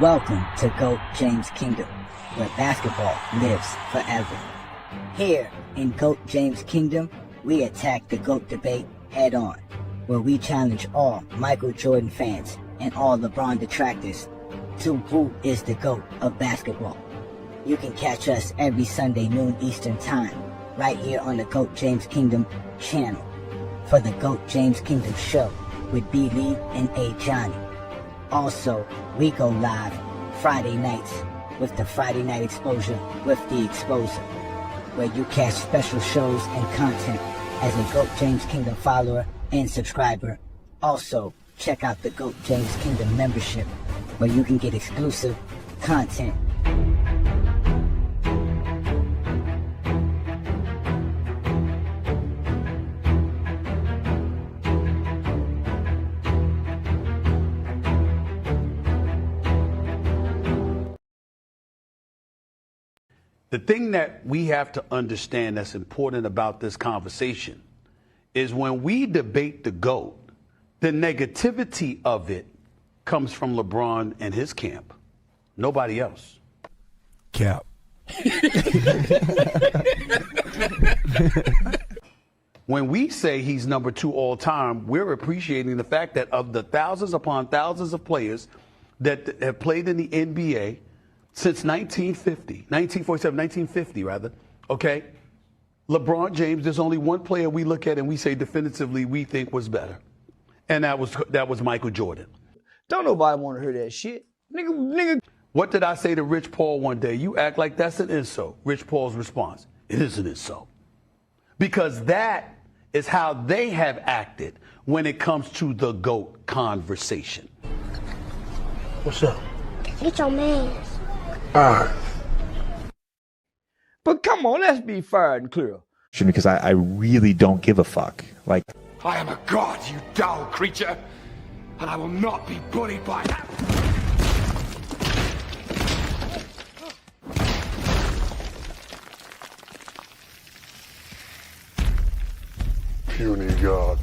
Welcome to GOAT James Kingdom, where basketball lives forever. Here in GOAT James Kingdom, we attack the GOAT debate head on, where we challenge all Michael Jordan fans and all LeBron detractors to who is the GOAT of basketball. You can catch us every Sunday noon Eastern Time, right here on the GOAT James Kingdom channel, for the GOAT James Kingdom Show with B. Lee and A. Johnny. Also, we go live Friday nights with the Friday Night Exposure with the Exposer, where you catch special shows and content as a GOAT James Kingdom follower and subscriber. Also, check out the GOAT James Kingdom membership, where you can get exclusive content. The thing that we have to understand that's important about this conversation is when we debate the GOAT, the negativity of it comes from LeBron and his camp. Nobody else. Cap. When we say he's number 2 all time, we're appreciating the fact that of the thousands upon thousands of players that have played in the NBA since 1950 rather, okay? LeBron James, there's only one player we look at and we say definitively we think was better. And that was Michael Jordan. Don't nobody want to hear that shit. Nigga. What did I say to Rich Paul one day? You act like that's an insult. Rich Paul's response, it is an insult. Because that is how they have acted when it comes to the GOAT conversation. What's up? Get your man. All right. But come on, let's be fair and clear. Because I really don't give a fuck. Like, I am a god, you dull creature, and I will not be bullied by that. Puny God.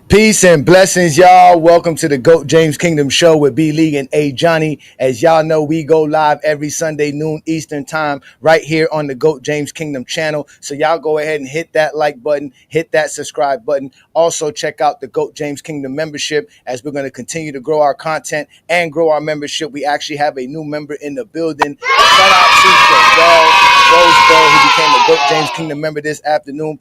Peace and blessings, y'all. Welcome to the GOAT James Kingdom Show with B. Lee and A. Johnny. As y'all know, we go live every Sunday noon Eastern Time right here on the GOAT James Kingdom channel. So y'all go ahead and hit that like button, hit that subscribe button. Also, check out the GOAT James Kingdom membership as we're going to continue to grow our content and grow our membership. We actually have a new member in the building. Shout out to Joel Roseboro, who became a GOAT James Kingdom member this afternoon.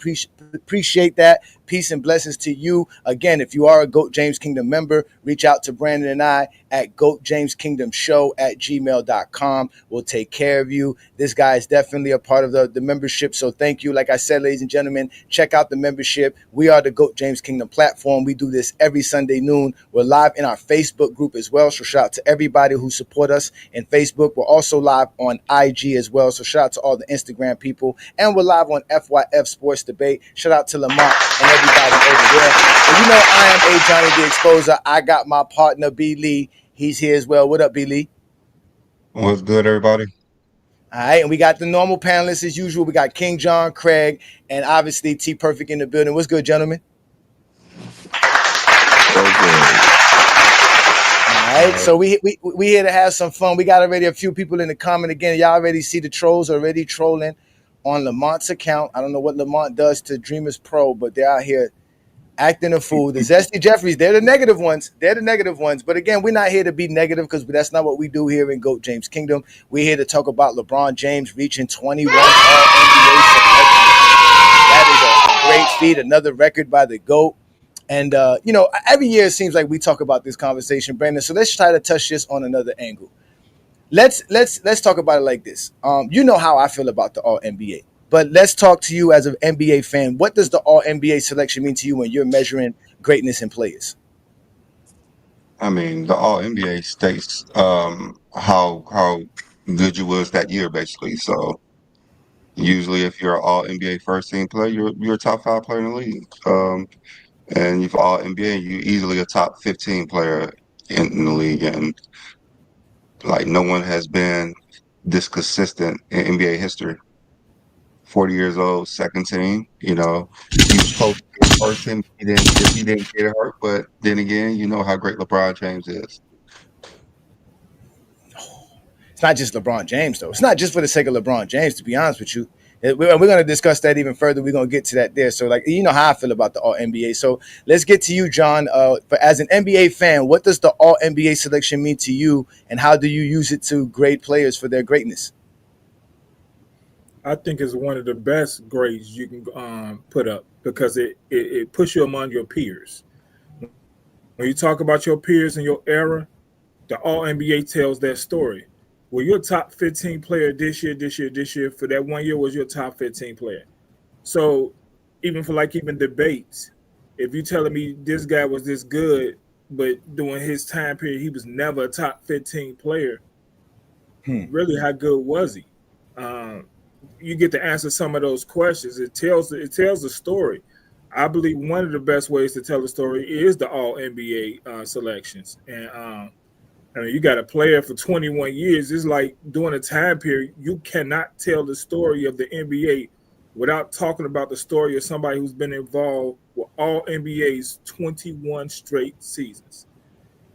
Appreciate that. Peace and blessings to you. Again, if you are a GOAT James Kingdom member, reach out to Brandon and I at goatjameskingdomshow@gmail.com. We'll take care of you. This guy is definitely a part of the membership. So thank you. Like I said, ladies and gentlemen, check out the membership. We are the GOAT James Kingdom platform. We do this every Sunday noon. We're live in our Facebook group as well. So shout out to everybody who support us in Facebook. We're also live on IG as well. So shout out to all the Instagram people. And we're live on FYF Sports Debate. Shout out to Lamont and everybody over there. And you know, I am A. Johnny the Exposer. I got my partner B. Lee. He's here as well. What up, B. Lee? What's good, everybody? All right, and we got the normal panelists as usual. We got King John, Craig, and obviously T Perfect in the building. What's good, gentlemen? All right, so we here to have some fun. We got already a few people in the comment again. Y'all already see the trolls already trolling on Lamont's account. I don't know what Lamont does to Dreamers Pro, but they're out here acting a fool. The Zesty Jeffries, they're the negative ones. They're the negative ones. But again, we're not here to be negative because that's not what we do here in GOAT James Kingdom. We're here to talk about LeBron James reaching 21 All-NBA selections. That is a great feat, another record by the GOAT. And every year it seems like we talk about this conversation, Brandon. So let's try to touch this on another angle. Let's talk about it like this. You know how I feel about the All NBA, but let's talk to you as an NBA fan. What does the All NBA selection mean to you when you're measuring greatness in players? I mean, the All NBA states how good you was that year, basically. So usually, if you're an All NBA first team player, you're a top 5 player in the league. And if All NBA, you're easily a top 15 player in the league. And like no one has been this consistent in NBA history. 40 years old, second team. He was supposed to be first team if he didn't get hurt. But then again, you know how great LeBron James is. It's not just LeBron James, though. It's not just for the sake of LeBron James, to be honest with you. We're going to discuss that even further. We're going to get to that there. So, you know how I feel about the All NBA. So let's get to you, John. As an NBA fan, what does the All NBA selection mean to you, and how do you use it to grade players for their greatness? I think it's one of the best grades you can put up because it puts you among your peers. When you talk about your peers in your era, the All NBA tells that story. Well, your top 15 player this year, for that 1 year was your top 15 player. So even for even debates, if you're telling me this guy was this good, but during his time period, he was never a top 15 player, really, how good was he? You get to answer some of those questions. It tells the story. I believe one of the best ways to tell the story is the All NBA selections. And you got a player for 21 years. It's like during a time period, you cannot tell the story of the NBA without talking about the story of somebody who's been involved with all NBA's 21 straight seasons.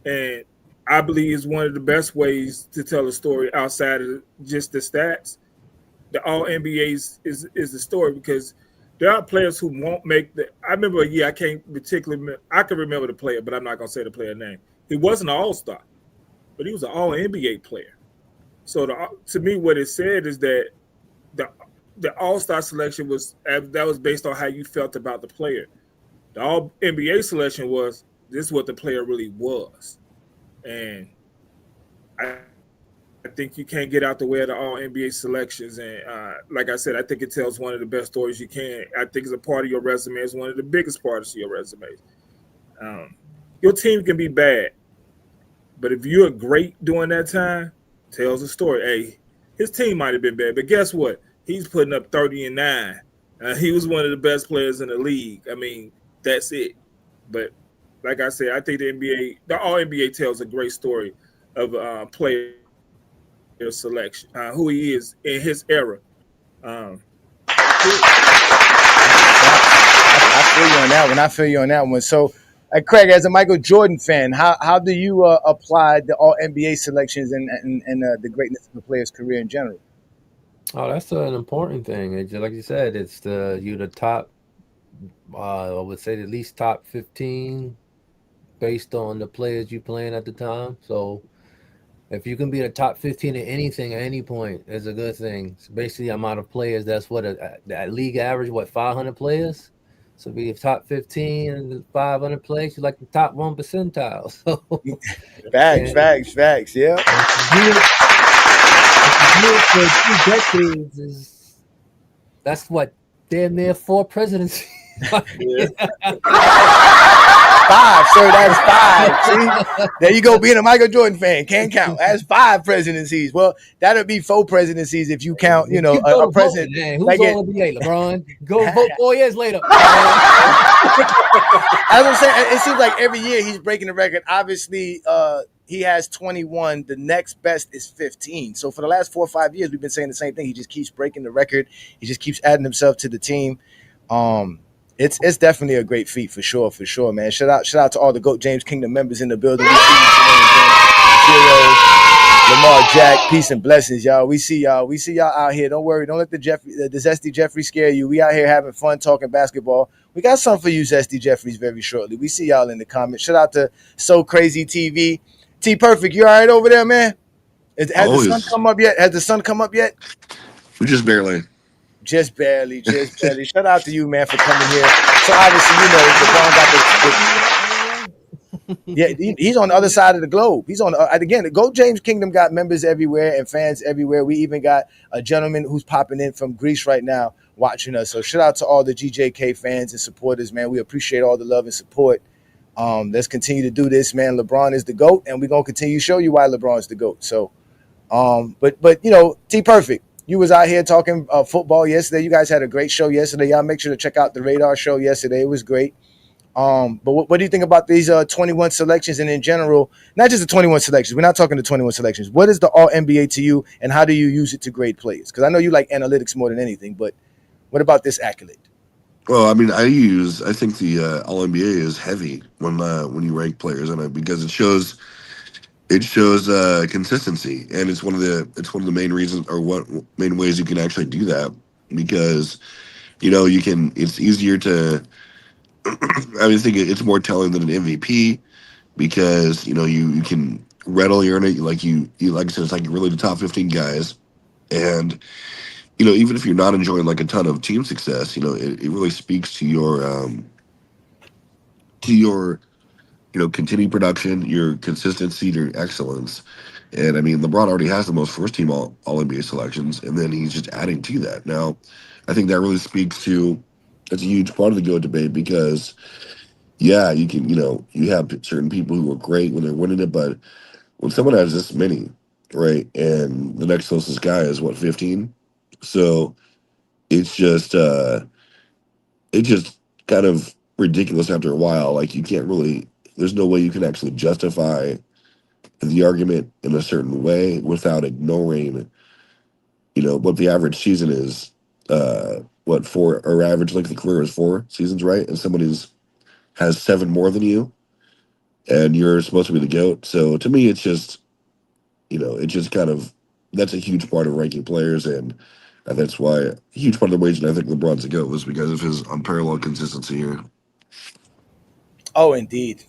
And I believe it's one of the best ways to tell a story outside of just the stats. The All NBA is the story because there are players who won't make the. I remember a year I can remember the player, but I'm not going to say the player name. He wasn't an All-Star, but he was an All NBA player. So to me, what it said is that the All-Star selection was based on how you felt about the player. The All NBA selection was this is what the player really was, and I think you can't get out the way of the All NBA selections. And like I said, I think it tells one of the best stories you can. I think it's a part of your resume. It's one of the biggest parts of your resume. Your team can be bad, but if you're great during that time, tells a story. Hey, his team might have been bad, but guess what? He's putting up 30 and 9. He was one of the best players in the league. I mean, that's it. But like I said, I think the All NBA tells a great story of player selection, who he is in his era. I feel you on that one. So, Craig, as a Michael Jordan fan, how do you apply the All NBA selections and the greatness of a player's career in general? Oh, that's an important thing. It's like you said, it's the top. I would say at least top 15, based on the players you playing at the time. So, if you can be the top 15 at anything at any point, it's a good thing. So basically, the amount of players. That's what that league average. 500 players. So be top 15 and 500 players, you're like the top 1 percentile. So facts. Yeah. For 2 decades that's what damn near 4 presidencies. Five, sir. That's 5. See, there you go. Being a Michael Jordan fan can't count. That's 5 presidencies. Well, that'll be 4 presidencies if you count. A president. Man, who's on NBA? LeBron. Go vote 4 years later. As I'm saying, it seems like every year he's breaking the record. Obviously, he has 21. The next best is 15. So for the last 4 or 5 years, we've been saying the same thing. He just keeps breaking the record. He just keeps adding himself to the team. It's definitely a great feat for sure, man. Shout out to all the GOAT James Kingdom members in the building. We see you, Zero, Lamar, Jack, peace and blessings, y'all. We see y'all out here. Don't worry, don't let the Zesty Jeffrey scare you. We out here having fun talking basketball. We got something for you, Zesty Jeffries, very shortly. We see y'all in the comments. Shout out to So Crazy TV. T Perfect, you all right over there, man? Has the sun come up yet? We just barely. Just barely, just barely. Shout out to you, man, for coming here. So obviously, LeBron got yeah, he's on the other side of the globe. He's on again. The GOAT James Kingdom got members everywhere and fans everywhere. We even got a gentleman who's popping in from Greece right now watching us. So shout out to all the GJK fans and supporters, man. We appreciate all the love and support. Let's continue to do this, man. LeBron is the GOAT, and we're gonna continue to show you why LeBron is the GOAT. So, but T Perfect. You was out here talking football yesterday. You guys had a great show yesterday. Y'all make sure to check out the Radar show yesterday. It was great. But what do you think about these 21 selections and in general, not just the 21 selections? We're not talking the 21 selections. What is the All NBA to you, and how do you use it to grade players? Because I know you like analytics more than anything, but what about this accolade? Well, I mean, I think the All NBA is heavy when you rank players in it because it shows consistency, and it's one of the main reasons or main ways you can actually do that because it's easier to I think it's more telling than an MVP because you can readily earn it like you like I said, it's like you're really the top 15 guys, and even if you're not enjoying like a ton of team success, it really speaks to your continued production, your consistency, your excellence. And I mean, LeBron already has the most first team all NBA selections, and then he's just adding to that. Now, I think that really speaks to it's a huge part of the GOAT debate because yeah, you can you have certain people who are great when they're winning it, but when someone has this many, right, and the next closest guy is what 15, so it's just kind of ridiculous after a while. Like you can't really, there's no way you can actually justify the argument in a certain way without ignoring, what the average season is. What four or average length of career is 4 seasons, right? And somebody has 7 more than you, and you're supposed to be the GOAT. So to me, it's just, it's just kind of that's a huge part of ranking players, and that's why a huge part of the reason I think LeBron's the GOAT was because of his unparalleled consistency here. Oh, indeed.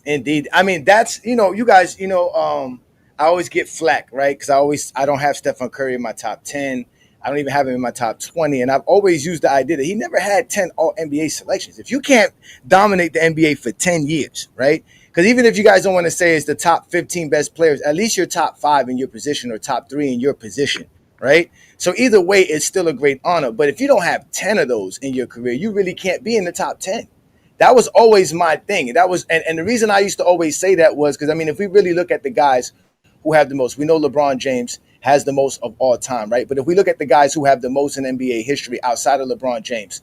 I mean, that's you guys. I always get flack, right? Because I don't have Stephen Curry in my top 10. I don't even have him in my top 20. And I've always used the idea that he never had 10 All NBA selections. If you can't dominate the NBA for 10 years, right? Because even if you guys don't want to say it's the top 15 best players, at least you're top 5 in your position or top 3 in your position, right? So either way, it's still a great honor. But if you don't have 10 of those in your career, you really can't be in the top 10. That was always my thing. And the reason I used to always say that was because, I mean, if we really look at the guys who have the most, we know LeBron James has the most of all time, right? But if we look at the guys who have the most in NBA history outside of LeBron James,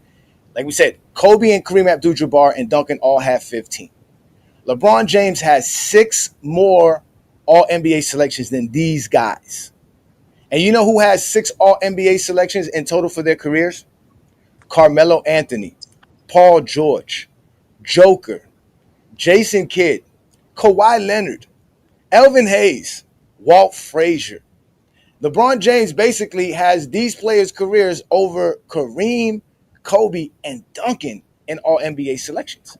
like we said, Kobe and Kareem Abdul-Jabbar and Duncan all have 15. LeBron James has 6 more All NBA selections than these guys. And you know who has 6 All NBA selections in total for their careers? Carmelo Anthony, Paul George, Joker, Jason Kidd, Kawhi Leonard, Elvin Hayes, Walt Frazier. LeBron James basically has these players' careers over Kareem, Kobe, and Duncan in All NBA selections.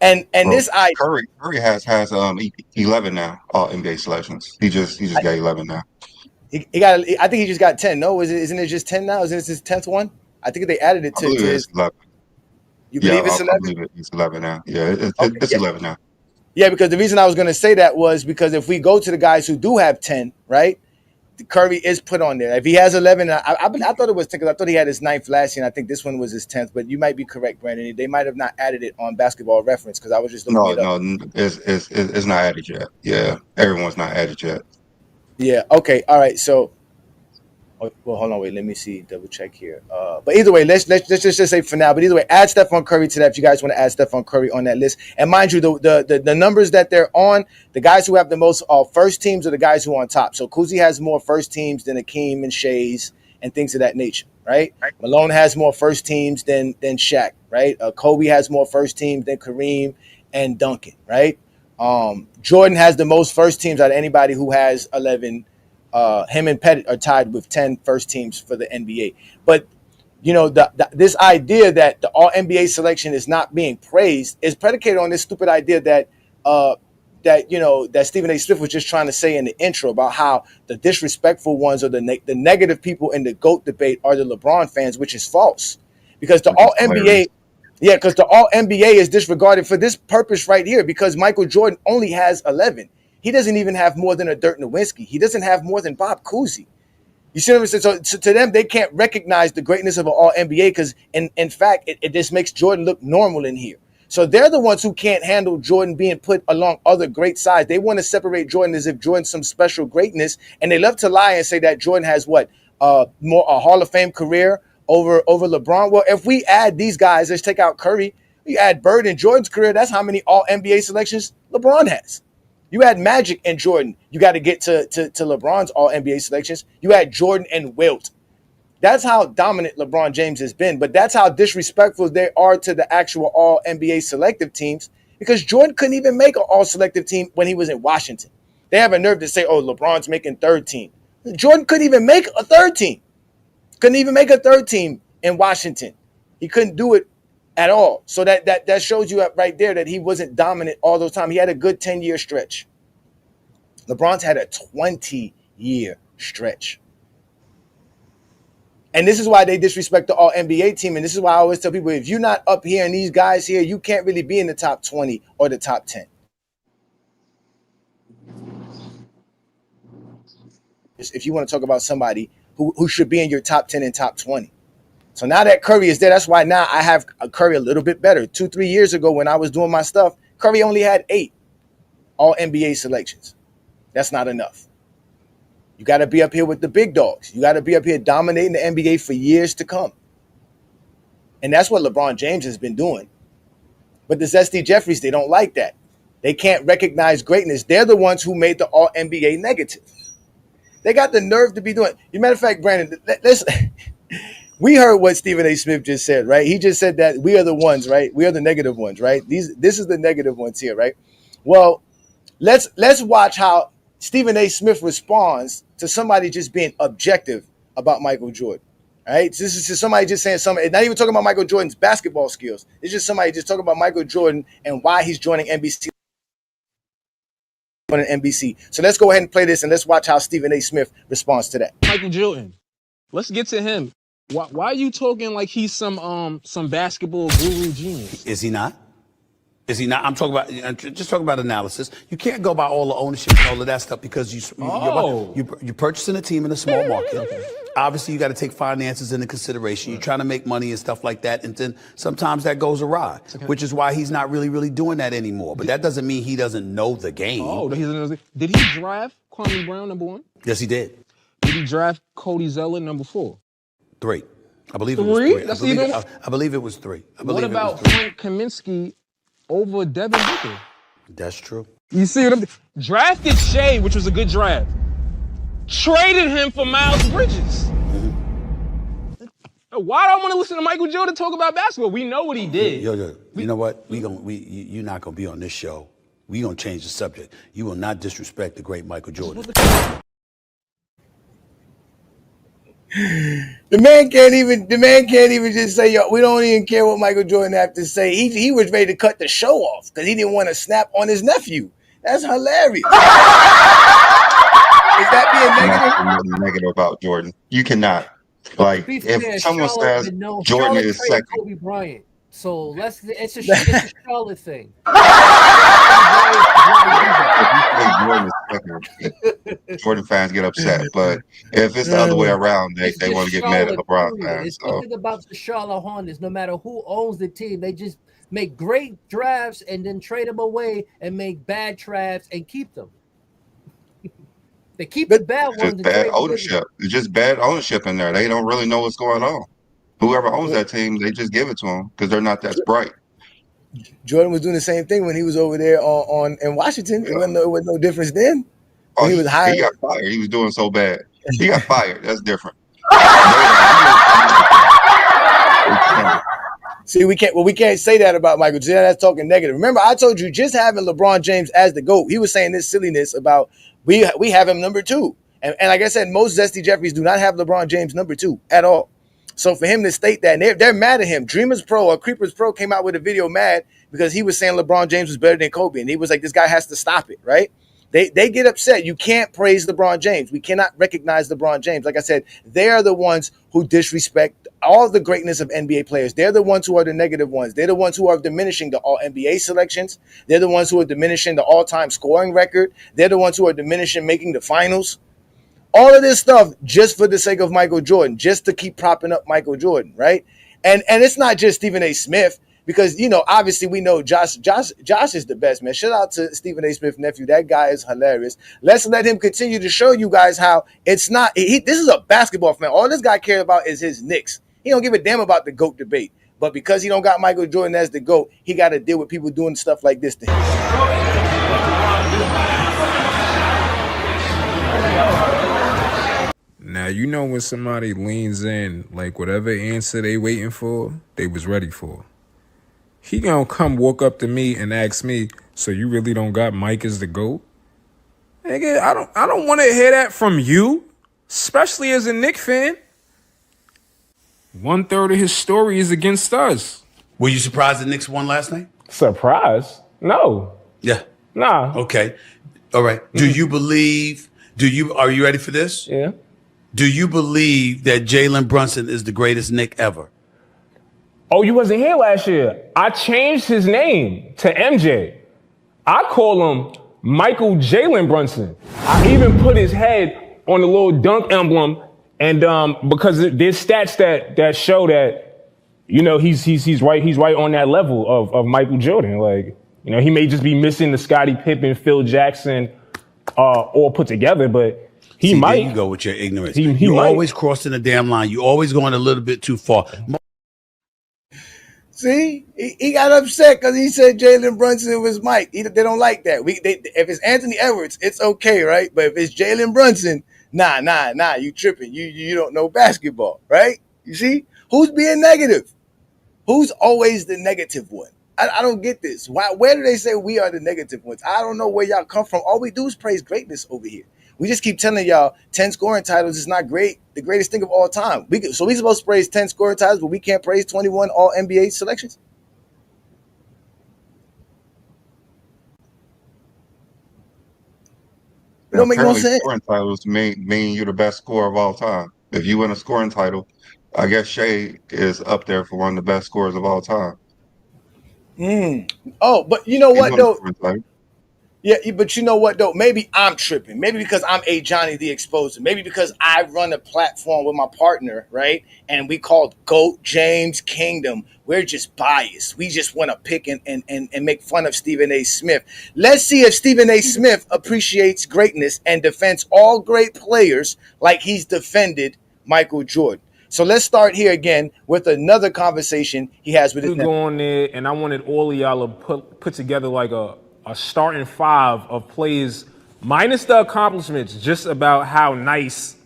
And this Curry has 11 now All NBA selections. He just got 11 now. He got. I think he just got 10. No, isn't it just 10 now? Isn't this his 10th one? I think they added it to his. 11. You believe it's 11? I believe it's 11 now. Yeah, it's 11 now. Yeah, because the reason I was going to say that was because if we go to the guys who do have 10, right? Curry is put on there. If he has 11, I thought it was 10 because I thought he had his 9th last year, and I think this one was his 10th. But you might be correct, Brandon. They might have not added it on Basketball Reference because I was just looking it up. No, it's not added yet. Yeah, everyone's not added yet. Yeah. Okay. All right. So, well, hold on. Wait. Let me see. Double check here. But either way, let's just say for now. But either way, add Stephon Curry to that if you guys want to add Stephon Curry on that list. And mind you, the numbers that they're on, the guys who have the most first teams are the guys who are on top. So Kuzi has more first teams than Akeem and Shays and things of that nature, right? Malone has more first teams than Shaq, right? Kobe has more first teams than Kareem and Duncan, right? Jordan has the most first teams out of anybody who has 11. Him and Pettit are tied with 10 first teams for the NBA. But, this idea that the All NBA selection is not being praised is predicated on this stupid idea that that Stephen A. Smith was just trying to say in the intro about how the disrespectful ones or the negative people in the GOAT debate are the LeBron fans, which is false. Because the All NBA, because the All NBA is disregarded for this purpose right here. Because Michael Jordan only has 11. He doesn't even have more than a Dirk Nowitzki. He doesn't have more than Bob Cousy. You see what I'm saying? So to them, they can't recognize the greatness of an All NBA because, in fact, it just makes Jordan look normal in here. So they're the ones who can't handle Jordan being put along other great sides. They want to separate Jordan as if Jordan's some special greatness, and they love to lie and say that Jordan has more a Hall of Fame career over LeBron. Well, if we add these guys, let's take out Curry, you add Bird and Jordan's career, that's how many All NBA selections LeBron has. You add Magic and Jordan, you got to get to LeBron's All NBA selections. You add Jordan and Wilt. That's how dominant LeBron James has been, but that's how disrespectful they are to the actual All NBA selective teams because Jordan couldn't even make an All selective team when he was in Washington. They have a nerve to say, oh, LeBron's making third team. Jordan couldn't even make a third team. Couldn't even make a third team in Washington. He couldn't do it at all. So that shows you right there that he wasn't dominant all those time. He had a good 10-year stretch. LeBron's had a 20-year stretch. And this is why they disrespect the All NBA team. And this is why I always tell people, if you're not up here and these guys here, you can't really be in the top 20 or the top 10. If you want to talk about somebody who should be in your top 10 and top 20. So now that Curry is there, that's why now I have Curry a little bit better. 2-3 years ago when I was doing my stuff, Curry only had 8 All NBA selections. That's not enough. You got to be up here with the big dogs. You got to be up here dominating the NBA for years to come. And that's what LeBron James has been doing. But the Zesty Jeffries, they don't like that. They can't recognize greatness. They're the ones who made the All NBA negative. They got the nerve to be doing it. As a matter of fact, Brandon, we heard what Stephen A. Smith just said, right? He just said that we are the ones, right? We are the negative ones, right? This is the negative ones here, right? Well, let's watch how Stephen A. Smith responds to somebody just being objective about Michael Jordan. All right. So this is just somebody just saying something, not even talking about Michael Jordan's basketball skills. It's just somebody just talking about Michael Jordan and why he's joining NBC. So let's go ahead and play this and let's watch how Stephen A. Smith responds to that. Michael Jordan. Let's get to him. Why are you talking like he's some basketball guru genius? Is he not? Is he not? I'm talking about just talking about analysis. You can't go by all the ownership and all of that stuff because you're purchasing a team in a small market. Okay. Obviously, you got to take finances into consideration. You're trying to make money and stuff like that, and then sometimes that goes awry, which is why he's not really doing that anymore. But that doesn't mean he doesn't know the game. Oh, did he draft Kwame Brown number 1? Yes, he did. Did he draft Cody Zeller number 4? 3. I believe it was 3. I believe it was 3. What about Frank Kaminsky over Devin Booker? That's true. You see what I'm drafted Shea, which was a good draft. Traded him for Miles Bridges. Mm-hmm. Why do I want to listen to Michael Jordan talk about basketball? We know what he did. Yo, you know what? You're not gonna be on this show. We gonna change the subject. You will not disrespect the great Michael Jordan. The man can't even just say, yo, we don't even care what Michael Jordan have to say. He was ready to cut the show off because he didn't want to snap on his nephew. That's hilarious. Is that being negative about Jordan? You cannot. Like, if someone says Jordan is second. Kobe Bryant. So it's a Charlotte thing. Jordan fans get upset, but if it's the other way around, they want to get mad at LeBron fans. It's nothing about the Charlotte Hornets. No matter who owns the team, they just make great drafts and then trade them away and make bad drafts and keep them. They keep the bad ones. Just bad ownership. It's just bad ownership in there. They don't really know what's going on. Whoever owns that team, they just give it to them because they're not that bright. Jordan was doing the same thing when he was over there in Washington. Yeah. It was no difference then. He was hired. He got fired. He was doing so bad. He got fired. That's different. See, we can't say that about Michael. That's talking negative. Remember, I told you just having LeBron James as the GOAT, he was saying this silliness about we have him number 2. And like I said, most Zesty Jeffries do not have LeBron James number 2 at all. So for him to state that, and they're mad at him. Dreamers Pro or Creepers Pro came out with a video mad because he was saying LeBron James was better than Kobe. And he was like, this guy has to stop it, right? They get upset. You can't praise LeBron James. We cannot recognize LeBron James. Like I said, they are the ones who disrespect all the greatness of NBA players. They're the ones who are the negative ones. They're the ones who are diminishing the all-NBA selections. They're the ones who are diminishing the all-time scoring record. They're the ones who are diminishing making the finals. All of this stuff just for the sake of Michael Jordan, just to keep propping up Michael Jordan, right? And it's not just Stephen A. Smith. Because, obviously we know Josh is the best, man. Shout out to Stephen A. Smith, nephew. That guy is hilarious. Let's let him continue to show you guys how it's not. This is a basketball fan. All this guy cares about is his Knicks. He don't give a damn about the GOAT debate. But because he don't got Michael Jordan as the GOAT, he got to deal with people doing stuff like this to him. Now, when somebody leans in, like whatever answer they waiting for, they was ready for. He gonna come walk up to me and ask me, so you really don't got Mike as the GOAT? Nigga, I don't want to hear that from you, especially as a Knick fan. 1/3 of his story is against us. Were you surprised the Knicks won last night? Surprised? No. Yeah. Nah. Okay. All right. Are you ready for this? Yeah. Do you believe that Jalen Brunson is the greatest Knick ever? Oh, you wasn't here last year. I changed his name to MJ. I call him Michael Jalen Brunson. I even put his head on the little dunk emblem, and because there's stats that show that, he's right on that level of Michael Jordan. Like, he may just be missing the Scottie Pippen, Phil Jackson, all put together, but he might. There you go with your ignorance. He You're might. always crossing the damn line. You're always going a little bit too far. See, he got upset because he said Jalen Brunson was Mike. They don't like that. If it's Anthony Edwards, it's okay, right? But if it's Jalen Brunson, nah, you tripping. You don't know basketball, right? You see? Who's being negative? Who's always the negative one? I don't get this. Where do they say we are the negative ones? I don't know where y'all come from. All we do is praise greatness over here. We just keep telling y'all 10 scoring titles is not great, the greatest thing of all time. So we supposed to praise 10 scoring titles, but we can't praise 21 all NBA selections? It don't make no sense. Scoring titles mean you're the best scorer of all time. If you win a scoring title, I guess Shea is up there for one of the best scorers of all time. Oh, but you know what though? Yeah, but you know what though? Maybe I'm tripping. Maybe because I'm A. Johnny the Exposer. Maybe because I run a platform with my partner, right? And we called GOAT James Kingdom. We're just biased. We just want to pick and make fun of Stephen A. Smith. Let's see if Stephen A. Smith appreciates greatness and defends all great players like he's defended Michael Jordan. So let's start here again with another conversation he has with his nephew. Go on there, and I wanted all of y'all to put together like a starting five of players, minus the accomplishments, just about how nice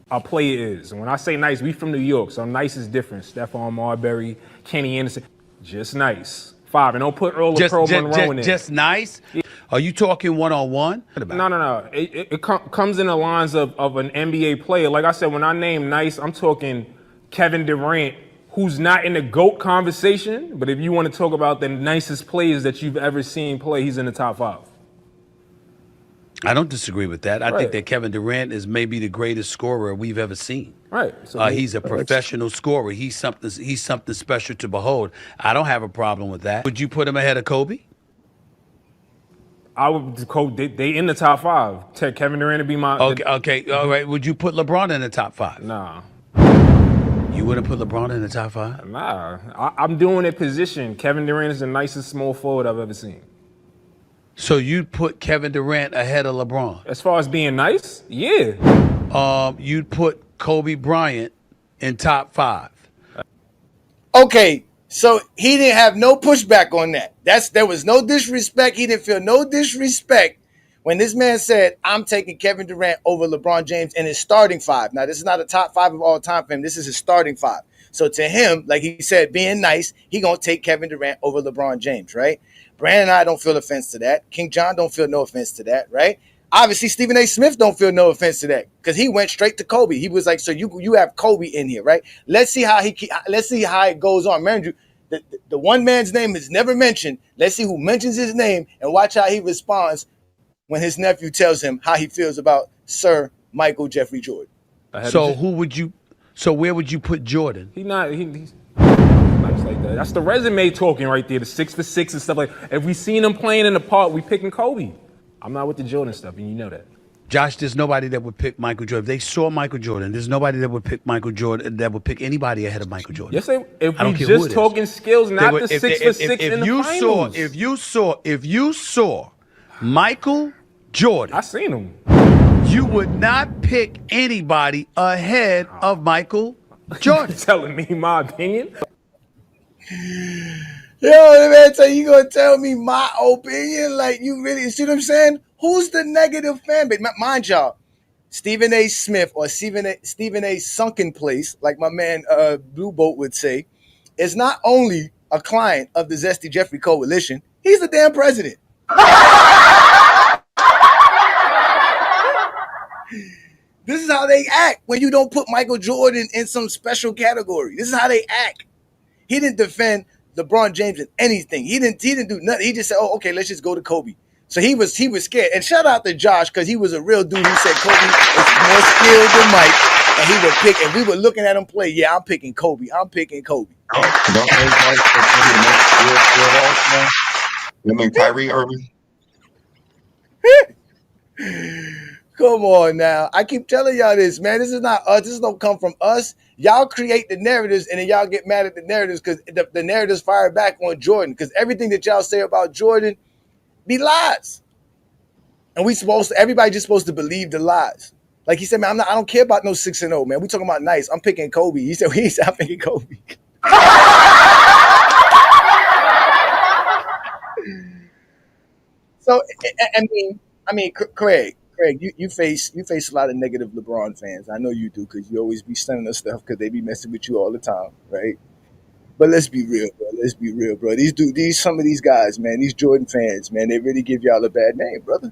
a player is. And when I say nice, we from New York, so nice is different. Stephon Marbury, Kenny Anderson, just nice. 5, and don't put Earl of Pearl Monroe in there. Just nice? Yeah. Are you talking one-on-one? No. It comes in the lines of an NBA player. Like I said, when I name nice, I'm talking Kevin Durant, who's not in the GOAT conversation, but if you want to talk about the nicest players that you've ever seen play, he's in the top 5. I don't disagree with that. I think that Kevin Durant is maybe the greatest scorer we've ever seen. Right. So he's a professional scorer. He's something special to behold. I don't have a problem with that. Would you put him ahead of Kobe? I would. They in the top 5. Kevin Durant to be my. Okay. All right. Would you put LeBron in the top 5? Nah. You wouldn't put LeBron in the top 5? Nah. I'm doing it position. Kevin Durant is the nicest small forward I've ever seen. So you'd put Kevin Durant ahead of LeBron? As far as being nice? Yeah. You'd put Kobe Bryant in top 5? Okay. So he didn't have no pushback on that. There was no disrespect. He didn't feel no disrespect when this man said, I'm taking Kevin Durant over LeBron James in his starting 5. Now, this is not a top 5 of all time for him. This is his starting 5. So to him, like he said, being nice, he going to take Kevin Durant over LeBron James, right? Brandon and I don't feel offense to that. King John don't feel no offense to that, right? Obviously, Stephen A. Smith don't feel no offense to that because he went straight to Kobe. He was like, "So you have Kobe in here, right? Let's see how it goes on." Remember, the one man's name is never mentioned. Let's see who mentions his name and watch how he responds when his nephew tells him how he feels about Sir Michael Jeffrey Jordan. So where would you put Jordan? He's nice like that. That's the resume talking right there, the 6 for 6 and stuff like that. If we seen him playing in the park, we picking Kobe. I'm not with the Jordan stuff, and you know that. Josh, there's nobody that would pick Michael Jordan. If they saw Michael Jordan, there's nobody that would pick Michael Jordan that would pick anybody ahead of Michael Jordan. Yes, if we just talking skills, not the 6 for 6 in the finals. If you saw Michael Jordan, I seen him. You would not pick anybody ahead of Michael Jordan. Telling me my opinion. Yo, man, so you gonna tell me my opinion? Like, you really see what I'm saying? Who's the negative fan base? Mind y'all, Stephen A. Smith or Stephen A. Sunken Place, like my man Blue Boat would say, is not only a client of the Zesty Jeffrey Coalition, he's the damn president. This is how they act when you don't put Michael Jordan in some special category. This is how they act. He didn't defend LeBron James in anything. He didn't do nothing. He just said, "Oh, okay, let's just go to Kobe." So he was scared. And shout out to Josh because he was a real dude who said Kobe is more skilled than Mike, and he would pick. And we were looking at him play. Yeah, I'm picking Kobe. I'm picking Kobe. You mean Kyrie Irving? Come on now. I keep telling y'all this, man. This is not us. This don't come from us. Y'all create the narratives and then y'all get mad at the narratives because the narratives fire back on Jordan because everything that y'all say about Jordan be lies. And everybody just supposed to believe the lies. Like he said, man, I don't care about no 6-0, man. We talking about nice. I'm picking Kobe. He said, I'm picking Kobe. So, I mean, Craig, you face a lot of negative LeBron fans. I know you do because you always be sending us stuff because they be messing with you all the time, right? But let's be real, bro. Some of these guys, man, these Jordan fans, man, they really give y'all a bad name, brother.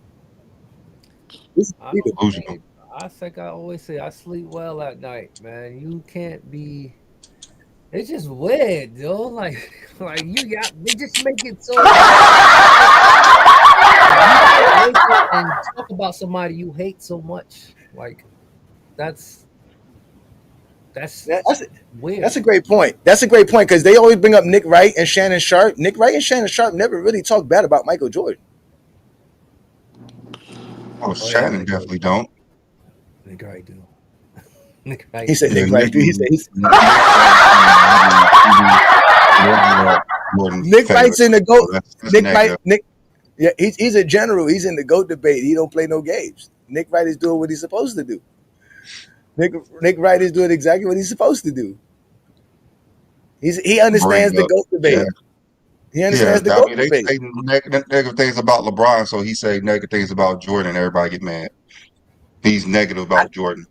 I think I always say I sleep well at night, man. You can't be. It's just weird, yo. Like they just make it so. And talk about somebody you hate so much, like that's weird. That's a great point. That's a great point because they always bring up Nick Wright and Shannon Sharp. Nick Wright and Shannon Sharp never really talk bad about Michael Jordan. Oh, Shannon definitely don't. Nick Wright do. Nick Wright. He said Nick Wright. He said Nick Wright's in the GOAT. Yeah, he's a general. He's in the GOAT debate. He don't play no games. Nick Wright is doing what he's supposed to do. Nick Wright is doing exactly what he's supposed to do. He understands the GOAT debate. Yeah. He understands the GOAT debate. They say negative things about LeBron, so he say negative things about Jordan. Everybody get mad. He's negative about Jordan.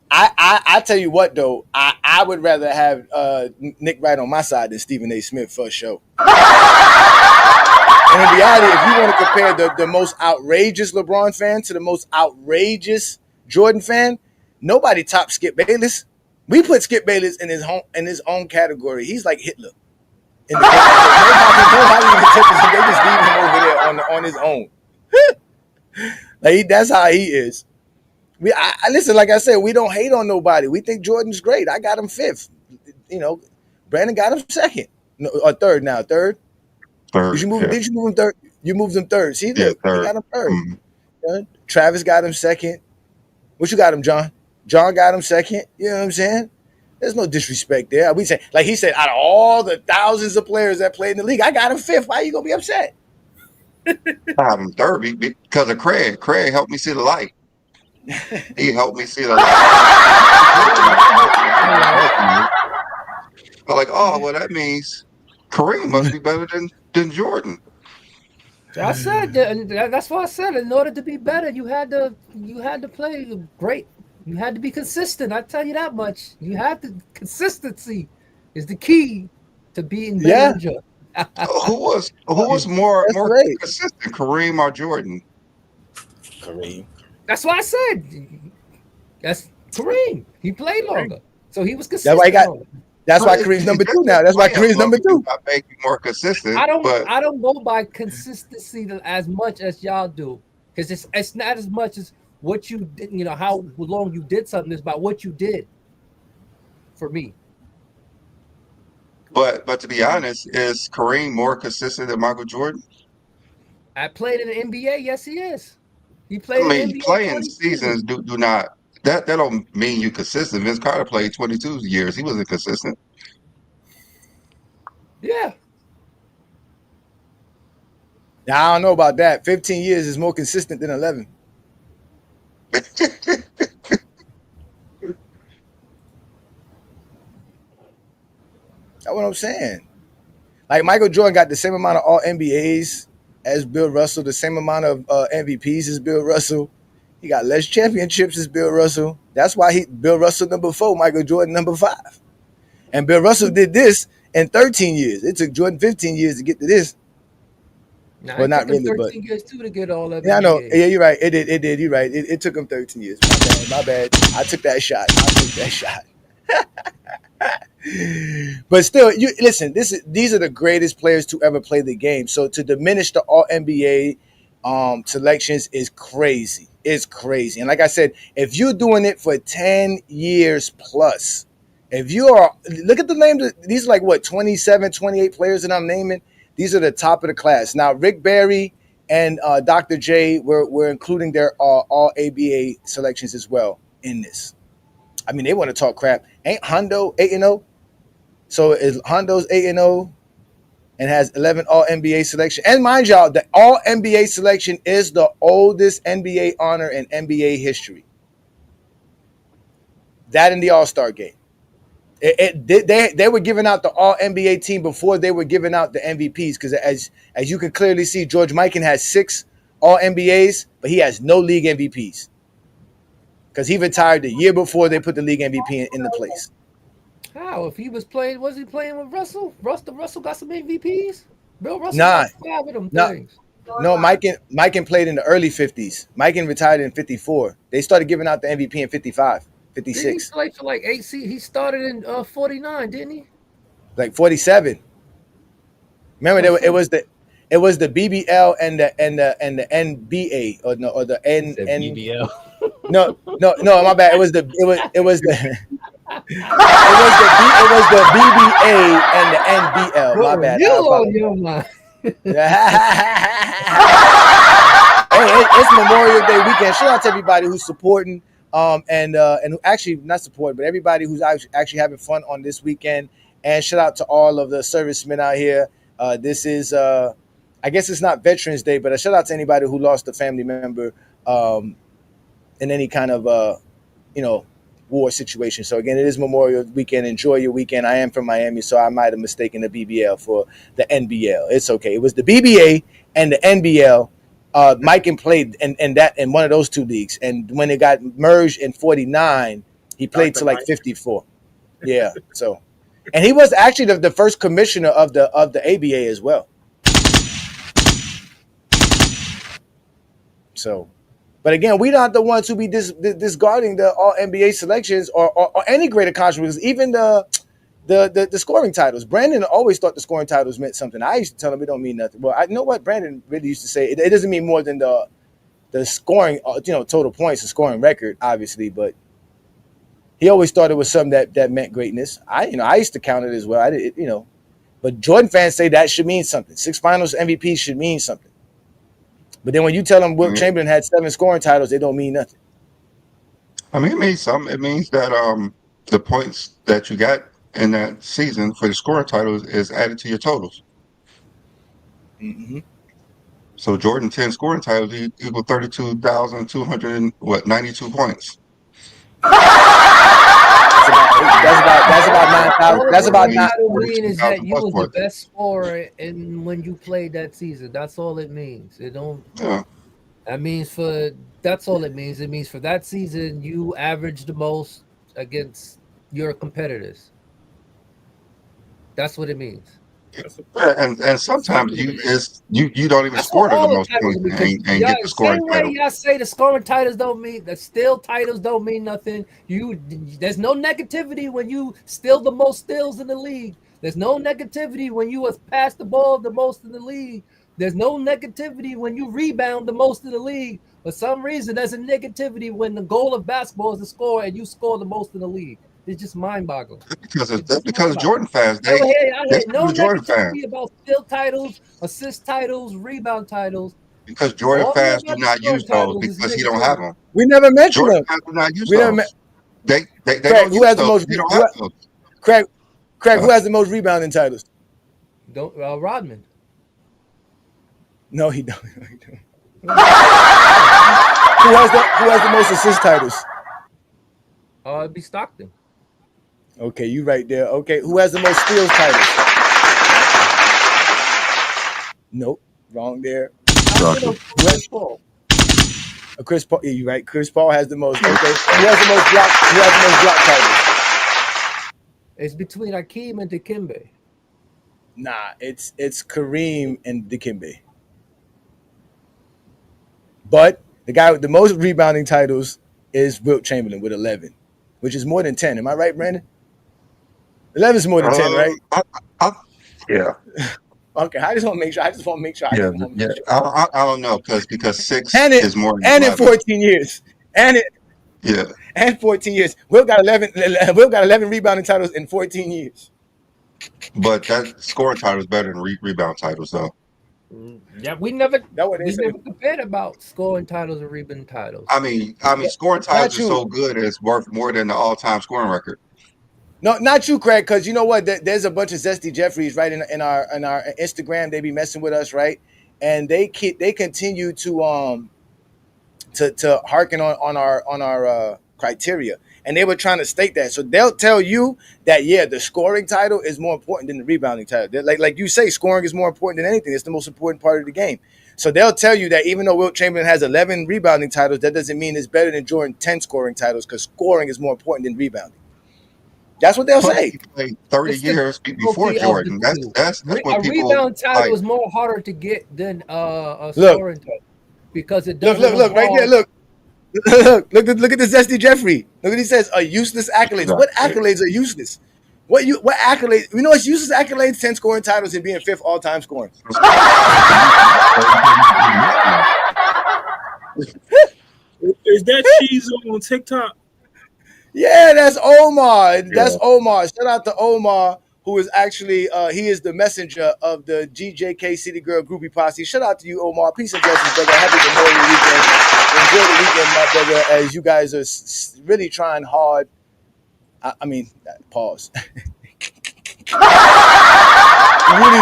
I tell you what though, I would rather have Nick Wright on my side than Stephen A. Smith for sure. And in reality, if you want to compare the most outrageous LeBron fan to the most outrageous Jordan fan, nobody tops Skip Bayless. We put Skip Bayless in his own category. He's like Hitler. Nobody even touches him. They just leave him over there on his own. That's how he is. I listen, like I said, we don't hate on nobody. We think Jordan's great. I got him 5th. Brandon got him 2nd. No, or 3rd now. 3rd? Did you move him 3rd? You moved him 3rd. See, look, he got him 3rd. Mm-hmm. Travis got him 2nd. What you got him, John? John got him 2nd. You know what I'm saying? There's no disrespect there. We say, like he said, out of all the thousands of players that played in the league, I got him 5th. Why are you gonna be upset? I have him 3rd because of Craig. Craig helped me see the light. He helped me see the light. I'm like, oh, well, that means Kareem must be better than Jordan. I said that's why I said in order to be better, you had to play great. You had to be consistent. I tell you that much. You had to consistency is the key to being better. Yeah. Who was more consistent, Kareem or Jordan? Kareem. That's why I said that's Kareem. He played longer, so he was That's consistent. why he got. longer. That's why But Kareem's number just 2 now. That's why playing Kareem's number longer 2. do not make you more consistent. I But don't go by consistency as much as y'all do, because it's not as much as what you did. You know how long you did something. It's about what you did. For me, but to be honest, is Kareem more consistent than Michael Jordan? I played in the NBA. Yes, he is. He played I in mean, the NBA playing 20 seasons seasons. do not that don't mean you consistent. Vince Carter played 22 years. He wasn't consistent. Yeah. Now I don't know about that. 15 years is more consistent than 11. That's what I'm saying. Like Michael Jordan got the same amount of All NBAs as Bill Russell, the same amount of MVPs as Bill Russell. He got less championships as Bill Russell. That's why Bill Russell number 4, Michael Jordan number 5. And Bill Russell did this in 13 years. It took Jordan 15 years to get to this. Now, Well, it not took him really, but 13 years too to get all that. yeah, I know. NBA. Yeah, you're right. It did. You're right. It took him 13 years. My bad. I took that shot. But still, you listen. These are the greatest players to ever play the game. So to diminish the All NBA selections is crazy. It's crazy. And like I said, if you're doing it for 10 years plus, if you are, look at the names. These are like what 27, 28 players that I'm naming. These are the top of the class. Now, Rick Barry and Dr. J, we're including their All ABA selections as well in this. I mean, they want to talk crap. Ain't Hondo 8-0? So is Hondo's 8-0 and has 11 All NBA selection. And mind y'all, the All NBA selection is the oldest NBA honor in NBA history. That in the All-Star game. They were giving out the All NBA team before they were giving out the MVPs, because as you can clearly see, George Mikan has 6 All NBAs, but he has no league MVPs because he retired the year before they put the league MVP in the place. How? If he was playing, was he playing with Russell? Russell got some MVPs. Bill Russell Nah, got 5 of them nah. things. No, Mikan played in the early 50s. Mikan retired in 54. They started giving out the MVP in 55, 56. Didn't he play for like 8 seasons? He started in 49, didn't he? Like 47. Remember, it was the BBL and the NBA or the BBL. No, my bad. It was the BBA and the NBL. My bad. You on your mind. Hey, it's Memorial Day weekend. Shout out to everybody who's supporting, and who actually not supporting, but everybody who's actually having fun on this weekend. And shout out to all of the servicemen out here. This is, I guess it's not Veterans Day, but a shout out to anybody who lost a family member in any kind of, war situation. So again, it is Memorial Weekend. Enjoy your weekend. I am from Miami, so I might have mistaken the BBL for the NBL. It's okay. It was the BBA and the NBL. Mikan played in one of those 2 leagues, and when it got merged in 49, he played to like 54. Yeah. So, and he was actually the first commissioner of the ABA as well. So. But again, we're not the ones who be discarding the All NBA selections or any great accomplishments, even the scoring titles. Brandon always thought the scoring titles meant something. I used to tell him it don't mean nothing. Well, I know what Brandon really used to say. It doesn't mean more than the scoring, total points, the scoring record, obviously. But he always thought it was something that meant greatness. I used to count it as well. But Jordan fans say that should mean something. 6 Finals MVPs should mean something. But then when you tell them Wilt Chamberlain had 7 scoring titles, they don't mean nothing. I mean, it means something. It means that the points that you got in that season for the scoring titles is added to your totals. Mm-hmm. So Jordan 10 scoring titles equal 32,292 points. That's about 9,000. That's about 9. What it means is that you was the best scorer when you played that season. That's all it means. It don't. Yeah. That's all it means. It means for that season you averaged the most against your competitors. That's what it means. And sometimes you don't even That's what score to the all the most titles points mean. Because and y'all, get the scoring same way title. y'all say the scoring titles don't mean the still titles don't mean nothing. There's no negativity when you steal the most steals in the league. There's no negativity when you pass the ball the most in the league. There's no negativity when you rebound the most in the league. For some reason, there's a negativity when the goal of basketball is to score and you score the most in the league. It's just mind-boggling. That's because Jordan fans. I They hear no the Jordan fans. negativity about steal titles, assist titles, rebound titles. Because Jordan All you hear fans do about the not scoring use those titles is because he don't have negativity. them. We never mentioned Jordan them. fans do not use We never those. They Craig, don't who use has the those. most? They don't have those. Craig, who has the most rebounding titles? Rodman. No, he don't. No, he don't. Who has the most assist titles? It'd be Stockton. Okay, you right there. Okay, who has the most steals titles? Nope, wrong there. Chris Paul. Chris Paul, yeah, you right. Chris Paul has the most. Okay, who has the most block? Who has the most block titles? It's between Hakeem and Dikembe. Nah, it's Kareem and Dikembe. But the guy with the most rebounding titles is Wilt Chamberlain with 11, which is more than 10. Am I right, Brandon? 11 is more than 10, right? Yeah. Okay, I just want to make sure. Yeah. I don't know because 6 and is more than and 11. in 14 years, and 14 years. Will got 11 rebounding titles in 14 years. But that scoring title is better than rebound titles, though. Yeah, we never compared about scoring titles and rebounding titles. I mean, scoring titles are so good it's worth more than the all-time scoring record. No, not you, Craig, because you know what? There's a bunch of Zesty Jeffries right in our Instagram. They be messing with us, right? And they continue to harken on our criteria, and they were trying to state that. So they'll tell you that the scoring title is more important than the rebounding title. Like you say, scoring is more important than anything. It's the most important part of the game. So they'll tell you that even though Wilt Chamberlain has 11 rebounding titles, that doesn't mean it's better than Jordan 10 scoring titles, because scoring is more important than rebounding. That's what they'll say. He played 30 years before Jordan. That's when a people rebound title is more harder to get than a scoring title because it doesn't look right there. Look at the Zesty Jeffrey. Look what he says. A useless accolades. Exactly. What accolades are useless? What accolades? You know what's useless accolades? 10 scoring titles and being 5th all-time scoring. Is that cheese on TikTok? Yeah, that's Omar. That's Omar. Shout out to Omar, who is actually he is the messenger of the GJK City Girl Groupie Posse. Shout out to you, Omar. Peace and blessings, brother. Happy Memorial Weekend. Enjoy the weekend, my brother, as you guys are really trying hard. I mean, pause. Really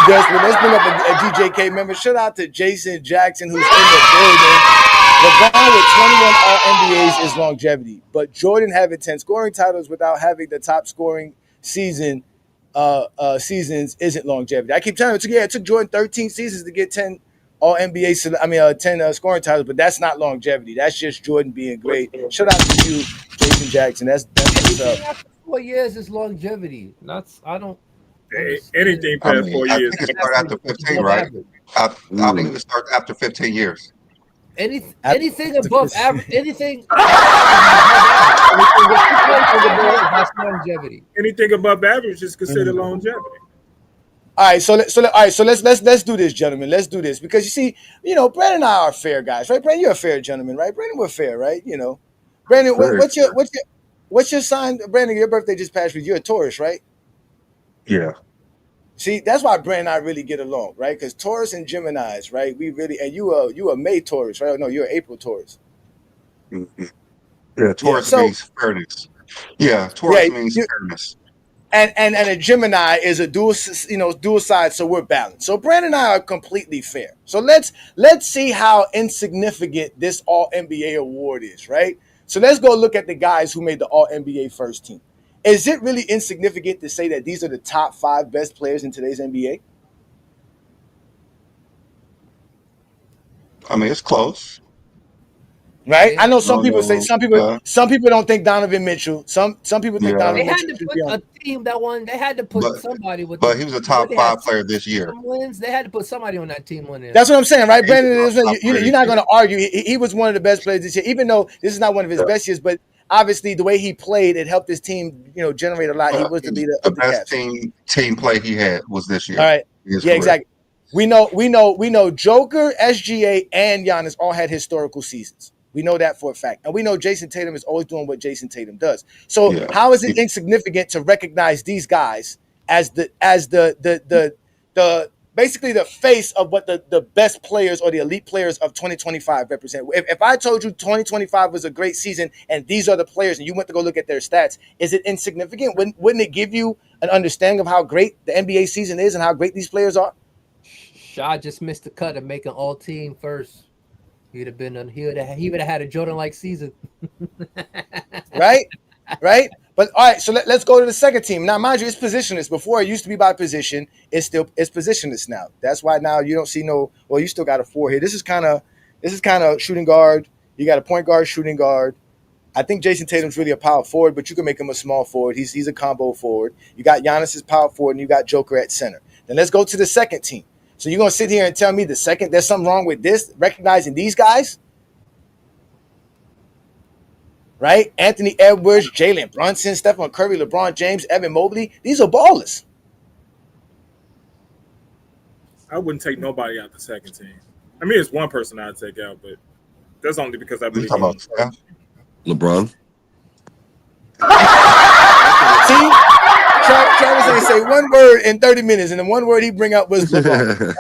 desperate. Let's bring up a GJK member. Shout out to Jason Jackson, who's in the building. LeBron with 21 All-NBAs is longevity, but Jordan having 10 scoring titles without having the top scoring seasons isn't longevity. I keep telling you, it took Jordan 13 seasons to get 10 All-NBA, 10 scoring titles, but that's not longevity. That's just Jordan being great. Shout out to you, Jason Jackson. That's what's up. After 4 years is longevity. Anything past 4 years. I think it started after 15, right? I think it starts after 15 years. Anything above average, anything that's longevity. Anything above average is considered longevity. All right, so let's do this, gentlemen. Let's do this because you see, Brandon and I are fair guys, right? Brandon, you're a fair gentleman, right? Brandon, we're fair, right? Brandon, what's your sign? Brandon, your birthday just passed. You're a Taurus, right? Yeah. See, that's why Brandon and I really get along, right? Because Taurus and Geminis, right? We really, and you are May Taurus, right? No, you're April Taurus. Mm-hmm. Yeah, Taurus means fairness. Yeah, Taurus means fairness. And a Gemini is a dual side, so we're balanced. So Brandon and I are completely fair. So let's see how insignificant this All-NBA award is, right? So let's go look at the guys who made the All-NBA first team. Is it really insignificant to say that these are the top 5 best players in today's NBA? I mean, it's close. Right? I know some No, people say no. some people don't think Donovan Mitchell. Some people think Yeah. Donovan They had Mitchell to should put be on. a team that won. They had to put But somebody with. but he was a top they had 5 player this year. some wins. They had to put somebody on that team winning. That's what I'm saying, right, He was Brandon? a top player You're this not year. going to argue. He was one of the best players this year, even though this is not one of his Yeah. best years. But obviously, the way he played, it helped his team, generate a lot. He was the leader The of the best Cavs. team play he had was this year. All right, He is yeah, correct. exactly. We know. Joker, SGA, and Giannis all had historical seasons. We know that for a fact, and we know Jason Tatum is always doing what Jason Tatum does. So, Yeah. how is it insignificant to recognize these guys as the basically the face of what the best players or the elite players of 2025 represent? If I told you 2025 was a great season and these are the players, and you went to go look at their stats, is it insignificant? Wouldn't it give you an understanding of how great the NBA season is and how great these players are? Shaw just missed the cut of making all team first. He would have had a Jordan-like season. Right? But all right, so let's go to the second team. Now, mind you, it's positionless. Before it used to be by position, it's positionless now. That's why now you don't see you still got a 4 here. This is kind of shooting guard. You got a point guard, shooting guard. I think Jason Tatum's really a power forward, but you can make him a small forward. He's a combo forward. You got Giannis's power forward, and you got Joker at center. Then let's go to the second team. So you're going to sit here and tell me there's something wrong with this, recognizing these guys? Right? Anthony Edwards, Jalen Brunson, Stephen Curry, LeBron James, Evan Mobley. These are ballers. I wouldn't take nobody out the second team. I mean, it's one person I'd take out, but that's only because I believe. Talking about Steph? LeBron. See? Travis ain't say one word in 30 minutes, and the one word he bring up was LeBron.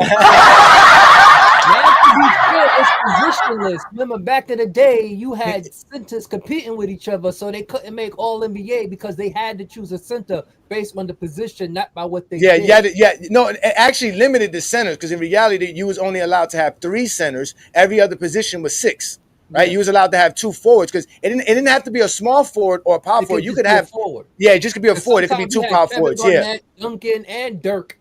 It's positionless. Remember, back in the day, you had centers competing with each other, so they couldn't make all NBA because they had to choose a center based on the position, not by what they did. No, it actually limited the centers because in reality, you was only allowed to have 3 centers. Every other position was 6. Right, you was allowed to have 2 forwards because it didn't have to be a small forward or a power forward. You could have forward. Yeah, it just could be a forward. It could be 2 power forwards. Garnett, Duncan, and Dirk.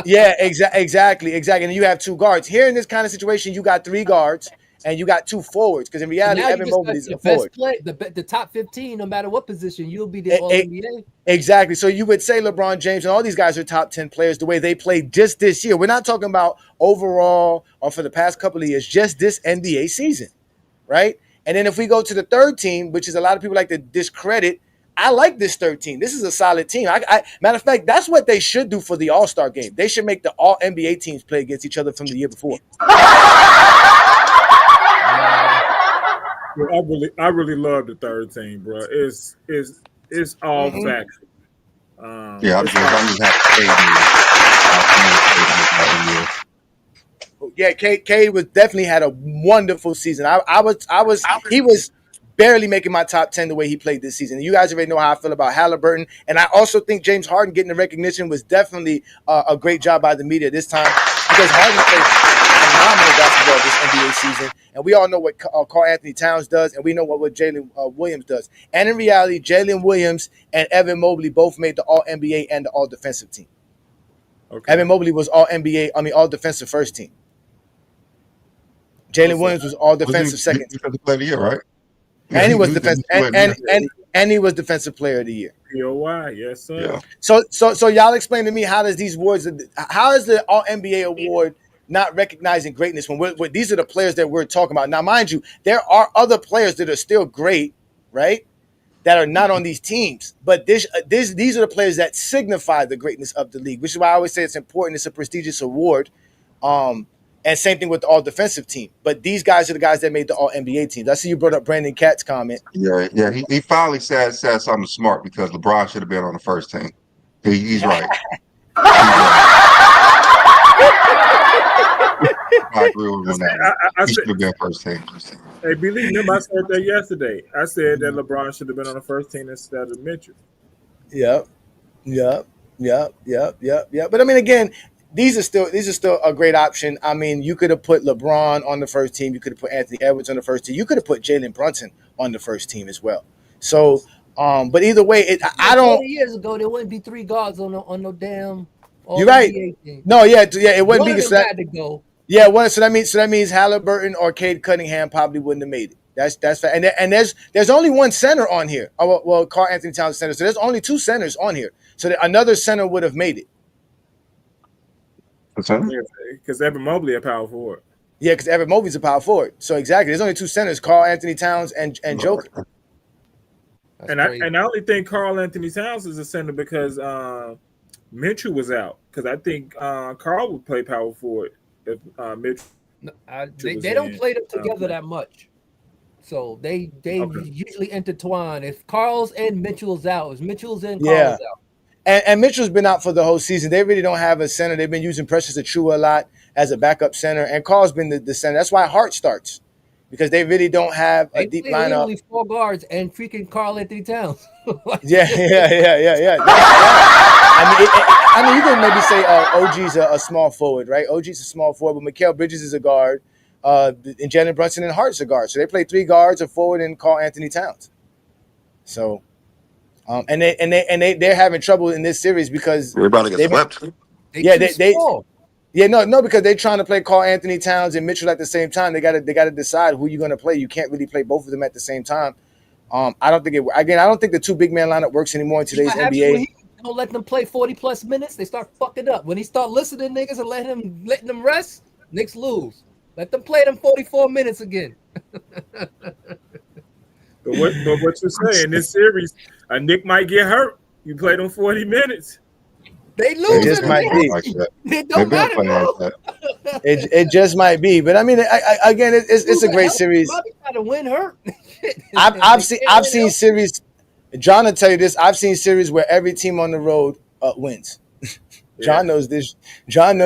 Yeah, exactly. And you have 2 guards. Here in this kind of situation, you got 3 guards and you got 2 forwards because in reality, Evan Mobley is a forward. The top 15, no matter what position, you'll be the All-NBA. Exactly. So you would say LeBron James and all these guys are top 10 players the way they played just this year. We're not talking about overall or for the past couple of years, just this NBA season. Right? And then if we go to the third team, which is a lot of people like to discredit, I like this third team. This is a solid team. Matter of fact, that's what they should do for the All-Star game. They should make the all NBA teams play against each other from the year before. I really love the third team, bro. It's all factual. Yeah, I'm just happy. Yeah, Cade was definitely had a wonderful season. He was barely making my top 10 the way he played this season. And you guys already know how I feel about Halliburton. And I also think James Harden getting the recognition was definitely a great job by the media this time because Harden played phenomenal basketball this NBA season. And we all know what Karl Anthony Towns does, and we know what Jalen Williams does. And in reality, Jalen Williams and Evan Mobley both made the All-NBA and the All-Defensive team. Okay. Evan Mobley was All-Defensive first team. Jalen Williams was All-Defensive second. Defensive player of the year, right? And he was defensive, and he was Defensive Player of the Year. POY, yes, sir. Yeah. So y'all explain to me how is the All-NBA award not recognizing greatness when these are the players that we're talking about? Now, mind you, there are other players that are still great, right? That are not on these teams, but these are the players that signify the greatness of the league, which is why I always say it's important. It's a prestigious award. And same thing with the all-defensive team. But these guys are the guys that made the all-NBA teams. I see you brought up Brandon Katz's comment. Yeah. He finally said something smart because LeBron should have been on the first team. He's right. I agree with him on that. He should have been first team. Hey, believe me, I said that yesterday. I said that LeBron should have been on the first team instead of Mitchell. Yep. But I mean, again, these are still a great option. I mean, you could have put LeBron on the first team. You could have put Anthony Edwards on the first team. You could have put Jalen Brunson on the first team as well. So, but either way, I don't. 20 years ago, there wouldn't be 3 guards on no damn. You're right. Team. No, yeah, it wouldn't One be. of them had to go. Yeah, so that means Halliburton or Cade Cunningham probably wouldn't have made it. That's and there's only one center on here. Oh, well, Karl Anthony Towns center. So there's only 2 centers on here. So another center would have made it. Because Evan Mobley a power forward. Yeah, because Evan Mobley's a power forward. So exactly, there's only 2 centers: Karl Anthony Towns and Joker. And I only think Karl Anthony Towns is a center because Mitchell was out. Because I think Karl would play power forward if Mitchell. They don't play them together that much, so they usually intertwine. If Karl's and Mitchell's out, if Mitchell's in, Karl's out. And Mitchell's been out for the whole season. They really don't have a center. They've been using Precious Achiuwa a lot as a backup center, and Karl's been the center. That's why Hart starts, because they really don't have a deep lineup. Only 4 guards and freaking Karl Anthony Towns. Yeah. I mean, you can maybe say OG's a small forward, right? OG's a small forward, but Mikal Bridges is a guard, and Jalen Brunson and Hart's a guard. So they play 3 guards, a forward, and Karl Anthony Towns. So, and they're having trouble in this series because we're about to get swept. Because they're trying to play Karl Anthony Towns and Mitchell at the same time. They got to decide who you're going to play. You can't really play both of them at the same time. I don't think the 2 big man lineup works anymore in today's NBA. Don't let them play 40+ minutes. They start fucking up. When he start listening to niggas and letting them rest, Knicks lose. Let them play them 44 minutes again. But what you say in this series, a Nick might get hurt. You play them 40 minutes. They lose. It just might be. It don't matter. It just might be. But I mean, again, it's a great series. Bobby got to win hurt. I've seen series. John will tell you this. I've seen series where every team on the road wins. John knows this. So and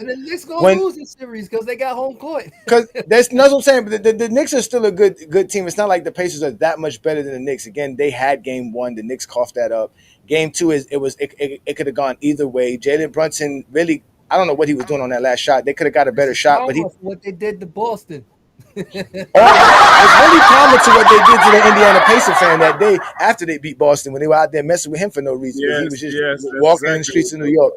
the Knicks gonna lose this series because they got home court. Because that's what I'm saying. But the Knicks are still a good team. It's not like the Pacers are that much better than the Knicks. Again, they had game 1. The Knicks coughed that up. Game 2 it could have gone either way. Jalen Brunson really, I don't know what he was doing on that last shot. They could have got a better shot, but what they did to Boston. It's really common to what they did to the Indiana Pacers fan that day after they beat Boston when they were out there messing with him for no reason. He was just walking in the streets of New York.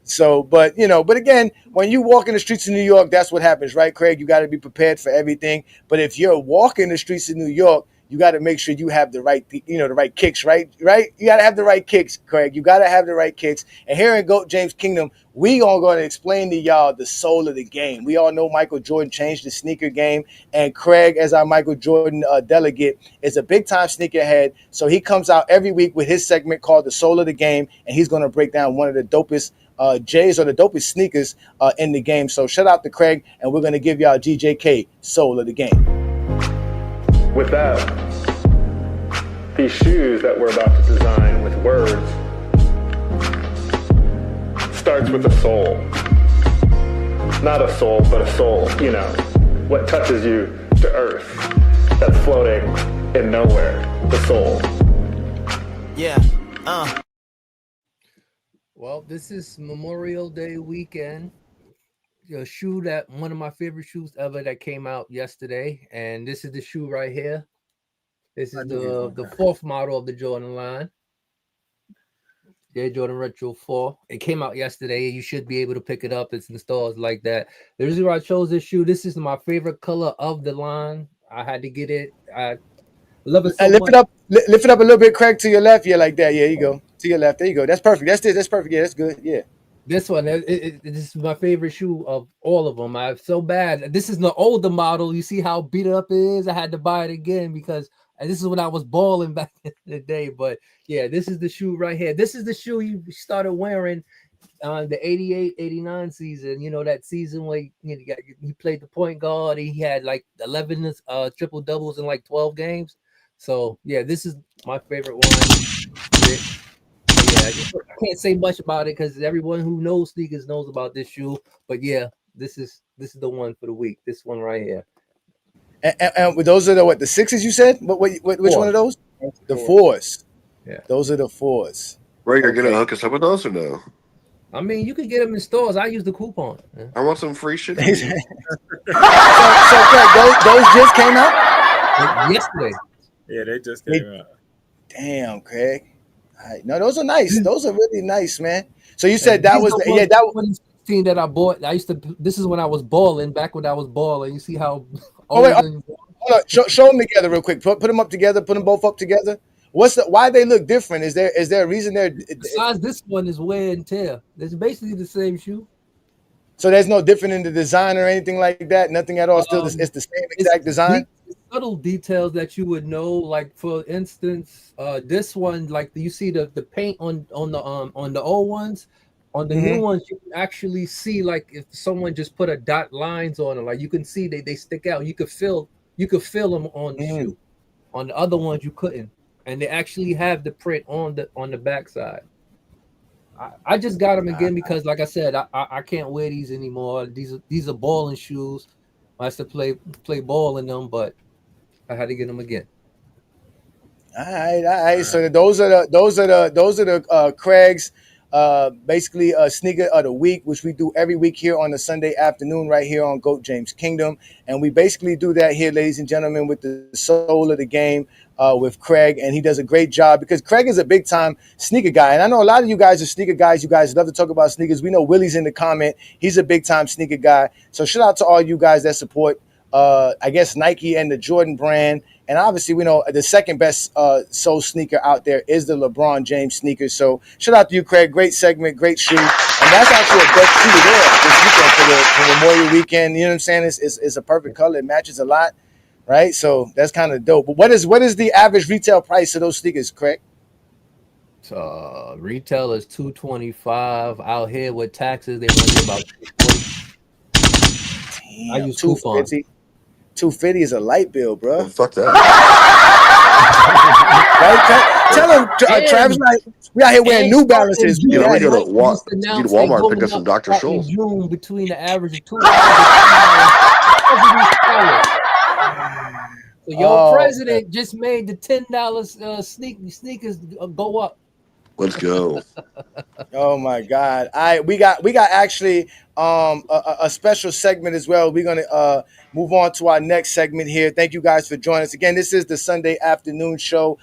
So, but again, when you walk in the streets of New York, that's what happens, right, Craig? You got to be prepared for everything. But if you're walking the streets of New York, you got to make sure you have the right, the right kicks, right? You got to have the right kicks, Craig. You got to have the right kicks. And here in GOAT James Kingdom, we are going to explain to y'all the soul of the game. We all know Michael Jordan changed the sneaker game, and Craig, as our Michael Jordan delegate, is a big-time sneakerhead. So he comes out every week with his segment called The Soul of the Game, and he's going to break down one of the dopest J's or the dopest sneakers in the game. So shout out to Craig, and we're going to give y'all GJK Soul of the Game. With that, these shoes that we're about to design with words starts with a soul. Not a soul, but a soul, what touches you to earth that's floating in nowhere, the soul. Well, this is Memorial Day weekend. A shoe that one of my favorite shoes ever that came out yesterday, and this is the shoe right here. This is the 4th model of the Jordan line. Jordan Retro 4. It came out yesterday. You should be able to pick it up. It's in the stores like that. The reason why I chose this shoe, this is my favorite color of the line. I had to get it. I love it so lift much. Lift it up a little bit, Craig, to your left. Yeah, like that. Yeah, you go. To your left. There you go. That's perfect. That's perfect. Yeah, that's good. Yeah. This one, this is my favorite shoe of all of them. I'm so bad. This is the older model. You see how beat up it is? I had to buy it again because this is when I was balling back in the day. But yeah, this is the shoe right here. This is the shoe he started wearing the 88-89 season. That season where he played the point guard. He had like 11 triple doubles in like 12 games. So yeah, this is my favorite one. I can't say much about it because everyone who knows sneakers knows about this shoe. But yeah, this is the one for the week. This one right here. And those are the 6s you said? Which one of those? The 4s. Yeah, those are the 4s. Ray, you're gonna hook us up with those or no? I mean, you can get them in stores. I use the coupon. Yeah. I want some free shit. so Craig, those just came out yesterday. Yeah, they just came out. Damn, Craig. All right. No, those are nice. Those are really nice, man. So you said that was that was 2016 that I bought. This is when I was balling. Back when I was balling. You see how? Show them together real quick. Put them up together. Put them both up together. Why they look different? Is there a reason there? Besides, this one is wear and tear. It's basically the same shoe. So there's no different in the design or anything like that. Nothing at all. Still, it's the same exact design. Subtle details that you would know, like for instance, this one, like you see the paint on the old ones. On the new ones, you can actually see like if someone just put a dot lines on it, like you can see they stick out. You could feel them on the shoe. On the other ones, you couldn't, and they actually have the print on the backside. I just got them again because, like I said, I can't wear these anymore. These are balling shoes. I used to play ball in them, but I had to get them again. All right. So those are the Craig's basically sneaker of the week, which we do every week here on the Sunday afternoon right here on GOAT James Kingdom. And we basically do that here, ladies and gentlemen, with the soul of the game with Craig. And he does a great job because Craig is a big time sneaker guy. And I know a lot of you guys are sneaker guys. You guys love to talk about sneakers. We know Willie's in the comment. He's a big time sneaker guy. So shout out to all you guys that support I guess Nike and the Jordan brand. And obviously, we know the second best soul sneaker out there is the LeBron James sneaker. So shout out to you, Craig. Great segment, great shoe. And that's actually a best shoe to wear this weekend for Memorial Weekend. You know what I'm saying? It's a perfect color. It matches a lot, right? So that's kind of dope. But what is the average retail price of those sneakers, Craig? Retail is $225. Out here with taxes, they run about $240. I use coupons. $250 is a light bill, bro. Fuck that. Right? Tell him, Travis, we out here wearing New Balances. You go to Walmart and pick up some Dr. Scholl's. Between the average of $2. So your president just made the $10 sneakers go up. Let's go. Oh my God. We got actually a special segment as well. We're gonna move on to our next segment here. Thank you guys for joining us. Again, this is the Sunday afternoon show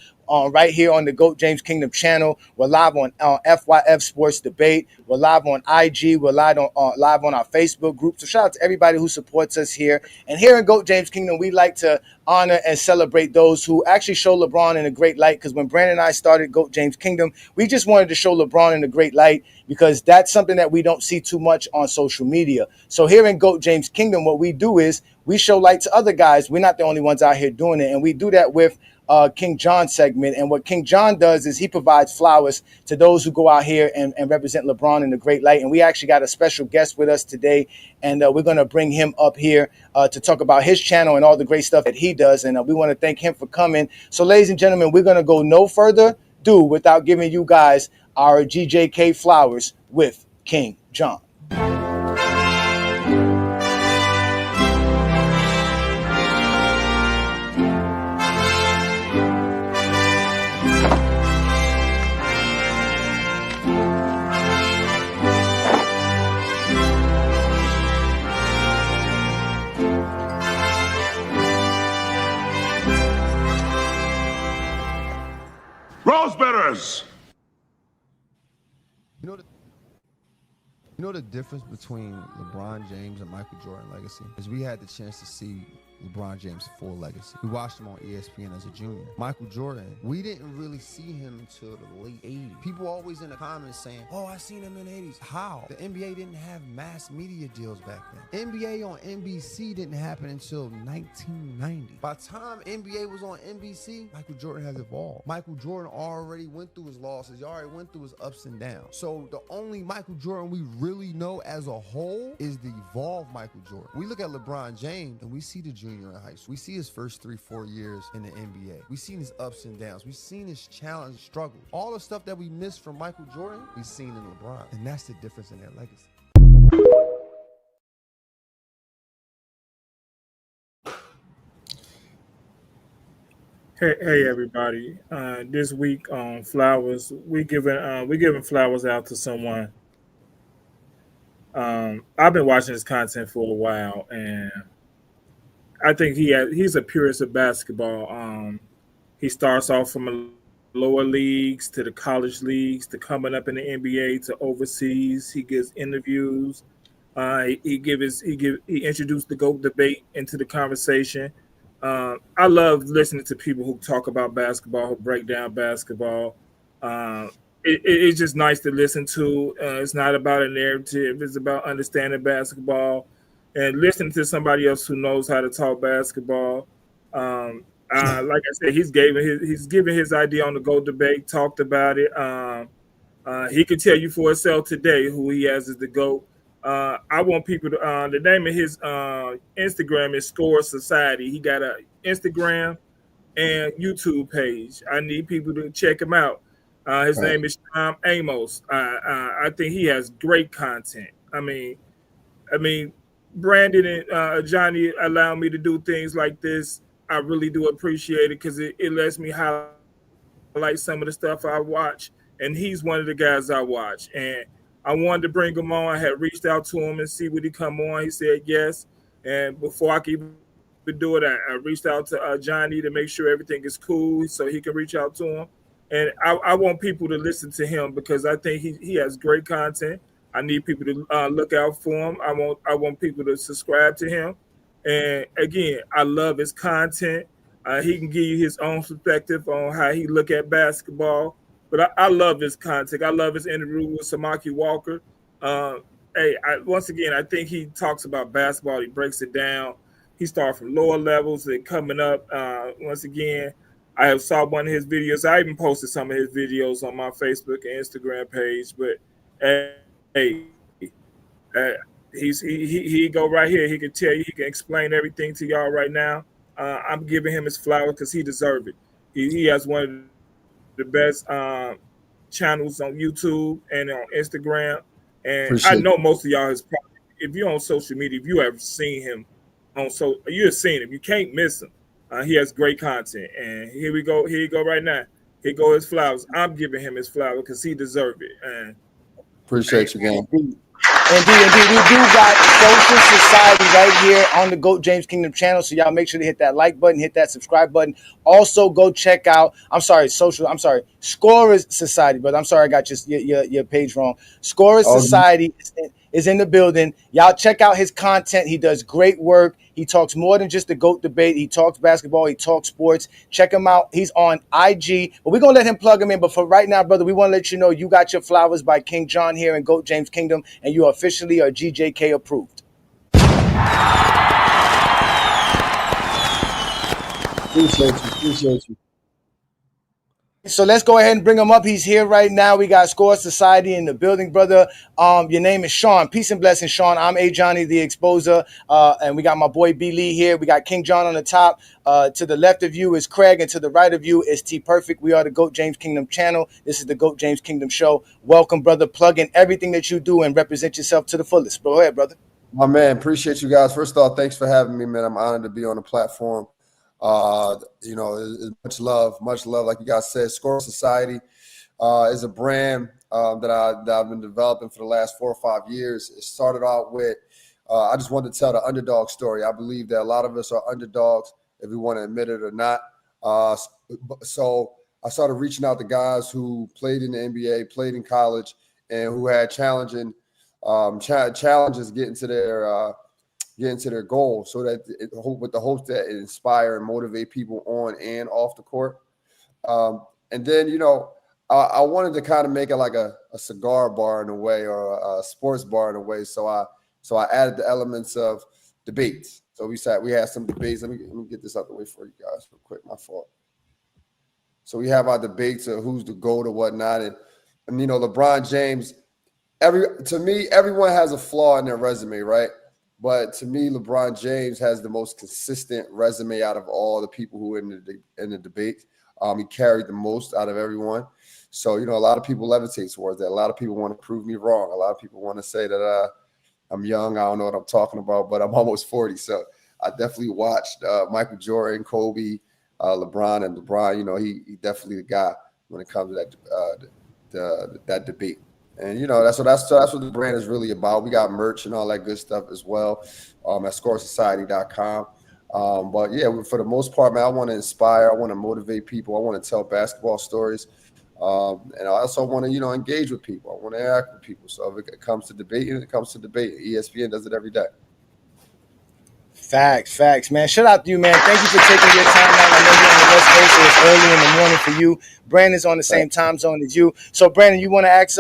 right here on the GOAT James Kingdom channel. We're live on FYF Sports Debate. We're live on IG. We're live on our Facebook group. So shout out to everybody who supports us here. And here in GOAT James Kingdom, we like to honor and celebrate those who actually show LeBron in a great light. Because when Brandon and I started GOAT James Kingdom, we just wanted to show LeBron in a great light because that's something that we don't see too much on social media. So here in GOAT James Kingdom, what we do is we show light to other guys. We're not the only ones out here doing it. And we do that with King John segment. And what King John does is he provides flowers to those who go out here and represent LeBron in the great light. And we actually got a special guest with us today. And we're going to bring him up here to talk about his channel and all the great stuff that he does. And we want to thank him for coming. So ladies and gentlemen, we're going to go no further ado without giving you guys our GJK Flowers with King John. Rosebetters! You know the difference between LeBron James and Michael Jordan legacy is we had the chance to see LeBron James' full legacy. We watched him on ESPN as a junior. Michael Jordan, we didn't really see him until the late 80s. People always in the comments saying, oh, I seen him in the 80s. How? The NBA didn't have mass media deals back then. NBA on NBC didn't happen until 1990. By the time NBA was on NBC, Michael Jordan has evolved. Michael Jordan already went through his losses. He already went through his ups and downs. So the only Michael Jordan we really know as a whole is the evolved Michael Jordan. We look at LeBron James and we see the junior in high school. We see his first 3-4 years in the NBA. We've seen his ups and downs. We've seen his challenge, struggle. All the stuff that we missed from Michael Jordan, we've seen in LeBron. And that's the difference in their legacy. Hey everybody. This week on Flowers, we're giving flowers out to someone. I've been watching his content for a while, and I think he's a purist of basketball. He starts off from the lower leagues to the college leagues to coming up in the NBA to overseas. He gives interviews. He introduced the GOAT debate into the conversation. I love listening to people who talk about basketball, who break down basketball. It's just nice to listen to. It's not about a narrative. It's about understanding basketball and listening to somebody else who knows how to talk basketball. Like I said, he's given his idea on the GOAT debate, talked about it. He could tell you for himself today who he has as the GOAT. I want people to. The name of his Instagram is Score Society. He got a Instagram and YouTube page. I need people to check him out. His name is Sean Amos. I think he has great content. I mean, Brandon and Johnny allow me to do things like this. I really do appreciate it because it lets me highlight some of the stuff I watch. And he's one of the guys I watch. And I wanted to bring him on. I had reached out to him and see would he come on. He said yes. And before I could even do it, I reached out to Johnny to make sure everything is cool so he can reach out to him. And I want people to listen to him because I think he has great content. I need people to look out for him. I want people to subscribe to him. And again, I love his content. He can give you his own perspective on how he look at basketball. But I love his content. I love his interview with Samaki Walker. Once again, I think he talks about basketball. He breaks it down. He started from lower levels and coming up. Once again, I have saw one of his videos. I even posted some of his videos on my Facebook and Instagram page. But he go right here. He can tell you. He can explain everything to y'all right now. I'm giving him his flowers because he deserves it. He has one of the best channels on YouTube and on Instagram. And I know most of y'all has probably, if you're on social media, if you ever seen him you have seen him. You can't miss him. He has great content. And here we go. Here you go right now. Here go his flowers. I'm giving him his flowers because he deserves it. And appreciate you, gang. Indeed. We do got Social Society right here on the GOAT James Kingdom channel. So y'all make sure to hit that like button, hit that subscribe button. Also go check out, Scorers Society, brother. I'm sorry, I got your page wrong. Scorers Society is in the building. Y'all check out his content. He does great work. He talks more than just the GOAT debate. He talks basketball. He talks sports. Check him out. He's on IG. But we're going to let him plug him in. But for right now, brother, we want to let you know you got your flowers by King John here in GOAT James Kingdom, and you officially are GJK approved. Appreciate you. So let's go ahead and bring him up. He's here right now. We got Score Society in the building, brother. Your name is Sean. Peace and blessings, Sean. I'm A. Johnny, the Exposer. And we got my boy B. Lee here. We got King John on the top. To the left of you is Craig, and to the right of you is T Perfect. We are the GOAT James Kingdom channel. This is the GOAT James Kingdom show. Welcome, brother. Plug in everything that you do and represent yourself to the fullest. Go ahead, brother. My man, appreciate you guys. First of all, thanks for having me, man. I'm honored to be on the platform. Much love. Like you guys said, Score Society is a brand that I've been developing for the last 4 or 5 years. It started out with, I just wanted to tell the underdog story. I believe that a lot of us are underdogs, if we want to admit it or not. So I started reaching out to guys who played in the NBA, played in college, and who had challenges getting to their goal, so that with the hope that it inspire and motivate people on and off the court. And then, I wanted to kind of make it like a cigar bar in a way, or a sports bar in a way. So I added the elements of debates. So we had some debates. Let me get this out the way for you guys real quick. My fault. So we have our debates of who's the GOAT or whatnot. And LeBron James, to me, everyone has a flaw in their resume, right? But to me, LeBron James has the most consistent resume out of all the people who are in the debate. He carried the most out of everyone. So, a lot of people levitate towards that. A lot of people want to prove me wrong. A lot of people want to say that I'm young. I don't know what I'm talking about, but I'm almost 40. So I definitely watched Michael Jordan, Kobe, LeBron. And LeBron, he definitely the guy when it comes to that debate. And that's what the brand is really about. We got merch and all that good stuff as well at scoresociety.com. But yeah, for the most part, man, I want to inspire, I want to motivate people, I want to tell basketball stories, and I also want to engage with people. I want to interact with people. So if it comes to debating, ESPN does it every day. Facts, man. Shout out to you, man. Thank you for taking your time out. I know you're on the West Coast, so it's early in the morning for you. Brandon's on the same time zone as you. So, Brandon, you want to ask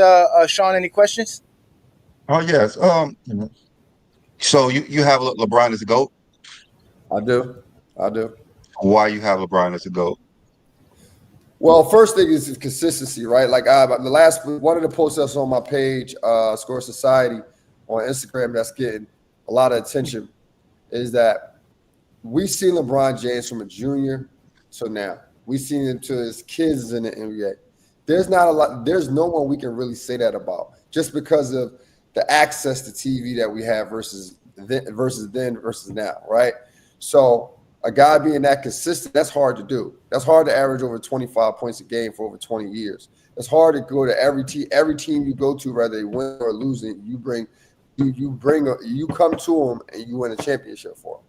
Sean any questions? Oh yes. So you have LeBron as a GOAT? I do. Why you have LeBron as a GOAT? Well, first thing is consistency, right? Like the last one of the posts that's on my page, Score Society on Instagram, that's getting a lot of attention, is that we see LeBron James from a junior to now. We seen him to his kids in the NBA. There's no one we can really say that about, just because of the access to TV that we have versus now, right? So a guy being that consistent, that's hard to do. That's hard to average over 25 points a game for over 20 years. It's hard to go to every team you go to, whether they win or losing. You come to them and you win a championship for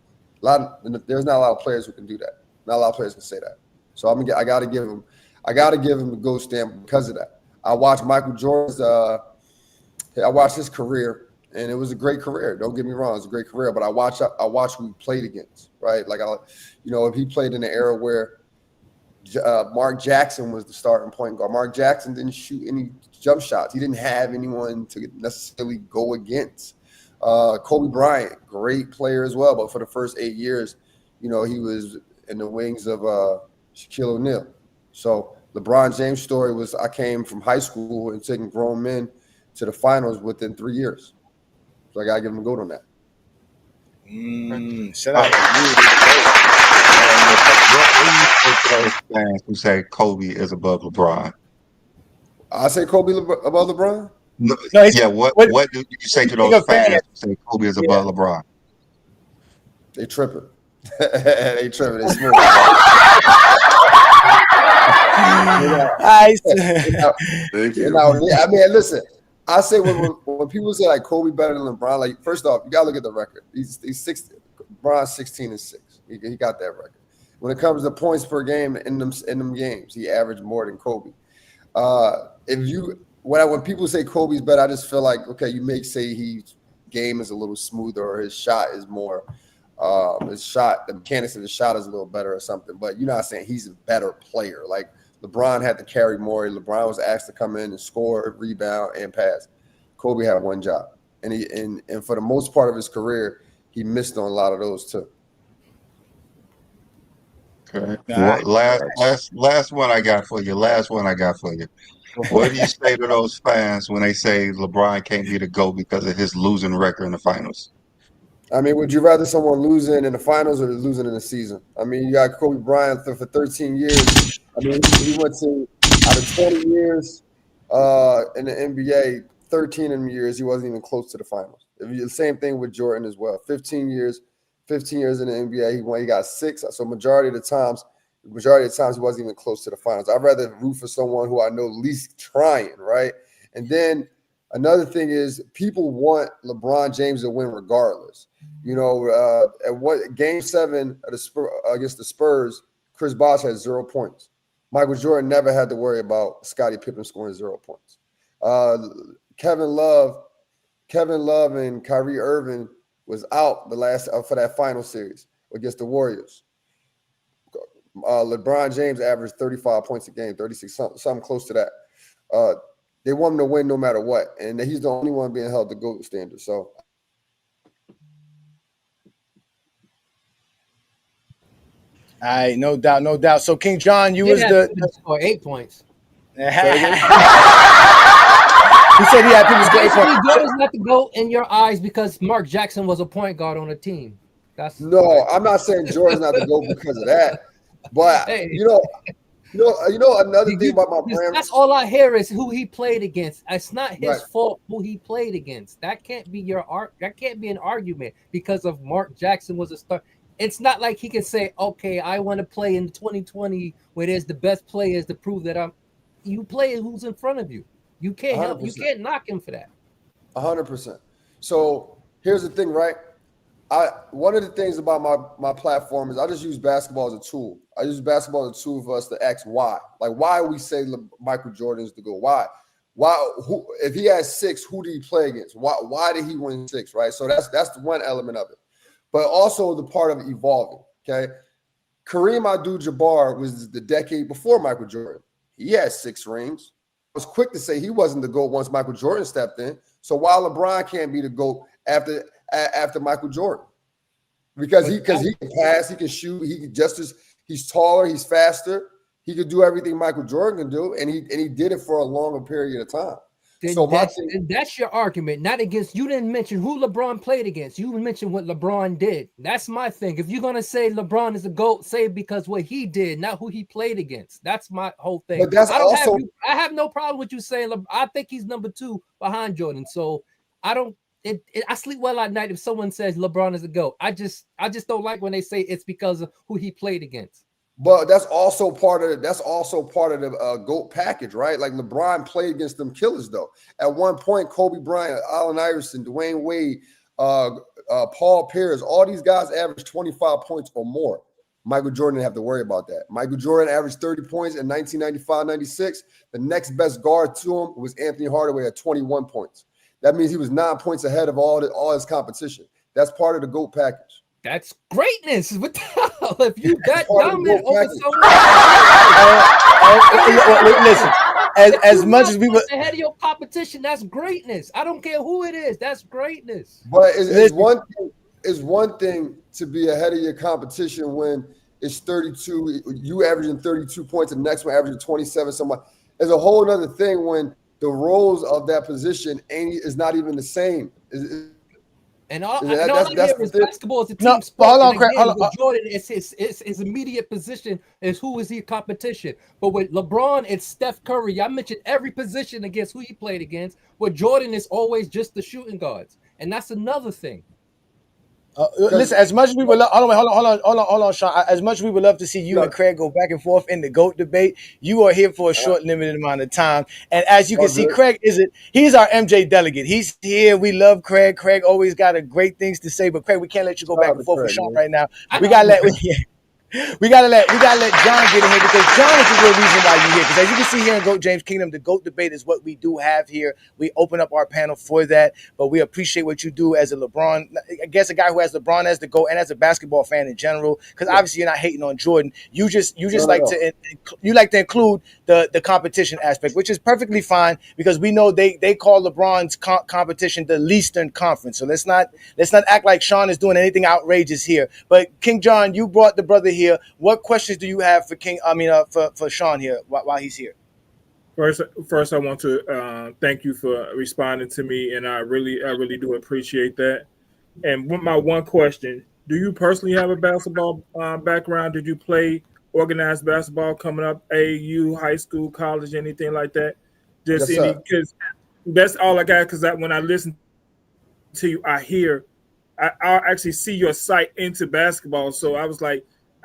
them. There's not a lot of players who can do that. Not a lot of players can say that. So I got to give him the GOAT stamp because of that. I watched Michael Jordan's. I watched his career. And it was a great career. Don't get me wrong, it was a great career. But I watched who he played against, right? Like if he played in an era where Mark Jackson was the starting point guard. Mark Jackson didn't shoot any jump shots. He didn't have anyone to necessarily go against. Kobe Bryant, great player as well, but for the first 8 years, he was in the wings of Shaquille O'Neal. So LeBron James' story was I came from high school and taking grown men to the finals within 3 years. So I gotta give him a GOAT on that. Shout out to those fans who say Kobe is above LeBron? I say Kobe above LeBron. No, yeah. What do you say to those fans who say Kobe is above LeBron? They tripping. They tripping. They smooth. I mean, listen. I say when people say like Kobe better than LeBron, like first off, you gotta look at the record. He's 60. LeBron's 16-6. He got that record. When it comes to points per game in them games, he averaged more than Kobe. When people say Kobe's better, I just feel like okay, you may say his game is a little smoother or his shot is more the mechanics of the shot is a little better or something. But you're not saying he's a better player. Like LeBron had to carry more. LeBron was asked to come in and score, rebound, and pass. Kobe had one job, and for the most part of his career, he missed on a lot of those too. Okay. Last one I got for you. What do you say to those fans when they say LeBron can't be the GOAT because of his losing record in the finals? I mean, would you rather someone losing in the finals or losing in the season? I mean, you got Kobe Bryant for 13 years. I mean, he went to out of 20 years in the NBA, 13 of them years he wasn't even close to the finals. The same thing with Jordan as well. 15 years in the NBA, he got 6. So majority of the times he wasn't even close to the finals. I'd rather root for someone who I know least trying, right? And then another thing is people want LeBron James to win regardless. At Game 7 against the Spurs, Chris Bosh had 0 points. Michael Jordan never had to worry about Scottie Pippen scoring 0 points. Kevin Love and Kyrie Irving was out the last for that final series against the Warriors. LeBron James averaged 35 points a game, 36, something close to that. They want him to win no matter what, and he's the only one being held to GOAT standard. So, all right, no doubt. So, King John, you was the score 8 points. He said he had people score 8 points. Jordan's not the GOAT in your eyes because Mark Jackson was a point guard on a team. I'm not saying Jordan's not the GOAT because of that, but hey. Another thing about my brand. That's all I hear is who he played against. It's not his fault who he played against. That can't be that can't be an argument because of Mark Jackson was a star. It's not like he can say, okay, I want to play in 2020 where there's the best players to prove that you play who's in front of you. You can't help. You can't knock him for that. 100%. So here's the thing, right? One of the things about my platform is I just use basketball as a tool. I use basketball as a tool for us to ask why. Like why we say Michael Jordan is the GOAT. Why? If he has 6, who did he play against? Why did he win 6? Right. So that's the one element of it. but also the part of evolving. Okay, Kareem Abdul-Jabbar was the decade before Michael Jordan. He had 6 rings. I was quick to say he wasn't the GOAT once Michael Jordan stepped in. So why LeBron can't be the GOAT after Michael Jordan? Because he can pass, he can shoot, he's taller, he's faster, he could do everything Michael Jordan can do, and he did it for a longer period of time. Then So that's your argument, not against. You didn't mention who LeBron played against. You mentioned what LeBron did. That's my thing. If you're gonna say LeBron is a GOAT, say it because what he did, not who he played against. That's my whole thing. But that's I have no problem with you saying I think he's number 2 behind Jordan. So I don't. I sleep well at night if someone says LeBron is a GOAT. I just don't like when they say it's because of who he played against. But that's also part of the GOAT package, right? Like LeBron played against them killers, though. At one point, Kobe Bryant, Allen Iverson, Dwayne Wade, Paul Pierce, all these guys averaged 25 points or more. Michael Jordan didn't have to worry about that. Michael Jordan averaged 30 points in 1995-96. The next best guard to him was Anthony Hardaway at 21 points. That means he was 9 points ahead of all his competition. That's part of the GOAT package. That's greatness. What the hell? If you that dominant over someone, listen. As much as we were ahead of your competition, that's greatness. I don't care who it is. That's greatness. But it's one thing to be ahead of your competition when it's 32. You averaging 32 points, and the next one averaging 27. Somebody. There's a whole other thing when the roles of that position is not even the same. And all I hear is basketball is a team sport. Hold on. With Jordan, it's his immediate position is who is he competition. But with LeBron, it's Steph Curry. I mentioned every position against who he played against. With Jordan, it's always just the shooting guards, and that's another thing. Listen, as much as we would love, hold on, Sean. As much as we would love to see you and Craig go back and forth in the GOAT debate, you are here for a short, limited amount of time. And as you can see, Craig he's our MJ delegate. He's here. We love Craig. Craig always got great things to say. But Craig, we can't let you go back and forth with Sean right now. We gotta let John get in here because John is the real reason why you're here. Because as you can see here in GOAT James Kingdom, the GOAT debate is what we do have here. We open up our panel for that, but we appreciate what you do as a LeBron. I guess a guy who has LeBron as the GOAT and as a basketball fan in general. Because obviously you're not hating on Jordan. You just like to include the competition aspect, which is perfectly fine because we know they call LeBron's competition the Eastern Conference. So let's not act like Sean is doing anything outrageous here. But King John, you brought the brother here. What questions do you have for for Sean here while he's here? First, I want to thank you for responding to me, and I really do appreciate that. And my one question: do you personally have a basketball background? Did you play organized basketball coming up, AAU, high school, college, anything like that? Just yes, any, because that's all I got. Because when I listen to you, I actually see your sight into basketball. So I was like,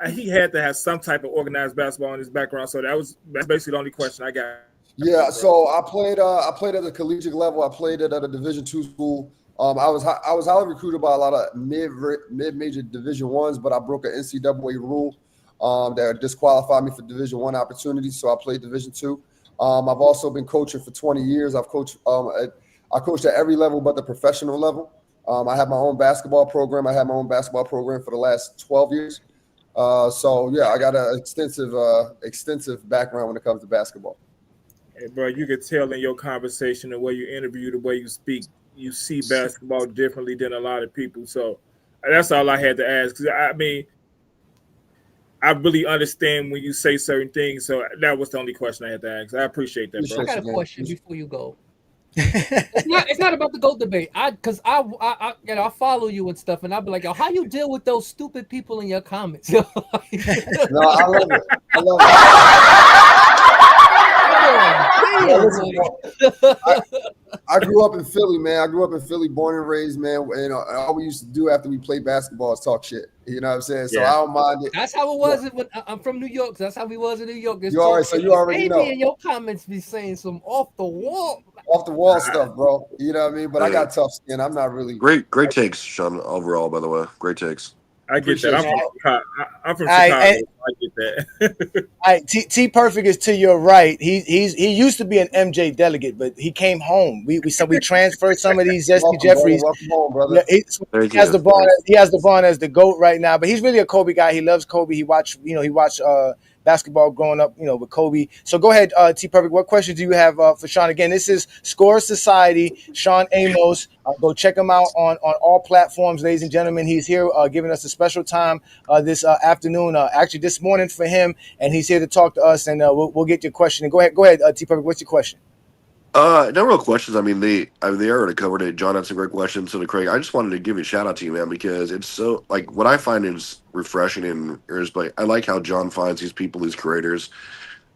he had to have some type of organized basketball in his background. So that's basically the only question I got. Yeah, so I played at the collegiate level. I played at a Division II school. I was highly recruited by a lot of mid-major Division I's, but I broke an NCAA rule that disqualified me for Division I opportunities. So I played Division II. I've also been coaching for 20 years. I've coached. I coached at every level but the professional level. I have my own basketball program. I had my own basketball program for the last 12 years. So yeah, I got an extensive background when it comes to basketball. Hey, bro, you could tell in your conversation, the way you interview, the way you speak, you see basketball differently than a lot of people. So that's all I had to ask. 'Cause I mean, I really understand when you say certain things. So that was the only question I had to ask. I appreciate that, bro. I got a question before you go. It's not about the GOAT debate. Because I follow you and stuff, and I'll be like, yo, how you deal with those stupid people in your comments? No, I love it. I love it. I grew up in Philly, man. I grew up in Philly, born and raised, man. And all we used to do after we played basketball is talk shit. You know what I'm saying? So I don't mind it. That's how it was. When I'm from New York. So that's how we was in New York. You already know. In your comments, be saying some off the wall stuff, bro. You know what I mean? But I got tough skin. I'm not really great takes, Sean. Overall, by the way, great takes. I get that. I'm from All Chicago. right, I get that. All right, T Perfect is to your right. He used to be an MJ delegate, but he came home. We transferred some of these Zesty Jeffries. Welcome home, brother. Yeah, he has the bond as the GOAT right now, but he's really a Kobe guy. He loves Kobe. He watched basketball growing up, with Kobe. So go ahead, T Perfect. What questions do you have for Sean? Again, this is Score Society. Sean Amos. Go check him out on all platforms, ladies and gentlemen. He's here giving us a special time this afternoon, actually this morning for him, and he's here to talk to us. And we'll get your question. And go ahead, T Perfect. What's your question? No real questions. I mean, they already covered it. John had some great questions. So, Craig, I just wanted to give you a shout out to you, man, because it's so like what I find is refreshing and is like I like how John finds these people, these creators,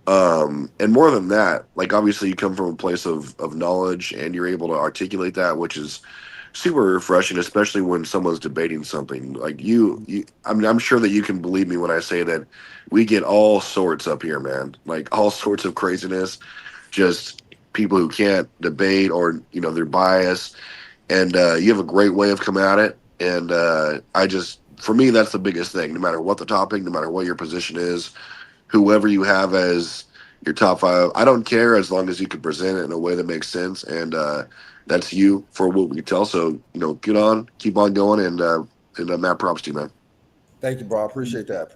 and more than that, like obviously you come from a place of knowledge and you're able to articulate that, which is super refreshing, especially when someone's debating something. Like you I mean, I'm sure that you can believe me when I say that we get all sorts up here, man. Like all sorts of craziness, just people who can't debate or they're biased, and you have a great way of coming at it, and for me that's the biggest thing. No matter what the topic, no matter what your position is, whoever you have as your top five, I don't care as long as you can present it in a way that makes sense, and that's you for what we can tell. So get on, keep on going, and Matt, props to you, man. Thank you, bro. I appreciate that.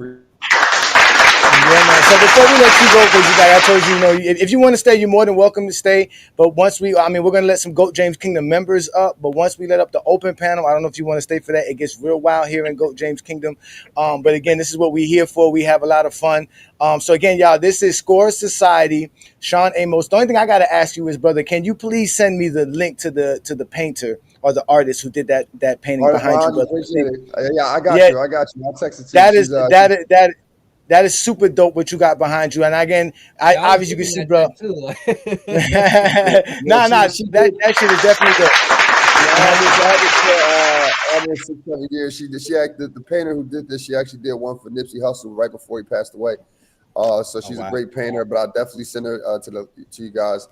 Yeah, man. So before we let you go, because I told you, if you want to stay, you're more than welcome to stay. But once we're going to let some GOAT James Kingdom members up. But once we let up the open panel, I don't know if you want to stay for that. It gets real wild here in GOAT James Kingdom. But again, this is what we're here for. We have a lot of fun. So again, y'all, this is Score Society, Sean Amos. The only thing I got to ask you is, brother, can you please send me the link to the painter or the artist who did that painting behind you, brother? Yeah, I got you. I'll text it to you. That is super dope what you got behind you. And again, obviously you can see, bro. That shit is definitely dope. Almost 6-7 years. The painter who did this, she actually did one for Nipsey Hussle right before he passed away. So she's a great painter, but I'll definitely send her to you guys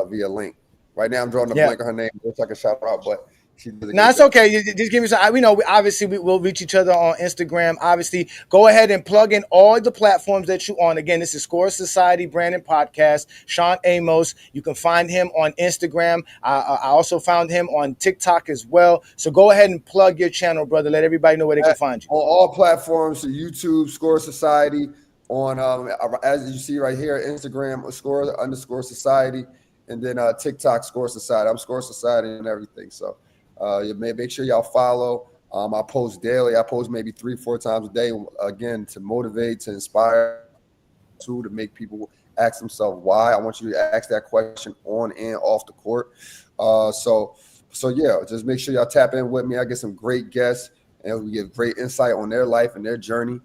via link. Right now I'm drawing a blank on her name. Wish I could shout her out, but it's okay. Just give me some. We know obviously we'll reach each other on Instagram. Obviously, go ahead and plug in all the platforms that you're on. Again, this is Score Society Brandon Podcast. Sean Amos. You can find him on Instagram. I also found him on TikTok as well. So go ahead and plug your channel, brother. Let everybody know where they can find you. On all platforms, so YouTube, Score Society. On as you see right here, Instagram, Score_Society, and then TikTok, Score Society. I'm Score Society and everything. So. You may make sure y'all follow. I post daily. I post maybe 3-4 times a day, again, to motivate, to inspire, to make people ask themselves why. I want you to ask that question on and off the court. So yeah, just make sure y'all tap in with me. I get some great guests, and we get great insight on their life and their journey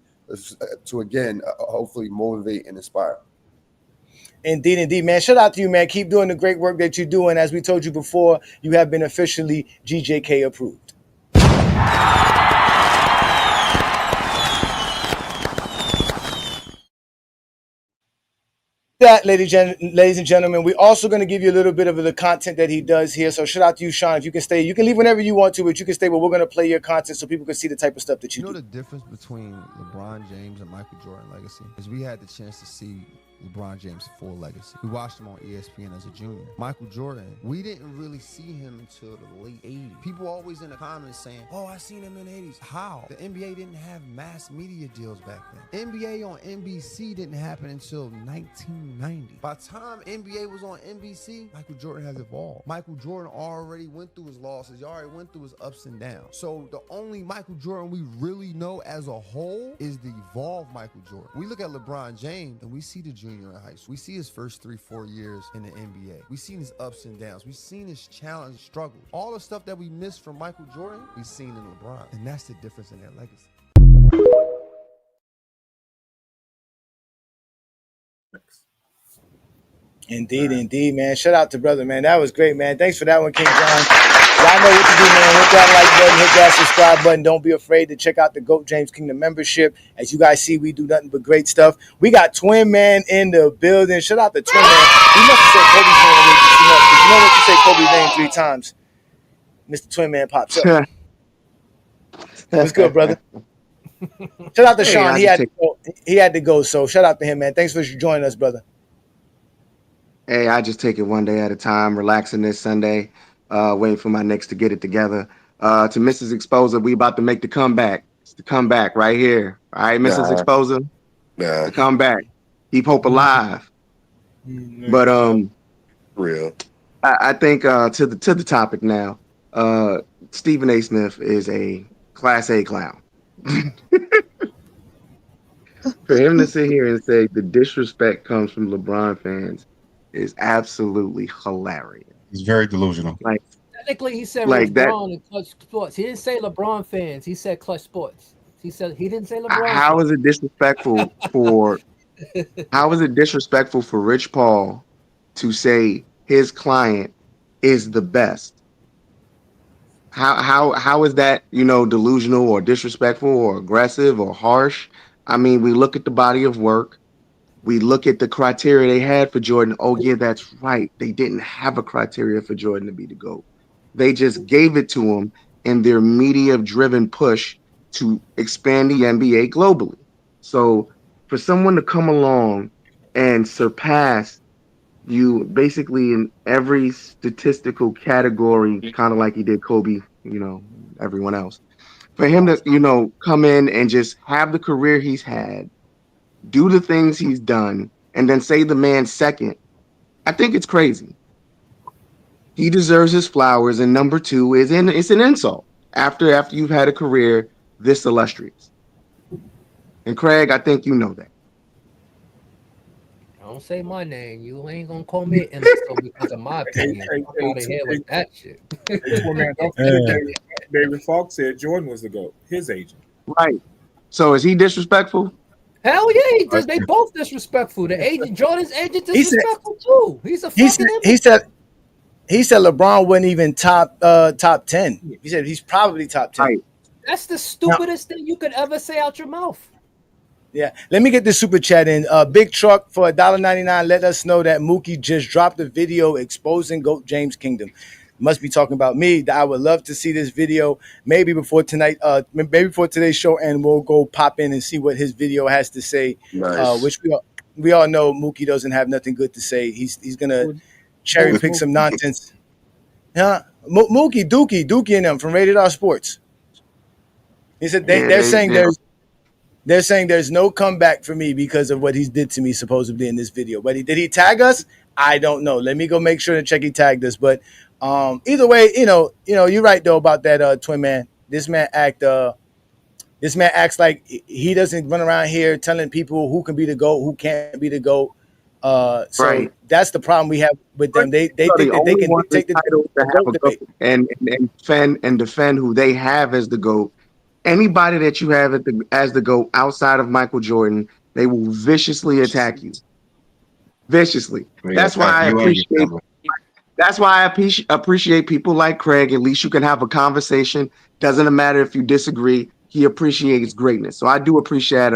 to, again, hopefully motivate and inspire. Indeed, man. Shout out to you, man. Keep doing the great work that you're doing. As we told you before, you have been officially GJK approved. That, ladies and gentlemen, we're also going to give you a little bit of the content that he does here. So shout out to you, Sean. If you can stay, you can leave whenever you want to, but you can stay. But we're going to play your content so people can see the type of stuff that you do. The difference between LeBron James and Michael Jordan legacy is we had the chance to see LeBron James' full legacy. We watched him on ESPN as a junior. Michael Jordan, we didn't really see him until the late 80s. People always in the comments saying, oh, I seen him in the 80s. How? The NBA didn't have mass media deals back then. NBA on NBC didn't happen until 1990. By the time NBA was on NBC, Michael Jordan has evolved. Michael Jordan already went through his losses. He already went through his ups and downs. So the only Michael Jordan we really know as a whole is the evolved Michael Jordan. We look at LeBron James and we see the junior in high school. We see his first 3-4 years in the NBA. We've seen his ups and downs. We've seen his challenge, struggle. All the stuff that we missed from Michael Jordan, we've seen in LeBron. And that's the difference in their legacy. Indeed, man. Shout out to brother, man. That was great, man. Thanks for that one, King John. Y'all know what to do, man. Hit that like button, hit that subscribe button. Don't be afraid to check out the GOAT James Kingdom membership. As you guys see, we do nothing but great stuff. We got Twin Man in the building. Shout out to Twin Man. He must have said Kobe's name way too much. Because you know when you say Kobe's name 3 times, Mr. Twin Man pops up. What's good, brother? Shout out to Hey, Sean. I He just had take to go. He had to go. So shout out to him, man. Thanks for joining us, brother. Hey, I just take it one day at a time, relaxing this Sunday, waiting for my Knicks to get it together. To Mrs. Exposer, we about to make the comeback. It's the comeback right here. All right, Mrs. Nah, Exposer, nah, the comeback. Keep hope alive. But real. I think to the topic now. Stephen A. Smith is a Class A clown. For him to sit here and say the disrespect comes from LeBron fans is absolutely hilarious. He's very delusional. Like Technically, he said Like that- LeBron and Clutch Sports. He didn't say LeBron fans. He said Clutch Sports. He didn't say LeBron. how fans. is it disrespectful for Rich Paul to say his client is the best? How is that, delusional or disrespectful or aggressive or harsh? I mean, we look at the body of work. We look at the criteria they had for Jordan. Oh, yeah, that's right. They didn't have a criteria for Jordan to be the GOAT. They just gave it to him in their media-driven push to expand the NBA globally. So for someone to come along and surpass you basically in every statistical category, kind of like he did Kobe, everyone else. For him to, come in and just have the career he's had, do the things he's done, and then say the man's second, I think it's crazy. He deserves his flowers, and number two it's an insult after you've had a career this illustrious. And Craig, I think you know that. Don't say my name. You ain't gonna call me an imbecile because of my opinion. I'm out of here with that shit. Man, don't forget David Falk said Jordan was the GOAT. His agent. Right. So is he disrespectful? Hell yeah, he does. They both disrespectful. The agent, Jordan's agent, disrespectful too. He's a fucking imbecile. He said LeBron wasn't even top 10. He said he's probably top 10. Right. That's the stupidest thing you could ever say out your mouth. Yeah, let me get the super chat in. Big Truck for $1.99. Let us know that Mookie just dropped a video exposing GOAT James Kingdom. Must be talking about me. I would love to see this video. Maybe before tonight. Maybe before today's show, and we'll go pop in and see what his video has to say. Nice. Which we all know Mookie doesn't have nothing good to say. He's gonna cherry pick some nonsense. Yeah, Mookie, Dookie, and them from Rated R Sports. He said they're saying there's no comeback for me because of what he did to me supposedly in this video. But did he tag us? I don't know. Let me go make sure to check he tagged us. But either way, you're right though about that twin man. This man acts like he doesn't run around here telling people who can be the GOAT, who can't be the GOAT. So Right. that's the problem we have with them. They think that they can take the title to have a GOAT and defend who they have as the GOAT. Anybody that you have as the GOAT outside of Michael Jordan, they will viciously attack you. Viciously. That's why I appreciate. That's why I appreciate people like Craig. At least you can have a conversation. Doesn't matter if you disagree. He appreciates greatness. So I do appreciate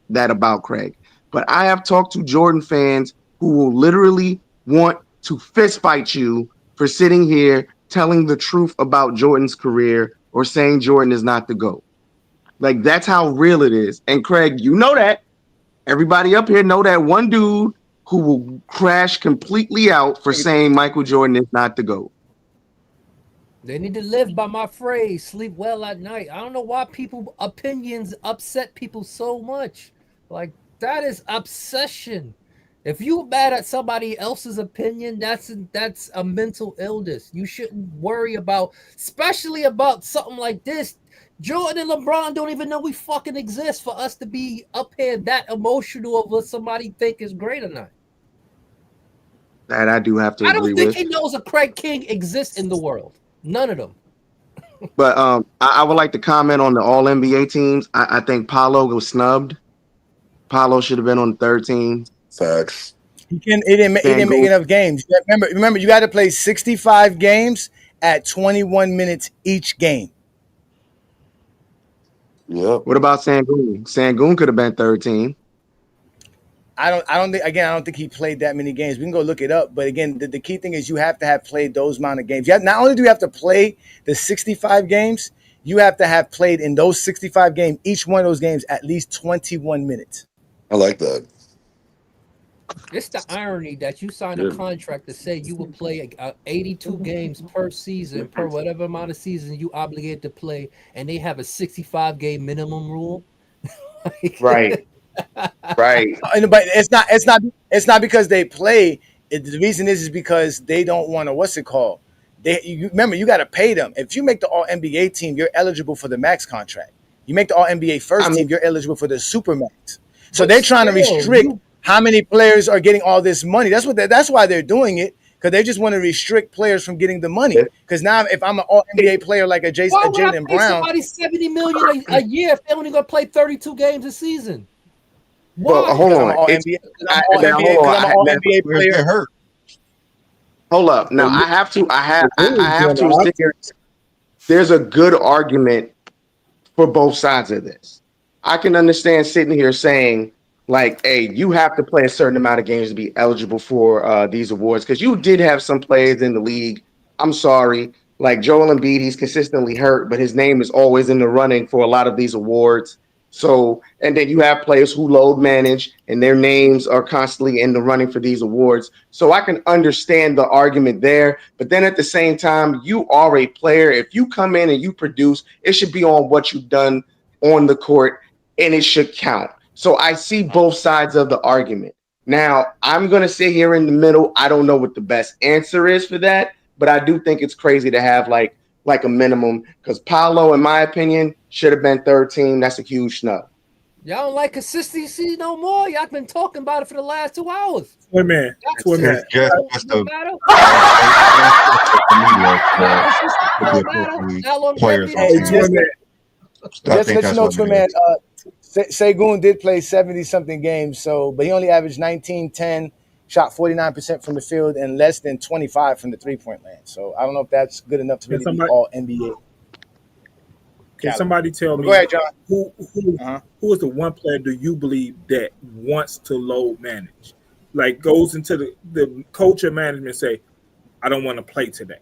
that about Craig. But I have talked to Jordan fans who will literally want to fist fight you for sitting here telling the truth about Jordan's career or saying Jordan is not the GOAT. Like, that's how real it is. And Craig, you know that. Everybody up here know that one dude who will crash completely out for saying Michael Jordan is not the GOAT. They need to live by my phrase, sleep well at night. I don't know why people opinions upset people so much. Like, that is obsession. If you mad at somebody else's opinion, that's a mental illness. You shouldn't worry about, especially about something like this. Jordan and LeBron don't even know we fucking exist for us to be up here that emotional of what somebody think is great or not. That I do have to I agree don't think with. he knows a Craig King exists in the world. None of them. But I would like to comment on the All NBA teams. I think Paolo was snubbed. Paolo should have been on the third team. Facts. He didn't make enough games. Remember, you got to play 65 games at 21 minutes each game. Yep. What about Sangoon? Sangoon could have been third team. I don't think he played that many games. We can go look it up, but again, the key thing is you have to have played those amount of games. Not only do you have to play the 65 games, you have to have played in those 65 games, each one of those games, at least 21 minutes. I like that. It's the irony that you signed a contract to say you will play 82 games per season, per whatever amount of seasons you obligated to play, and they have a 65-game minimum rule. Right. Right. But it's not because they play. The reason is because they don't want to. What's it called? Remember, you got to pay them. If you make the All NBA team, you're eligible for the max contract. You make the All NBA first team, you're eligible for the super max. So they're trying to restrict how many players are getting all this money. That's why they're doing it, because they just want to restrict players from getting the money. Because now, if I'm an All NBA player like a Jaylen Brown, somebody $70 million a year if they only gonna play 32 games a season. Well, hold on. I'm an All NBA player. Hold up. Now I have to sit here. There's a good argument for both sides of this. I can understand sitting here saying, like, hey, you have to play a certain amount of games to be eligible for these awards, because you did have some players in the league. I'm sorry, like Joel Embiid, he's consistently hurt, but his name is always in the running for a lot of these awards. So, and then you have players who load manage and their names are constantly in the running for these awards. So I can understand the argument there. But then at the same time, you are a player. If you come in and you produce, it should be on what you've done on the court and it should count. So I see both sides of the argument. Now, I'm going to sit here in the middle. I don't know what the best answer is for that, but I do think it's crazy to have like a minimum, because Paolo, in my opinion, should have been third team. That's a huge snub. Y'all don't like consistency no more. Y'all been talking about it for the last 2 hours. Wait a minute. Just let you know, Twin Man, Segun did play 70-something games, but he only averaged 19, 10, shot 49% from the field, and less than 25 from the three-point land. So I don't know if that's good enough to really be all NBA. Can somebody tell me? Go ahead, John. Who is the one player do you believe that wants to load manage? Like goes into the coach or management say, I don't want to play today.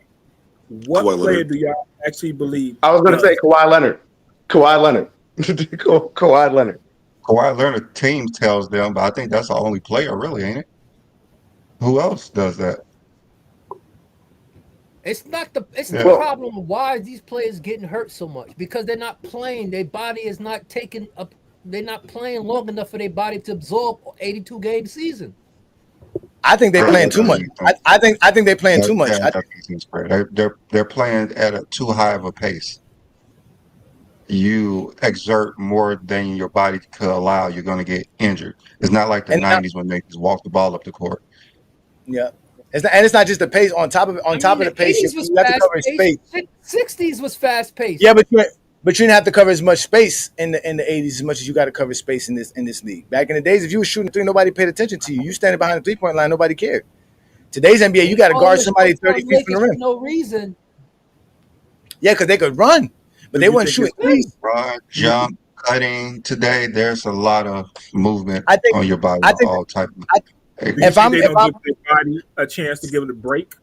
What player do y'all actually believe? I was going to say Kawhi Leonard. Kawhi Leonard team tells them, but I think that's the only player really, ain't it? Who else does that? It's the problem of why these players getting hurt so much, because they're not playing. Their body is not taking up. They're not playing long enough for their body to absorb 82 game season. I think they're playing too much. I think they're playing too much. They're playing at too high of a pace. You exert more than your body could allow, you're going to get injured. It's not like the 90s when they just walk the ball up the court. Yeah. It's not just the pace. On top of the pace, you have to cover space. 60s was fast paced. Yeah, but you didn't have to cover as much space in the 80s as much as you got to cover space in this league. Back in the days, if you were shooting three, nobody paid attention to you. You standing behind the 3-point line, nobody cared. Today's NBA, you got to guard somebody 30 feet from the rim. For no reason. Yeah, because they could run, but they weren't shooting threes. Run, jump, cutting. Today, there's a lot of movement on your body. All type. If they don't give their body a chance to give it a break,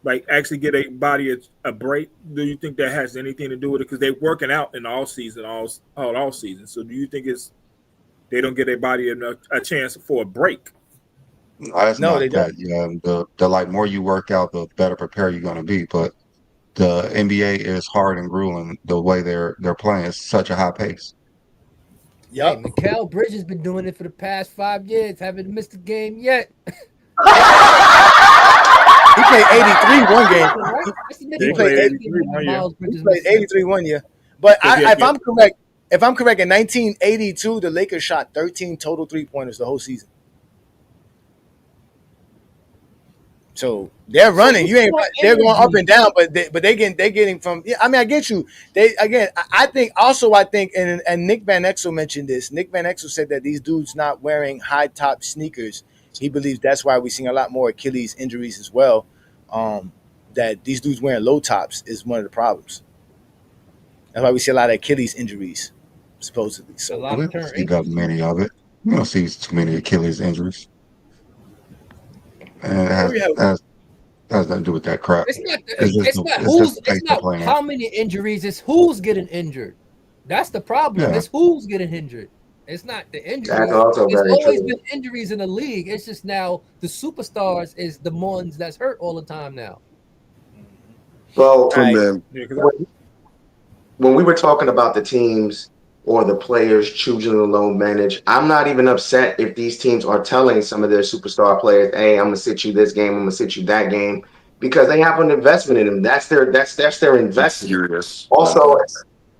like actually get a body a break, do you think that has anything to do with it? Because they're working out in all season. So do you think they don't get their body a chance for a break? No, they don't. Yeah, the like more you work out, the better prepared you're going to be. But the NBA is hard and grueling the way they're playing. It's such a high pace. Hey, Mikal Bridges been doing it for the past 5 years. Haven't missed a game yet. He played 83 one game. He played 83 one year. But if I'm correct, in 1982, the Lakers shot 13 total 3-pointers the whole season. So they're running. They're going up and down, but they're getting from. Yeah, I mean, I get you. I think, and Nick Van Exel mentioned this. Nick Van Exel said that these dudes not wearing high top sneakers. He believes that's why we're seeing a lot more Achilles injuries as well. That these dudes wearing low tops is one of the problems. That's why we see a lot of Achilles injuries, supposedly. So we don't see that many of it. We don't see too many Achilles injuries. And That has nothing to do with that crap. It's not. It's It's not how many injuries. It's who's getting injured. That's the problem. Yeah. It's who's getting injured. It's not the injuries. That's also There's very always true. been injuries in the league. It's just now the superstars is the ones that's hurt all the time now. Well, Man, when we were talking about the teams or the players choosing to loan manage, I'm not even upset if these teams are telling some of their superstar players, "Hey, I'm gonna sit you this game, I'm gonna sit you that game," because they have an investment in them. That's their investment. serious. Also,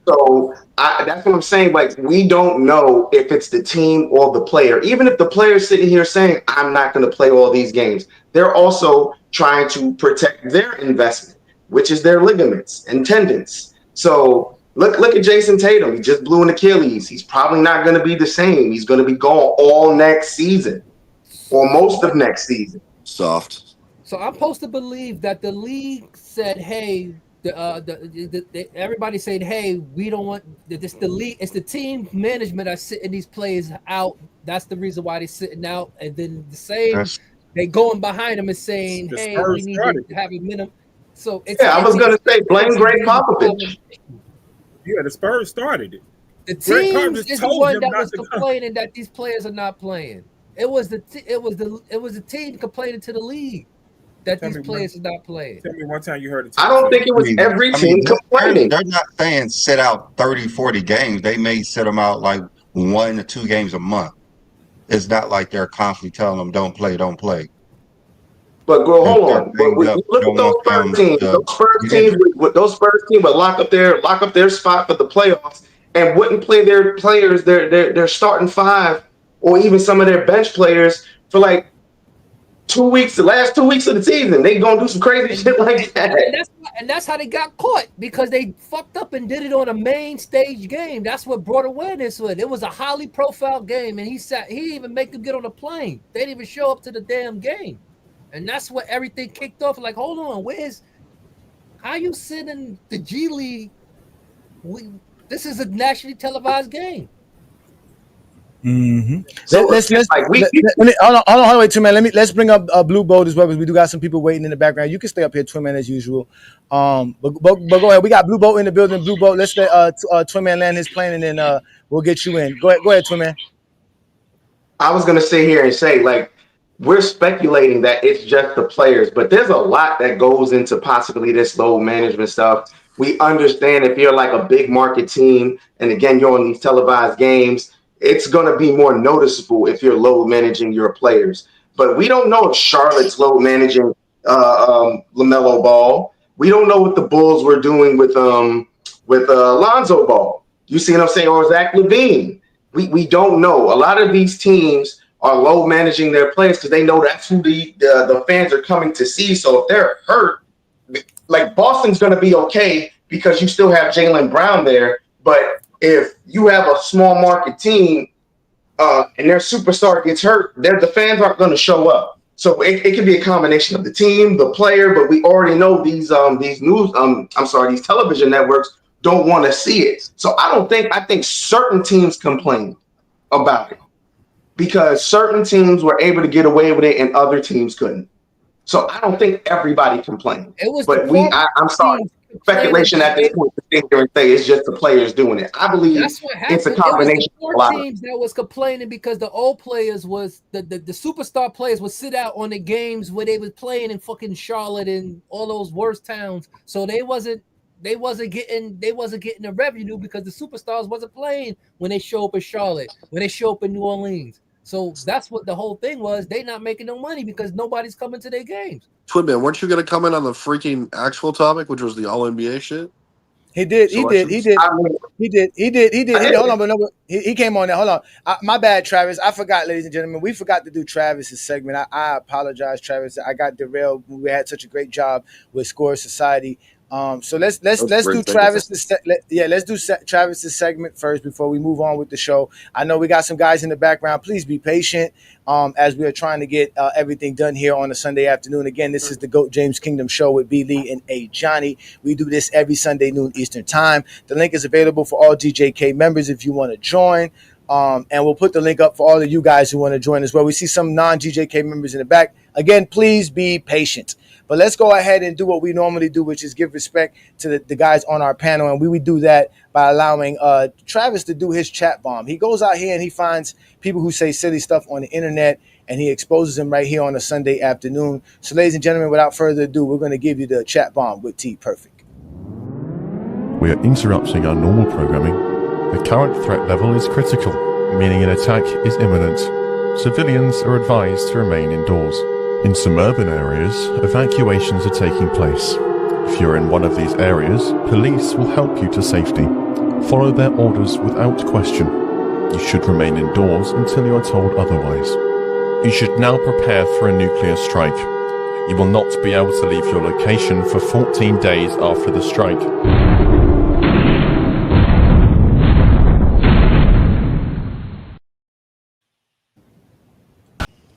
so that's what I'm saying. Like, we don't know if it's the team or the player. Even if the player's sitting here saying, "I'm not going to play all these games," they're also trying to protect their investment, which is their ligaments and tendons. So look at Jason Tatum. He just blew an Achilles. He's probably not going to be the same. He's going to be gone all next season or most of next season. Soft. So I'm supposed to believe that the league said, "Hey." Everybody said, "Hey, we don't want this." The league, it's the team management that's sitting these players out. That's the reason why they're sitting out. And then the same, they going behind them and saying, "Hey, we need to have a minimum." So it's I was going to say, blame Greg Popovich. Yeah, the Spurs started it. The team is the one that was complaining that these players are not playing. It was the team complaining to the league that these players are not playing. Tell me one time you heard it. I don't think it was every team complaining. They're not saying sit out 30, 40 games. They may sit them out like 1 to 2 games a month. It's not like they're constantly telling them don't play. But hold on. But look at those Spurs teams. Those Spurs teams would lock up their spot for the playoffs and wouldn't play their players, their starting five, or even some of their bench players for like 2 weeks, the last 2 weeks of the season. They gonna do some crazy shit like that. And that's how they got caught, because they fucked up and did it on a main stage game. That's what brought awareness to it. It was a highly profile game, and he didn't even make them get on a plane. They didn't even show up to the damn game. And that's what everything kicked off. Like, hold on, how you sitting the G League? This is a nationally televised game. Mm-hmm. So let's hold on, wait, Twin Man. Let's bring up Blue Boat as well, because we do got some people waiting in the background. You can stay up here, Twin Man, as usual. But go ahead. We got Blue Boat in the building. Blue Boat. Let's let Twin Man land his plane, and then we'll get you in. Go ahead, Twin Man. I was gonna sit here and say, like, we're speculating that it's just the players, but there's a lot that goes into possibly this load management stuff. We understand if you're like a big market team, and again, you're on these televised games, it's going to be more noticeable if you're load managing your players. But we don't know if Charlotte's load managing LaMelo Ball. We don't know what the Bulls were doing with Lonzo Ball. You see what I'm saying? Or Zach LaVine. We don't know. A lot of these teams are load managing their players because they know that's who the fans are coming to see. So if they're hurt, like, Boston's going to be okay because you still have Jaylen Brown there. But if you have a small market team and their superstar gets hurt, the fans aren't going to show up. So it can be a combination of the team, the player, but we already know these television networks don't want to see it. So I think certain teams complain about it because certain teams were able to get away with it and other teams couldn't. So I don't think everybody complained. I'm sorry. Speculation at this point to sit here and say it's just the players doing it. I believe it's a combination of a lot of teams that was complaining because the old players was the superstar players would sit out on the games where they was playing in fucking Charlotte and all those worst towns. So they wasn't getting the revenue because the superstars wasn't playing when they show up in Charlotte, when they show up in New Orleans. So that's what the whole thing was. They not making no money because nobody's coming to their games. Twin Man, weren't you going to comment on the freaking actual topic, which was the All NBA shit? He did. Hold on, but no, he came on there. Hold on. My bad, Travis. I forgot, ladies and gentlemen. We forgot to do Travis's segment. I apologize, Travis. I got derailed. We had such a great job with Score Society. So let's do Travis's Travis's segment first before we move on with the show. I know we got some guys in the background. Please be patient as we are trying to get everything done here on a Sunday afternoon. Again, this is the GOAT James Kingdom Show with B. Lee and A. Johnny. We do this every Sunday noon Eastern Time. The link is available for all GJK members if you want to join. And we'll put the link up for all of you guys who want to join as well. We see some non-GJK members in the back. Again, please be patient. But let's go ahead and do what we normally do, which is give respect to the guys on our panel. And we would do that by allowing Travis to do his chat bomb. He goes out here and he finds people who say silly stuff on the internet, and he exposes them right here on a Sunday afternoon. So, ladies and gentlemen, without further ado, we're going to give you the chat bomb with T Perfect. We are interrupting our normal programming. The current threat level is critical, meaning an attack is imminent. Civilians are advised to remain indoors. In some urban areas, evacuations are taking place. If you're in one of these areas, police will help you to safety. Follow their orders without question. You should remain indoors until you are told otherwise. You should now prepare for a nuclear strike. You will not be able to leave your location for 14 days after the strike.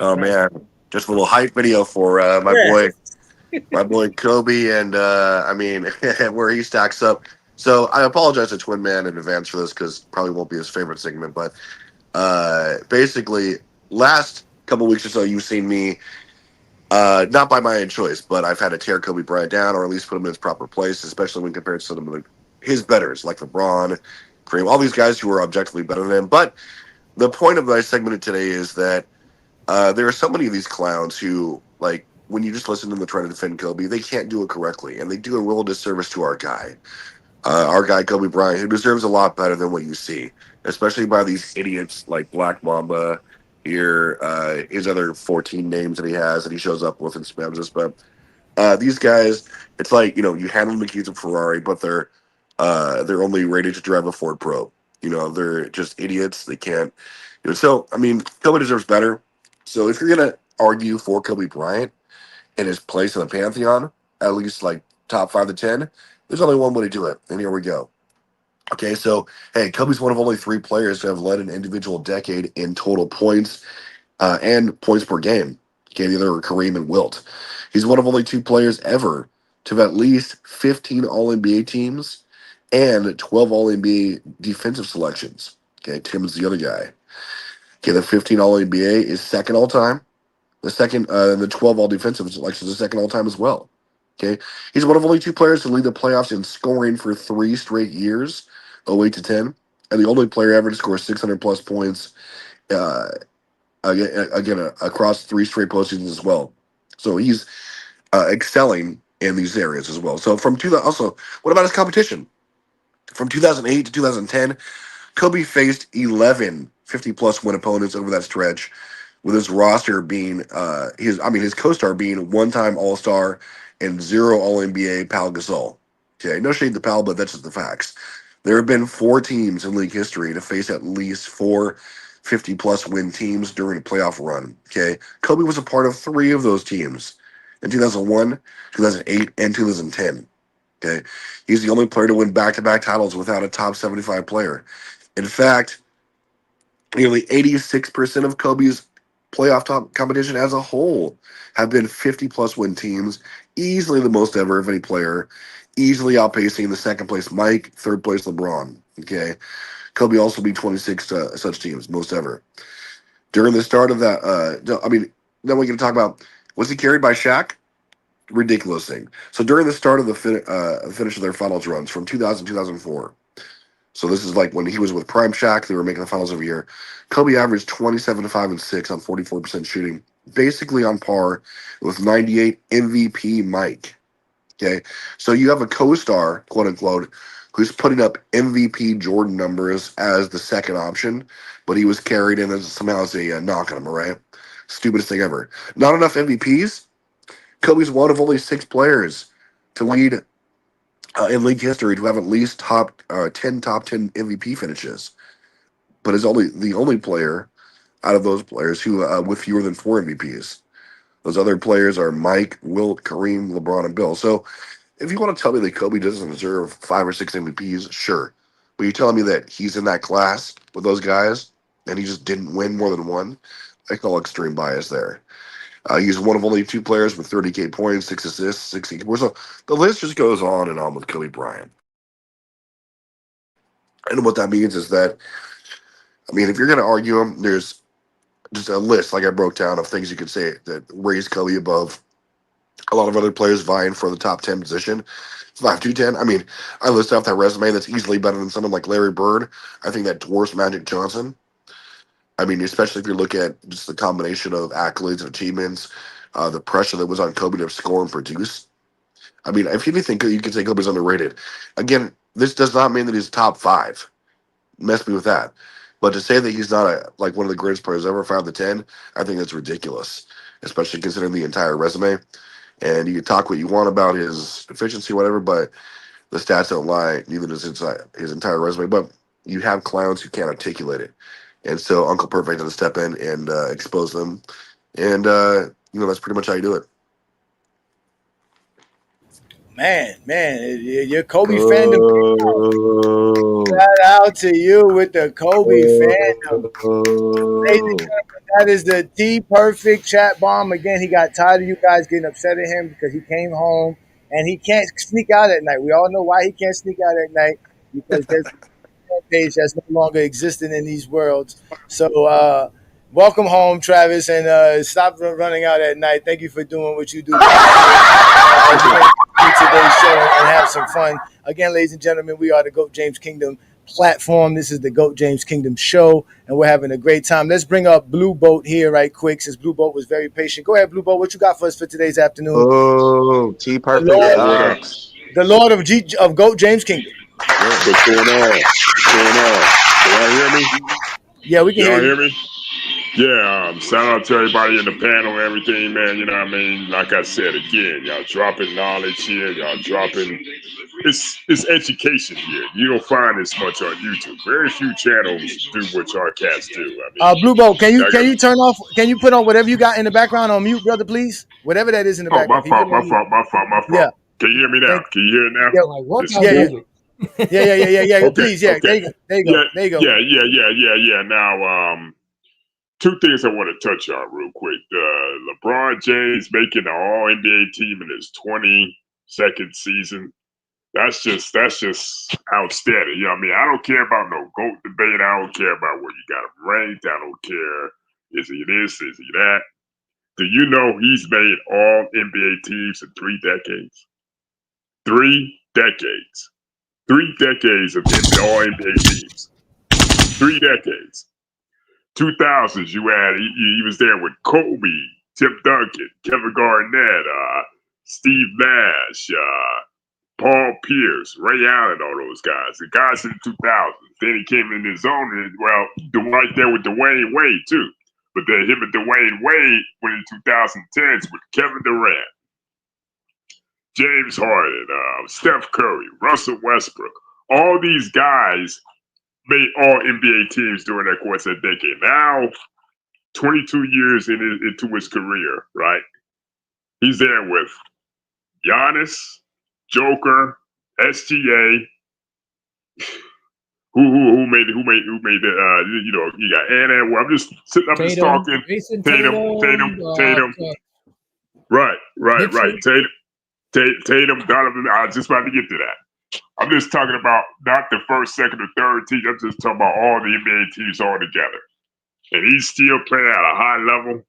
Oh man, just a little hype video for my boy Kobe, and I mean where he stacks up. So I apologize to Twin Man in advance for this because probably won't be his favorite segment, but basically last couple weeks or so you've seen me not by my own choice, but I've had to tear Kobe Bryant down or at least put him in his proper place, especially when compared to some of his betters like LeBron, Kareem, all these guys who are objectively better than him. But the point of my segment today is that there are so many of these clowns who, like, when you just listen to them try to defend Kobe, they can't do it correctly, and they do a real disservice to our guy Kobe Bryant, who deserves a lot better than what you see, especially by these idiots like Black Mamba here, his other 14 names that he has that he shows up with and spams us. But these guys, it's like, you handle the keys of Ferrari, but they're only rated to drive a Ford Pro. They're just idiots. They can't. So, I mean, Kobe deserves better. So if you're going to argue for Kobe Bryant and his place in the Pantheon, at least like top 5 to 10, there's only one way to do it. And here we go. Okay, so, hey, Kobe's one of only 3 players to have led an individual decade in total points and points per game. Okay, the other are Kareem and Wilt. He's one of only 2 players ever to have at least 15 All-NBA teams and 12 All-NBA defensive selections. Okay, Tim's the other guy. Okay, the 15 All-NBA is second all-time. The 12 All-Defensive selections is second all-time as well. Okay, he's one of only 2 players to lead the playoffs in scoring for 3 straight years, 08 to 10, and the only player ever to score 600-plus points again across 3 straight postseasons as well. So he's excelling in these areas as well. So also, what about his competition? From 2008 to 2010, Kobe faced 11 50-plus win opponents over that stretch, with his roster being his co-star being 1-time All-Star and 0 All-NBA Pau Gasol. Okay, no shade to Pau, but that's just the facts. There have been 4 teams in league history to face at least 4 50-plus win teams during a playoff run. Okay, Kobe was a part of 3 of those teams in 2001, 2008, and 2010. Okay, he's the only player to win back-to-back titles without a top 75 player. In fact, nearly 86% of Kobe's playoff top competition as a whole have been 50-plus win teams, easily the most ever of any player, easily outpacing the second place Mike, third place LeBron. Okay, Kobe also beat 26 such teams, most ever. During the start of that, then we can talk about, was he carried by Shaq? Ridiculous thing. So during the start of the finish of their finals runs from 2000 2004, so this is like when he was with Prime Shaq, they were making the finals every year. Kobe averaged 27, 5, and 6 on 44% shooting, basically on par with 98 MVP Mike. Okay, so you have a co-star, quote unquote, who's putting up MVP Jordan numbers as the second option, but he was carried in as somehow as a knock on him, right? Stupidest thing ever. Not enough MVPs. Kobe's one of only 6 players to lead in league history to have at least top 10 MVP finishes, but is the only player out of those players who with fewer than 4 MVPs. Those other players are Mike, Wilt, Kareem, LeBron, and Bill. So if you want to tell me that Kobe doesn't deserve 5 or 6 MVPs, sure, but you're telling me that he's in that class with those guys and he just didn't win more than 1? I call extreme bias there. He's one of only 2 players with 30K points, 6 assists, 16 points. So the list just goes on and on with Kobe Bryant. And what that means is that, if you're going to argue him, there's just a list, like I broke down, of things you could say that raise Kobe above a lot of other players vying for the top 10 position. 5'2", I mean, I list off that resume that's easily better than someone like Larry Bird. I think that dwarfs Magic Johnson. I mean, especially if you look at just the combination of accolades and achievements, the pressure that was on Kobe to score and produce. I mean, if anything, you could say Kobe's underrated. Again, this does not mean that he's top 5. Mess me with that. But to say that he's not like one of the greatest players ever found the 10, I think that's ridiculous, especially considering the entire resume. And you can talk what you want about his efficiency, whatever, but the stats don't lie. Neither does his entire resume. But you have clowns who can't articulate it. And so Uncle Perfect had to step in and expose them. And, that's pretty much how you do it. Man, your Kobe fandom. Shout out to you with the Kobe fandom. Ladies and gentlemen, that is the T-Perfect chat bomb. Again, he got tired of you guys getting upset at him because he came home and he can't sneak out at night. We all know why he can't sneak out at night, because there's a page that's no longer existing in these worlds. So welcome home, Travis, and stop running out at night. Thank you for doing what you do. Today's show and have some fun. Again, ladies and gentlemen, we are the GOAT James Kingdom platform. This is the GOAT James Kingdom show, and we're having a great time. Let's bring up Blue Boat here right quick, since Blue Boat was very patient. Go ahead, Blue Boat. What you got for us for today's afternoon? Oh, T-Perfect. The Lord of GOAT James Kingdom. What's going on? What's going on? Can y'all hear me? Yeah, we can y'all hear me. Yeah, shout out to everybody in the panel and everything, man. You know what I mean? Like I said, again, y'all dropping knowledge here. Y'all dropping, it's education here. You don't find this much on YouTube. Very few channels do what y'all cats do. I mean, Blue Boat, can you turn off? Can you put on whatever you got in the background on mute, brother, please? Whatever that is in the background. My fault. Yeah. Can you hear me now? Can you hear it now? Yeah. Okay, Please, yeah. okay. There you go. Yeah. Now, two things I want to touch on real quick. LeBron James making the All-NBA team in his 22nd season. That's just outstanding. You know what I mean? I don't care about no GOAT debate. I don't care about where you got him ranked. I don't care. Is he this? Is he that? Do you know he's made All-NBA teams in 3 decades? 3 decades. 3 decades of All-NBA teams. 3 decades. 2000s, you had he was there with Kobe, Tim Duncan, Kevin Garnett, Steve Nash, Paul Pierce, Ray Allen, all those guys. The guys in the 2000s. Then he came in his own, and right there with Dwayne Wade too. But then him and Dwayne Wade went in 2010s with Kevin Durant, James Harden, Steph Curry, Russell Westbrook. All these guys made all NBA teams during that course of that decade. Now, 22 years into his career, right? He's there with Giannis, Joker, SGA. Who made the you got Anna. Well, I'm just talking Tatum. Right. Tatum, Donovan. I was just about to get to that. I'm just talking about not the first, second, or third team. I'm just talking about all the NBA teams all together. And he's still playing at a high level.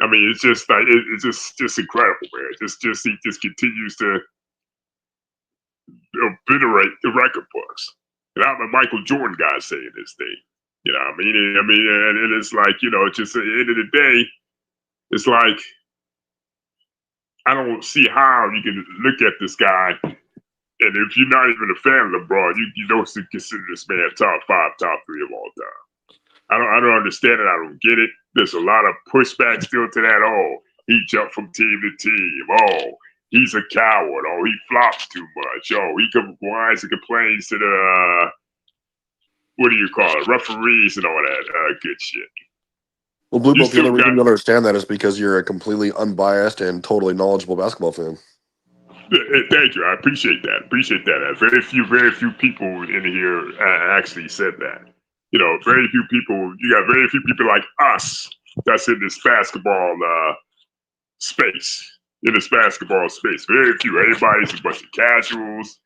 I mean, it's just like it's just incredible, man. He just continues to obliterate the record books. And I'm a Michael Jordan guy saying this thing. You know what I mean? And it's like, just at the end of the day, it's like I don't see how you can look at this guy. And if you're not even a fan of LeBron, you don't consider this man top 5, top 3 of all time. I don't understand it. I don't get it. There's a lot of pushback still to that. Oh, he jumped from team to team. Oh, he's a coward. Oh, he flops too much. Oh, he whines and complains to the referees and all that good shit. Well, Blue Bolt, the only reason you don't understand that is because you're a completely unbiased and totally knowledgeable basketball fan. Thank you. I appreciate that. Very few people in here actually said that. Very few people. You got very few people like us that's in this basketball space. Very few. Everybody's a bunch of casuals.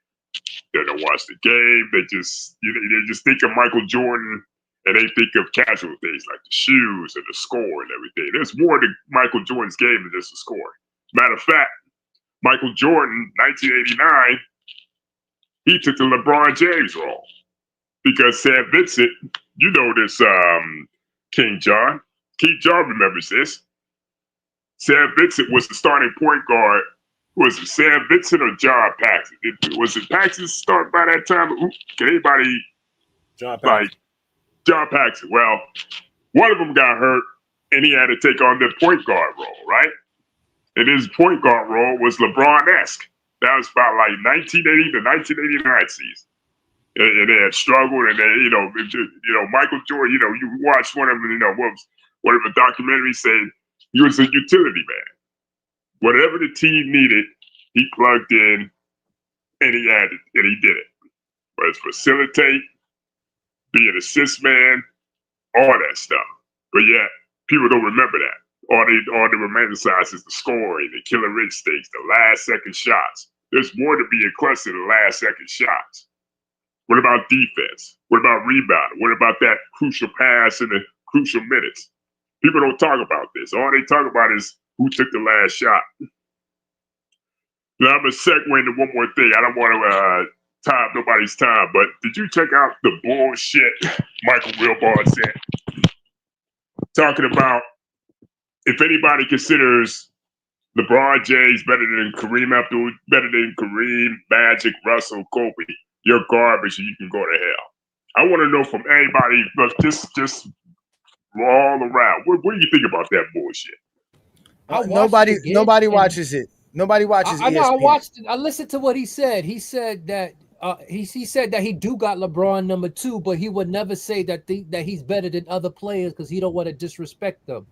They don't watch the game. They just think of Michael Jordan and they think of casual things like the shoes and the score and everything. There's more to Michael Jordan's game than just the score. Matter of fact, Michael Jordan, 1989, he took the LeBron James role because Sam Vincent, you know this, King John remembers this. Sam Vincent was the starting point guard. Was it Sam Vincent or John Paxson? Was it Paxson start by that time? Can anybody John Paxson. John Paxson? Well, one of them got hurt, and he had to take on the point guard role, right? And his point guard role was LeBron-esque. That was about like 1980 to 1989 season. And they had struggled, and they, Michael Jordan, you watched one of them, one of the documentaries said he was a utility man. Whatever the team needed, he plugged in, and he added, and he did it. Whether it's facilitate, be an assist man, all that stuff. But yeah, people don't remember that. All they romanticize is the scoring, the killer instincts, the last second shots. There's more to being clutch than the last second shots. What about defense? What about rebounding? What about that crucial pass in the crucial minutes? People don't talk about this. All they talk about is who took the last shot. Now I'm gonna segue into one more thing. I don't want to tie up nobody's time, but did you check out the bullshit Michael Wilbon said? Talking about if anybody considers LeBron James better than Kareem Abdul, better than Kareem, Magic, Russell, Kobe, you're garbage and you can go to hell. I want to know from anybody, but just all around. What do you think about that bullshit? Nobody watches it. Nobody watches ESPN. I know. I watched it. I listened to what he said. He said that he said that he do got LeBron number 2, but he would never say that that he's better than other players because he don't want to disrespect them.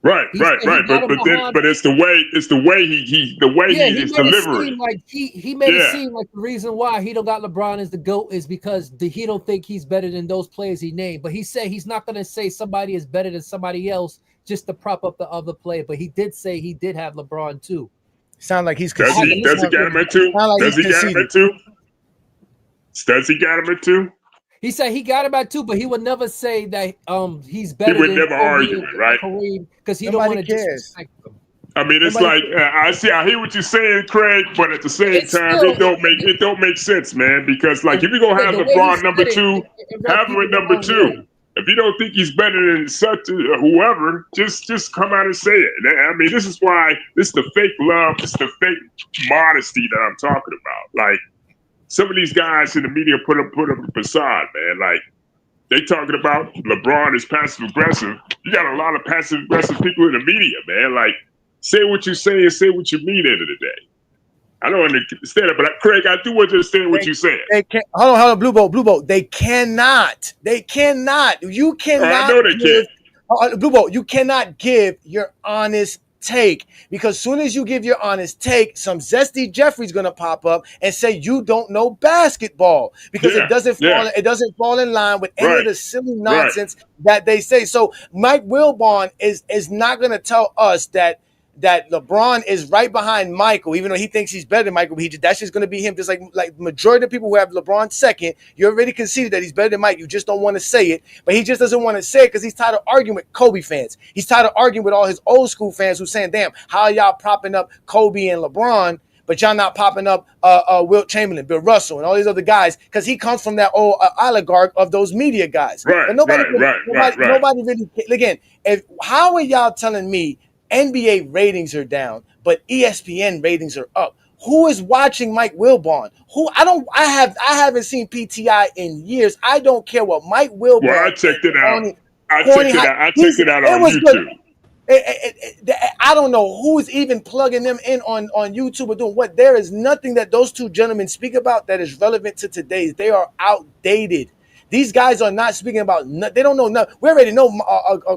Right. But it's the way he is delivering. He made it seem like the reason why he don't got LeBron as the GOAT is because he don't think he's better than those players he named. But he said he's not going to say somebody is better than somebody else just to prop up the other player. But he did say he did have LeBron too. Sound like he's does he get him at 2? Does he get him at 2? Does he get him at 2? He said he got him at 2, but he would never say that he's better. He would never argue it, right? Because he don't want to disrespect them. I mean, it's I hear what you're saying, Craig, but at the same time, it don't make sense, man. Because like if you're gonna have LeBron number 2, have him at number 2. If you don't think he's better than such whoever, just come out and say it. I mean, this is why this is the fake love, it's the fake modesty that I'm talking about. Like some of these guys in the media put up a facade, man. Like they talking about LeBron is passive aggressive. You got a lot of passive aggressive people in the media, man. Like say what you say and say what you mean at the end of the day. I don't understand it, but Craig, I do understand what you're saying. Hold on, Blue Boat. They cannot. You cannot. I know they can't. Blue Boat, you cannot give your honest take because soon as you give your honest take, some zesty Jeffrey's gonna pop up and say you don't know basketball because it doesn't fall in line with any of the silly nonsense that they say. So Mike Wilbon is not gonna tell us that LeBron is right behind Michael, even though he thinks he's better than Michael. That's just going to be him. Just like the majority of people who have LeBron second, you already conceded that he's better than Mike. You just don't want to say it. But he just doesn't want to say it because he's tired of arguing with Kobe fans. He's tired of arguing with all his old school fans who's saying, damn, how are y'all propping up Kobe and LeBron, but y'all not popping up Wilt Chamberlain, Bill Russell, and all these other guys because he comes from that old oligarch of those media guys. But nobody really, again, how are y'all telling me NBA ratings are down, but ESPN ratings are up? Who is watching Mike Wilbon? I haven't seen PTI in years. I don't care what Mike Wilbon. Well, I checked it out. I checked it out on YouTube. I don't know who's even plugging them in on YouTube or doing what. There is nothing that those two gentlemen speak about that is relevant to today's. They are outdated. These guys are not speaking about. They don't know. We already know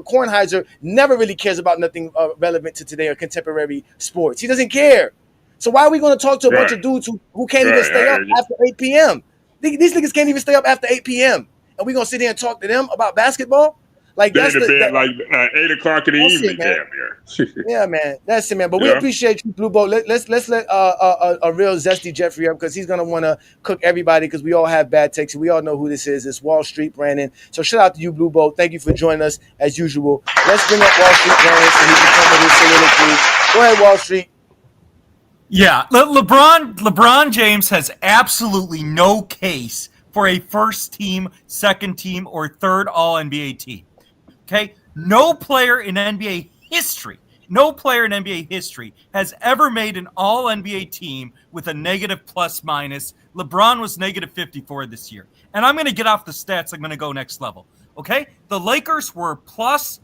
Kornheiser never really cares about nothing relevant to today or contemporary sports. He doesn't care. So why are we going to talk to a bunch of dudes who can't even stay up after 8 p.m.? These niggas can't even stay up after 8 p.m. And we're going to sit here and talk to them about basketball? Like that's like 8 o'clock in the evening, damn near. Yeah, man, that's it, man. But we appreciate you, Blue Boat. Let's let a real zesty Jeffrey up because he's gonna want to cook everybody because we all have bad takes and we all know who this is. It's Wall Street Brandon. So shout out to you, Blue Boat. Thank you for joining us as usual. Let's bring up Wall Street Brandon so he can come with his soliloquy. Go ahead, Wall Street. Yeah, LeBron James has absolutely no case for a first team, second team, or third All-NBA team. Okay? No player in NBA history has ever made an All-NBA team with a negative plus minus. LeBron was negative 54 this year. And I'm going to get off the stats. I'm going to go next level. Okay? The Lakers were plus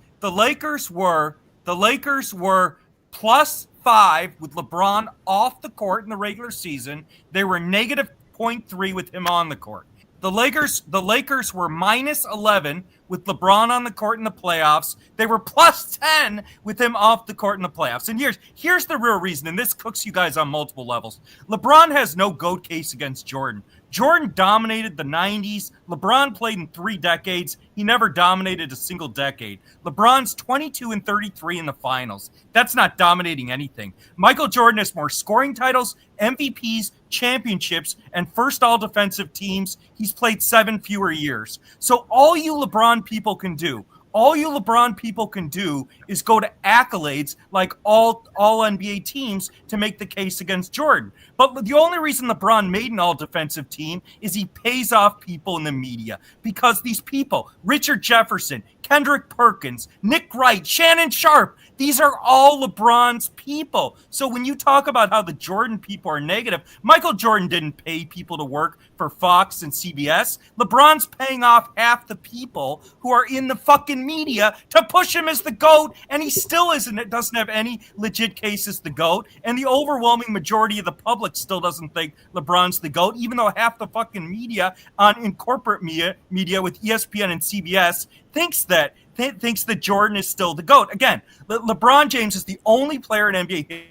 5 with LeBron off the court in the regular season. They were negative 0.3 with him on the court. The Lakers were minus 11 with LeBron on the court in the playoffs. They were plus 10 with him off the court in the playoffs. And here's the real reason, and this cooks you guys on multiple levels. LeBron has no GOAT case against Jordan. Jordan dominated the 90s. LeBron played in 3 decades. He never dominated a single decade. LeBron's 22-33 in the finals. That's not dominating anything. Michael Jordan has more scoring titles, MVPs, championships, and first all-defensive teams. He's played 7 fewer years. So all you LeBron people can do is go to accolades like all NBA teams to make the case against Jordan. But the only reason LeBron made an all-defensive team is he pays off people in the media. Because these people, Richard Jefferson, Kendrick Perkins, Nick Wright, Shannon Sharp, these are all LeBron's people. So when you talk about how the Jordan people are negative, Michael Jordan didn't pay people to work for Fox and CBS. LeBron's paying off half the people who are in the fucking media to push him as the GOAT, and he still doesn't have any legit case as the GOAT, and the overwhelming majority of the public still doesn't think LeBron's the GOAT, even though half the fucking media in corporate media with ESPN and CBS thinks that Jordan is still the GOAT. Again, LeBron James is the only player in NBA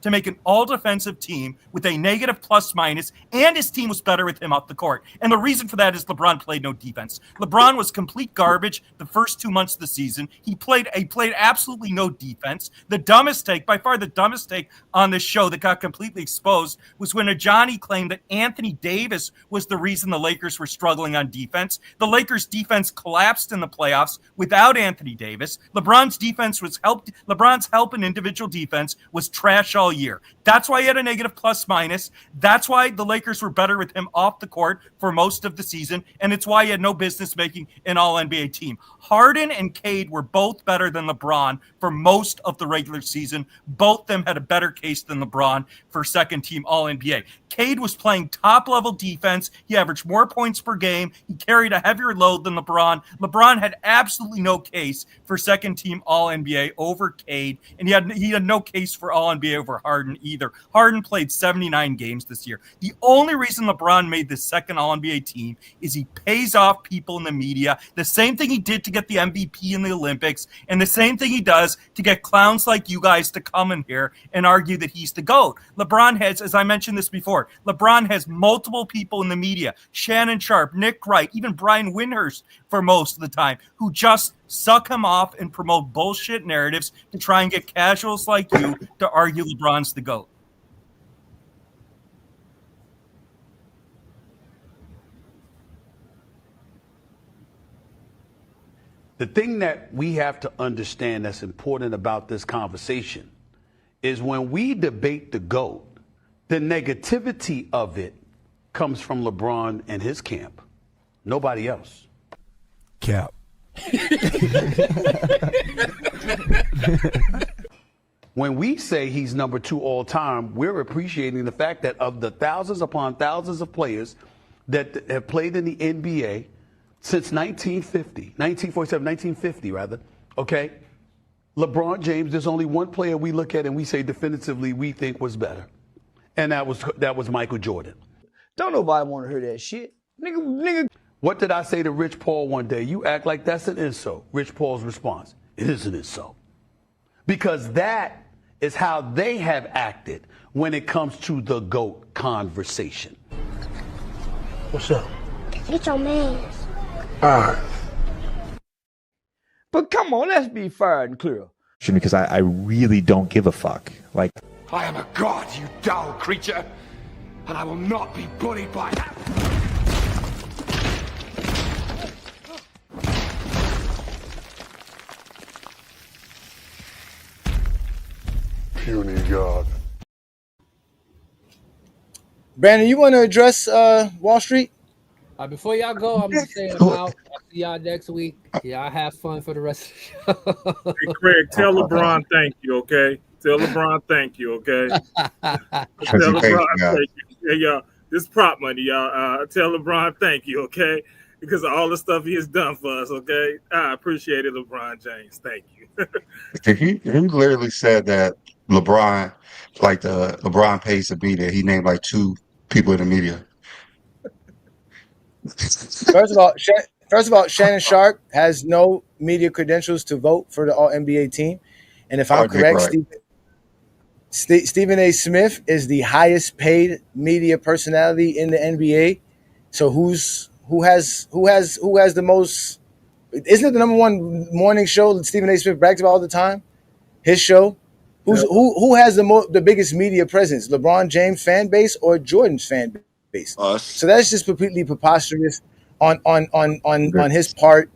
to make an all-defensive team with a negative plus-minus, and his team was better with him off the court. And the reason for that is LeBron played no defense. LeBron was complete garbage the first 2 months of the season. He played absolutely no defense. By far the dumbest take on this show that got completely exposed was when Ajani claimed that Anthony Davis was the reason the Lakers were struggling on defense. The Lakers' defense collapsed in the playoffs without Anthony Davis. LeBron's help in individual defense was trash all year. That's why he had a negative plus minus. That's why the Lakers were better with him off the court for most of the season, and it's why he had no business making an all-NBA team. Harden and Cade were both better than LeBron for most of the regular season. Both of them had a better case than LeBron for second-team all-NBA. Cade was playing top-level defense. He averaged more points per game. He carried a heavier load than LeBron. LeBron had absolutely no case for second-team all-NBA over Cade, and he had no case for all-NBA over Harden either. Harden played 79 games this year. The only reason LeBron made the second All-NBA team is he pays off people in the media, the same thing he did to get the MVP in the Olympics, and the same thing he does to get clowns like you guys to come in here and argue that he's the GOAT. LeBron has, as I mentioned this before, LeBron has multiple people in the media, Shannon Sharp, Nick Wright, even Brian Windhorst for most of the time, who just suck him off and promote bullshit narratives to try and get casuals like you to argue LeBron's the GOAT. The thing that we have to understand that's important about this conversation is when we debate the GOAT, the negativity of it comes from LeBron and his camp. Nobody else. Cap. When we say he's number 2 all time, we're appreciating the fact that of the thousands upon thousands of players that have played in the NBA since 1950 rather, okay? LeBron James, there's only one player we look at and we say definitively we think was better. And that was Michael Jordan. Don't nobody want to hear that shit. Nigga. What did I say to Rich Paul one day? You act like that's an insult. Rich Paul's response, it is an insult. Because that is how they have acted when it comes to the GOAT conversation. What's up? Get your man. All right. But come on, let's be fair and clear. Because I really don't give a fuck. Like, I am a god, you dull creature, and I will not be bullied by that. Brandon, you want to address Wall Street? Before y'all go, I'm just saying I'm out. I'll see y'all next week. Y'all have fun for the rest of the show. Hey, Craig, tell LeBron thank you, okay? Tell LeBron thank you, okay? Tell LeBron thank you. Yeah, y'all. This prop money, y'all. Tell LeBron thank you, okay? Because of all the stuff he has done for us, okay? I appreciate it, LeBron James. Thank you. He literally said that LeBron, like LeBron pays to be there. He named like 2 people in the media. First of all, Shannon Sharp has no media credentials to vote for the All NBA team, and if I'm correct, Stephen A. Smith is the highest paid media personality in the NBA. So who has the most? Isn't it the number one morning show that Stephen A. Smith brags about all the time? His show. Who has the biggest media presence? LeBron James fan base or Jordan's fan base? Us. So that's just completely preposterous on his part.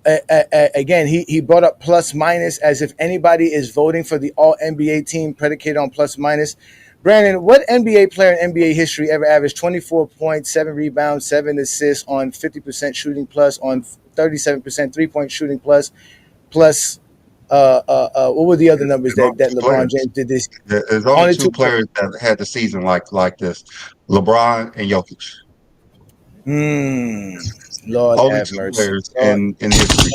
Again, he brought up plus minus as if anybody is voting for the All NBA team predicated on plus minus. Brandon, what NBA player in NBA history ever averaged 24 points, 7 rebounds, 7 assists on 50% shooting plus, on 37% 3-point shooting plus what were the other numbers that LeBron James did this? There's only 2 players that had the season like this: LeBron and Jokic. Lord only have 2 mercy. players in history.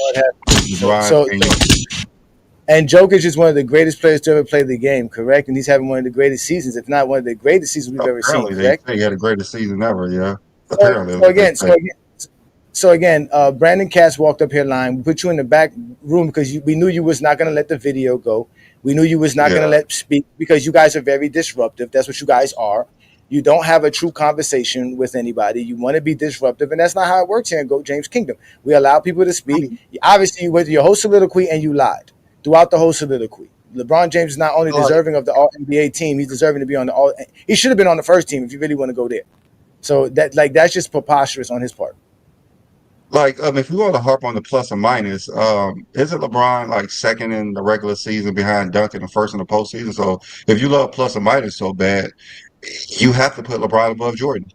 LeBron and Jokic. And Jokic is one of the greatest players to ever play the game, correct? And he's having one of the greatest seasons, if not one of the greatest seasons we've ever seen, correct? They had the greatest season ever, yeah. So again, Brandon Cass walked up here lying. We put you in the back room because we knew you was not going to let the video go. We knew you was not going to let speak because you guys are very disruptive. That's what you guys are. You don't have a true conversation with anybody. You want to be disruptive, and that's not how it works here in Goat James Kingdom. We allow people to speak. Obviously, you went to your whole soliloquy and you lied throughout the whole soliloquy. LeBron James is not only deserving of the All NBA team, he's deserving to be on the All. He should have been on the first team if you really want to go there. So that's just preposterous on his part. If you want to harp on the plus or minus, isn't LeBron like second in the regular season behind Duncan and first in the postseason? So if you love plus or minus so bad, you have to put LeBron above Jordan.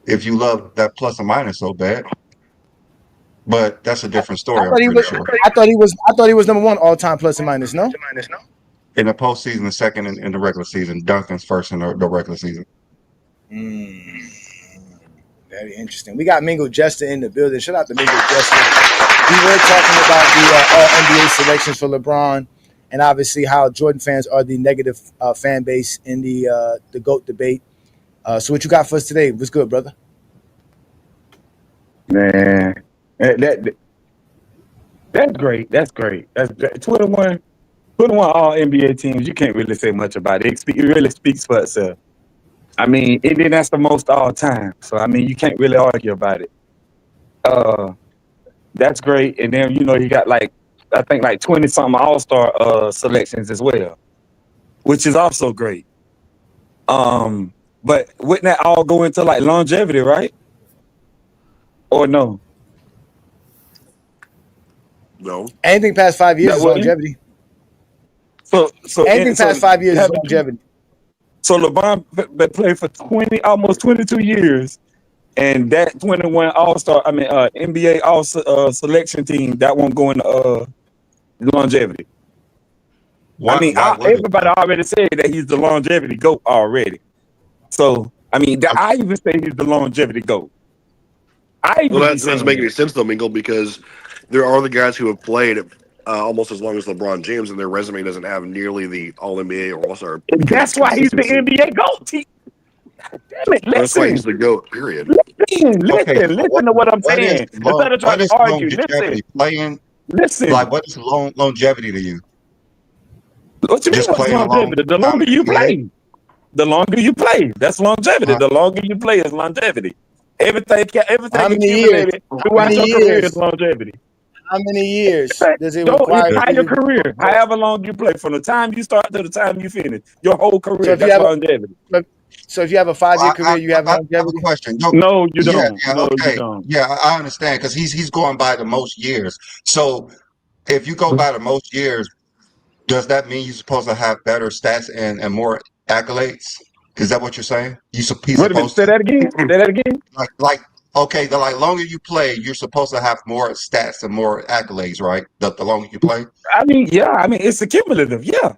If you love that plus or minus so bad. But that's a different story. I thought he was number 1 all time plus and minus. No. In the postseason, the second in the regular season. Duncan's first in the regular season. Very interesting. We got Mingo Jester in the building. Shout out to Mingo Jester. We were talking about the All NBA selections for LeBron, and obviously how Jordan fans are the negative fan base in the GOAT debate. So what you got for us today? What's good, brother? Man, that's great. That's great. That's 21 all NBA teams. You can't really say much about it. It really speaks for itself. I mean, and then that's the most all time. So I mean, you can't really argue about it. That's great. And then you got I think 20 something all-star selections as well, which is also great. But wouldn't that all go into longevity, right? Or no? No. Anything past 5 years is longevity. So anything past 5 years is longevity. So LeBron played for almost 22 years, and that 21 NBA All Selection team that won't go into longevity. Everybody already said that he's the longevity GOAT already. So I even say he's the longevity GOAT. That doesn't make any sense though, Mingle, because there are the guys who have played almost as long as LeBron James, and their resume doesn't have nearly the All NBA or All-Star. That's why he's the NBA GOAT. Damn it! Listen. That's why he's the GOAT. Period. Listen to what I'm saying. Instead of trying to argue, listen. What is longevity to you? What you mean? What's longevity? The longer you play, the longer you play. That's longevity. The longer you play is longevity. Everything accumulated throughout your career is longevity. How many years does it require? Your entire career, however long you play, from the time you start to the time you finish, your whole career. That's longevity. So if you have a 5-year career, you have longevity. I have a question. No, you don't. You don't. Yeah, I understand because he's going by the most years. So if you go by the most years, does that mean you're supposed to have better stats and more accolades? Is that what you're saying? He's Wait a minute. supposed Say to? that again. Say that again. Okay, the longer you play, you're supposed to have more stats and more accolades, right? The longer you play. I mean, yeah. I mean, it's a cumulative. Yeah.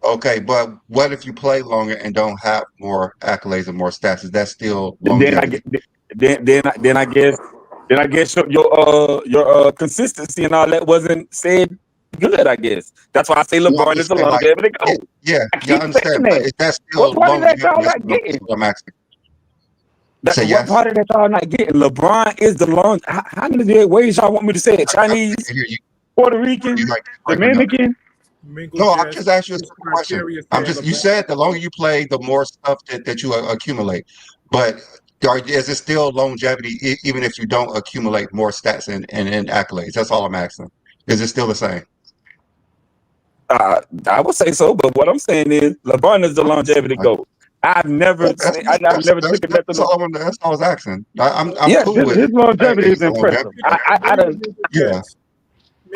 Okay, but what if you play longer and don't have more accolades and more stats? Is that still Then I longevity? get, then I guess your consistency and all that wasn't said good. I guess that's why I say No, I'm LeBron just is the saying, like, longevity goat. yeah, I I keep saying understand. But that. is that still What part of that longevity? y'all That's not getting? what I'm asking. That, Say what yes. part of that y'all not getting? LeBron is the long. How many ways y'all want me to say it? I Chinese, can't hear you. Puerto Rican, You like breaking up. Dominican. No, I'm just asking you a simple question. You said the longer you play, the more stuff that you accumulate. But is it still longevity even if you don't accumulate more stats and accolades? That's all I'm asking. Is it still the same? I would say so, but what I'm saying is LeBron is the longevity goat. I've never That's seen. I've never took it that's all I was asking. I'm Yeah, cool with his longevity is the impressive. longevity.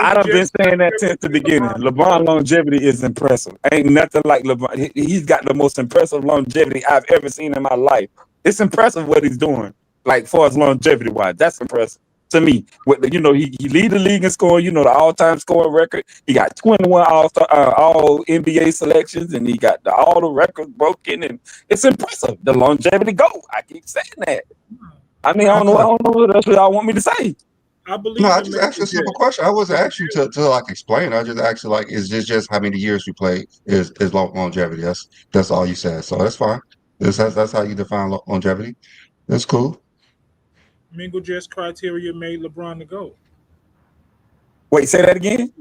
I done been saying that since the beginning. LeBron longevity is impressive. Ain't nothing like LeBron. He's got the most impressive longevity I've ever seen in my life. It's impressive what he's doing. Like far as longevity wise, that's impressive to me. With the, he lead the league in scoring. The all-time scoring record. He got 21 all NBA selections, and he got all the records broken. And it's impressive. The longevity goat. I keep saying that. I mean, I don't know what else y'all want me to say. I believe. No, I just asked you a simple question. I wasn't asking you to like explain. I just asked you like, is this just how many years you play is longevity? That's all you said. So that's fine. That's how you define longevity. That's cool. Mingle just criteria made LeBron the GOAT. Wait, say that again.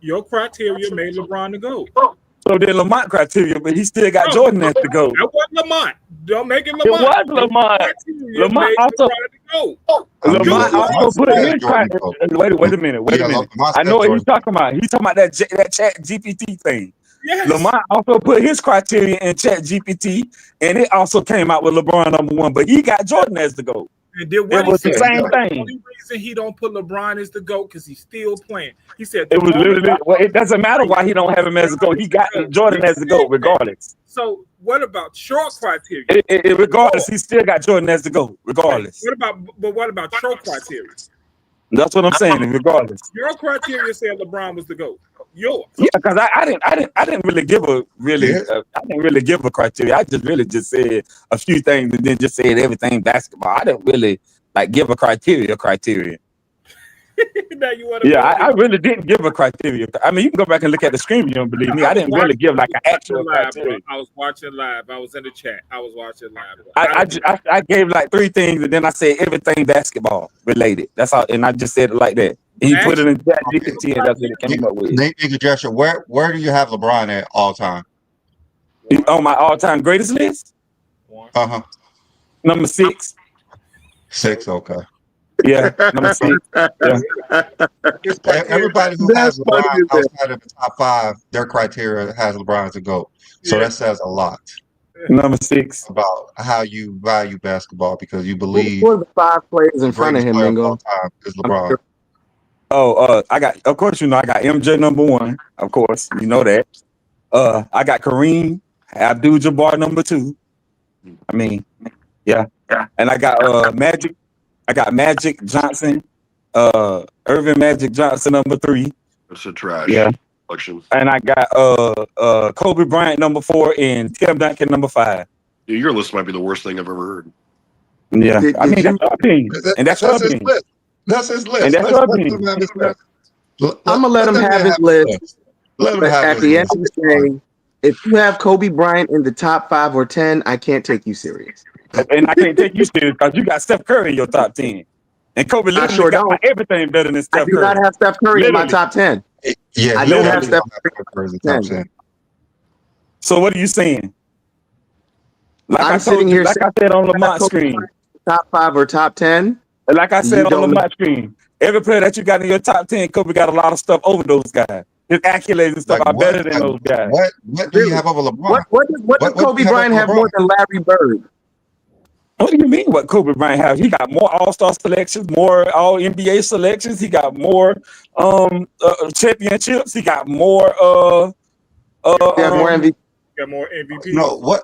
Your criteria made LeBron the GOAT. So then Lamont criteria, but he still got Jordan as the GOAT. That wasn't Lamont. Don't make it Lamont. It was Lamont. Lamont also. Lamont also put his criteria. Wait a minute. I know what he's talking about. He's talking about that Chat GPT thing. Yes. Lamont also put his criteria in Chat GPT, and it also came out with LeBron #1, but he got Jordan as the GOAT. And it was the same The thing. only reason he don't put LeBron as the GOAT because he's still playing. He said It was literally. Well, it doesn't matter why he don't have him as the GOAT. He got Jordan as the GOAT regardless. So what about your criteria? Regardless, he still got Jordan as the GOAT regardless. What about your criteria? That's what I'm saying. Regardless. Your criteria said LeBron was the GOAT. Yours. Yeah, because I didn't really give a criteria. I just really just said a few things and then just said everything basketball. I didn't really give a criteria. Now you want I really didn't give a criteria. I mean, you can go back and look at the screen. You don't believe me. I didn't really give like an actual criteria. I was watching live. I was in the chat. I was watching live. I gave like 3 things and then I said everything basketball related. That's all, and I just said it like that. He put it in Chat GPT and that's what it came up with. Nigga gesture. Where do you have LeBron at all time? On my all-time greatest list? Number 6. 6, okay. Yeah, number 6. Yeah. Everybody who has LeBron outside of the top 5, their criteria has LeBron as a GOAT. So that says a lot. Number 6 about how you value basketball because you believe. Who are the 5 players in front of him, Mingo? Is LeBron. I got. Of course, I got MJ #1. Of course, you know that. I got Kareem Abdul-Jabbar #2. I mean, yeah. And I got Magic. I got Magic Johnson, Irvin Magic Johnson #3. That's a trash selection. And I got Kobe Bryant #4 and Tim Duncan #5. Yeah, your list might be the worst thing I've ever heard. Yeah, I mean that's your opinion, and that's your opinion. That's his list. And that's your opinion. I'm gonna let him have his list. But at the end of the day, if you have Kobe Bryant in the top 5 or 10, I can't take you serious. And I can't take you serious because you got Steph Curry in your top 10. And Kobe literally got everything better than Steph Curry. I do not have Steph Curry in my top 10. Yeah, I don't have Steph Curry in my top 10. So what are you saying? Like I'm sitting here like I said on Lamont's screen. Top 5 or top 10? Like I said on Lamont's screen. Every player that you got in your top 10, Kobe got a lot of stuff over those guys. His accolades and stuff are better than those guys. What do you have over LeBron? What does Kobe Bryant have more than Larry Bird? What do you mean what Kobe Bryant has? He got more All-Star selections, more All-NBA selections. He got more championships. He got more more MVP. Got more MVP. No,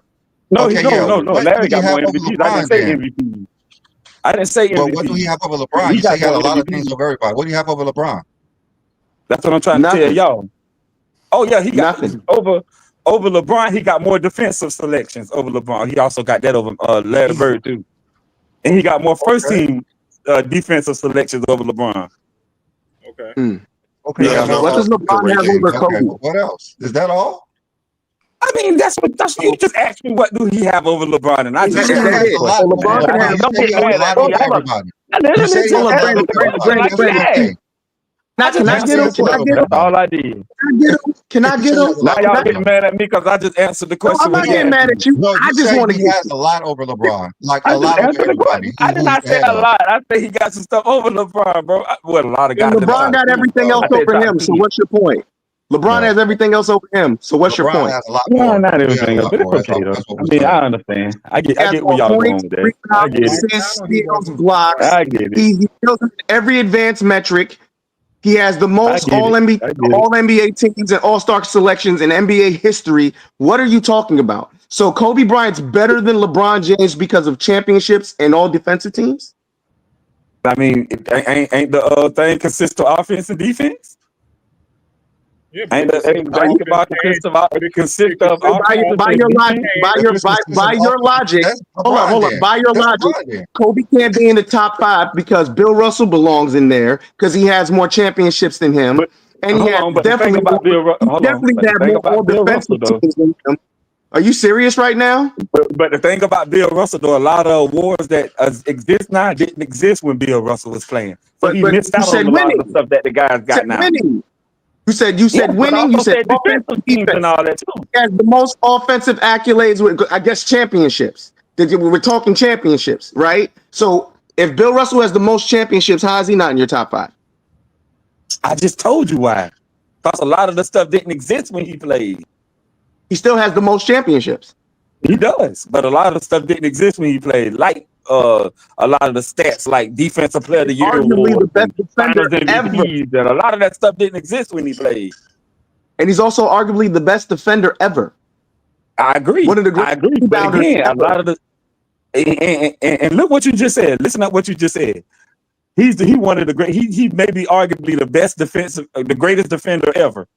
No, Okay, no. what Larry do he got more have over MVPs. I didn't LeBron say then? MVP. I didn't say But what do he MVP. have over LeBron? He You say got he had more a lot of things MVP. over everybody. What do you have over LeBron? That's what I'm trying to tell Nothing. y'all. Oh yeah, he got Nothing. over LeBron. He got more defensive selections over LeBron. He also got that over Larry Bird too, and he got more first team defensive selections over LeBron. Okay. Okay, Yeah, so What does LeBron have over okay, Kobe? what else? Is that all? I mean, that's what you just asked me. What do he have over LeBron? And I You just said he answered has the a lot question. over LeBron can everybody. have. You Don't said get he has a mad lot at me. over everybody. I You literally said he just has a lot answered over the question everybody. like That's what you that. say. I just Can I get him? answered the Can I question. get him? That's all I did. Can I get him? Now Can y'all I? getting mad at me because I just answered the No, question I'm when not he getting asked mad me. at you. No, I you just say want to he get has you. a lot over LeBron, like I a just lot over answered the everybody. question. I did Who's not say ahead a of? lot. I said he got some stuff over LeBron, bro. Well, a lot of And guys. LeBron got everything else I said over top him. So 10. what's your point? LeBron has everything else over him. So what's your LeBron point? has a lot No, more. not He has a everything, lot but it's more. okay though. That's what I we're mean, saying. I understand. I He has get where more y'all points, going with that. I get rebounds, it. assists, steals, blocks. I get it. He kills every advanced metric. He has the most I get it. All NBA teams and All Star selections in NBA history. What are you talking about? So Kobe Bryant's better than LeBron James because of championships and all defensive teams? I mean, ain't the thing consist of offense and defense? Yeah, but Ain't it the consists of basketball offense consist of So offense by and your logic, defense? by your logic, That's hold LeBron up. then. By your That's logic, LeBron then. Kobe can't be in the top 5 because Bill Russell belongs in there because he has more championships than him, But and he hold has on, but the thing about more all Bill Russell defensive though. teams than him. Are you serious right now? But the thing about Bill Russell though, a lot of awards that exist now didn't exist when Bill Russell was playing. So he But missed you out said on a lot of the winning. stuff that the guys got now. Winning. You said Yes, but I winning. You also said said offense, defensive teams and all that too. He has the most offensive accolades with, I guess, championships. We're talking championships, right? So if Bill Russell has the most championships, how is he not in your top 5? I just told you why. Because a lot of the stuff didn't exist when he played. He still has the most championships. He does, but a lot of the stuff didn't exist when he played. Like a lot of the stats, like Defensive Player of the Year Arguably awards, the best and defender Finals ever. MVPs, and a lot of that stuff didn't exist when he played. And he's also arguably the best defender ever. I agree. One of the great But rebounders again, a ever. lot of the and look what you just said. Listen up what you just said. He one of the great. He may be arguably the best the greatest defender ever.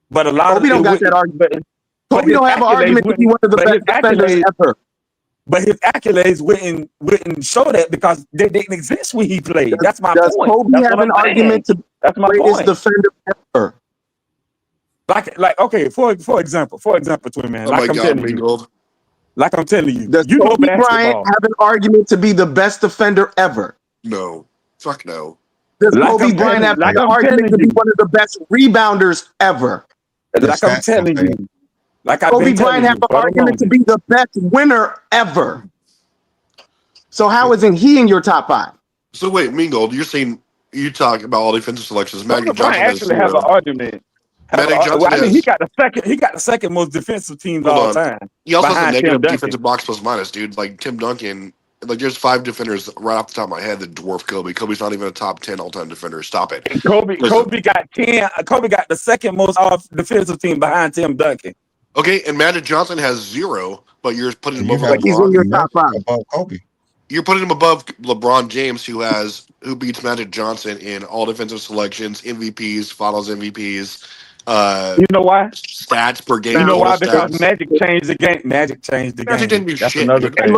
But a lot Kobe of don't got that argument. Kobe his don't have an argument to be one of the best defenders ever. But his accolades wouldn't show that because they didn't exist when he played. That's my Does point. Kobe That's have what an I'm saying. argument to be That's the my greatest point. defender ever? Like okay, for example, Twin Man. Oh my God, Ringgold. Like I'm telling you, Does you know Kobe Bryant basketball. have an argument to be the best defender ever? No. Fuck no. Does Like Kobe I'm Bryant telling- have like an I'm argument telling to be you. one of the best rebounders ever? Like I'm telling you. Like I've Kobe been telling Bryant have you an for the argument to longest. be the best winner ever. So how isn't he in your top 5? So wait, Mingold, you're saying you talk about all defensive selections. Magic Kobe Bryant Johnson has actually have an 0. argument. Magic Johnson Well, I mean, has. he got the second most defensive teams Hold all on. time. He also has a behind Tim negative Duncan. defensive box plus minus, dude. Like Tim Duncan. Like there's 5 defenders right off the top of my head that dwarf Kobe. Kobe's not even a top 10 all-time defender. Stop it. Kobe got 10. Kobe got the second most off defensive team behind Tim Duncan. Okay, and Magic Johnson has 0, but you're putting him over But he's in LeBron. your top 5. Above Kobe. You're putting him above LeBron James, who beats Magic Johnson in all defensive selections, MVPs, Finals MVPs. You know why? Stats per game. You know why? total Because stats. Magic changed the game. Magic changed the game. Magic didn't do That's shit, another dude. thing.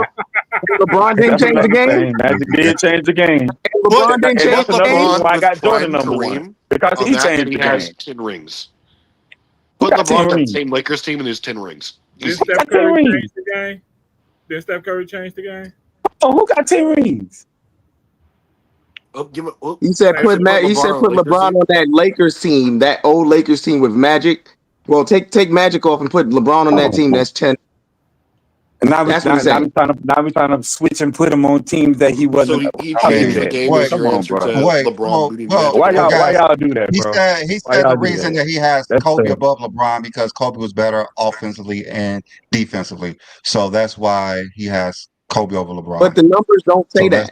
LeBron didn't That's change the another game. thing. Magic did change the game. LeBron didn't And change that's the another game. reason why I with got Jordan prime number Kareem 1. Because on he that, changed and he the has game. 10 rings. Who Put got 10 LeBron on that rings? same Lakers team and his 10 rings. Did Easy. Steph Curry change the game? Did Steph Curry change the game? Oh, who got 10 rings? You said put LeBron on that Lakers team, that old Lakers team with Magic. Well, take Magic off and put LeBron on that team. That's 10. And now That's what he's saying. we trying to switch and put him on teams that he wasn't. So he I mean, changed the game. Wait, Is your answer to LeBron beating well, Magic? Why y'all do that, He bro? said the reason that he has That's Kobe fair. above LeBron because Kobe was better offensively and defensively. So that's why he has Kobe over LeBron. But the numbers don't say that.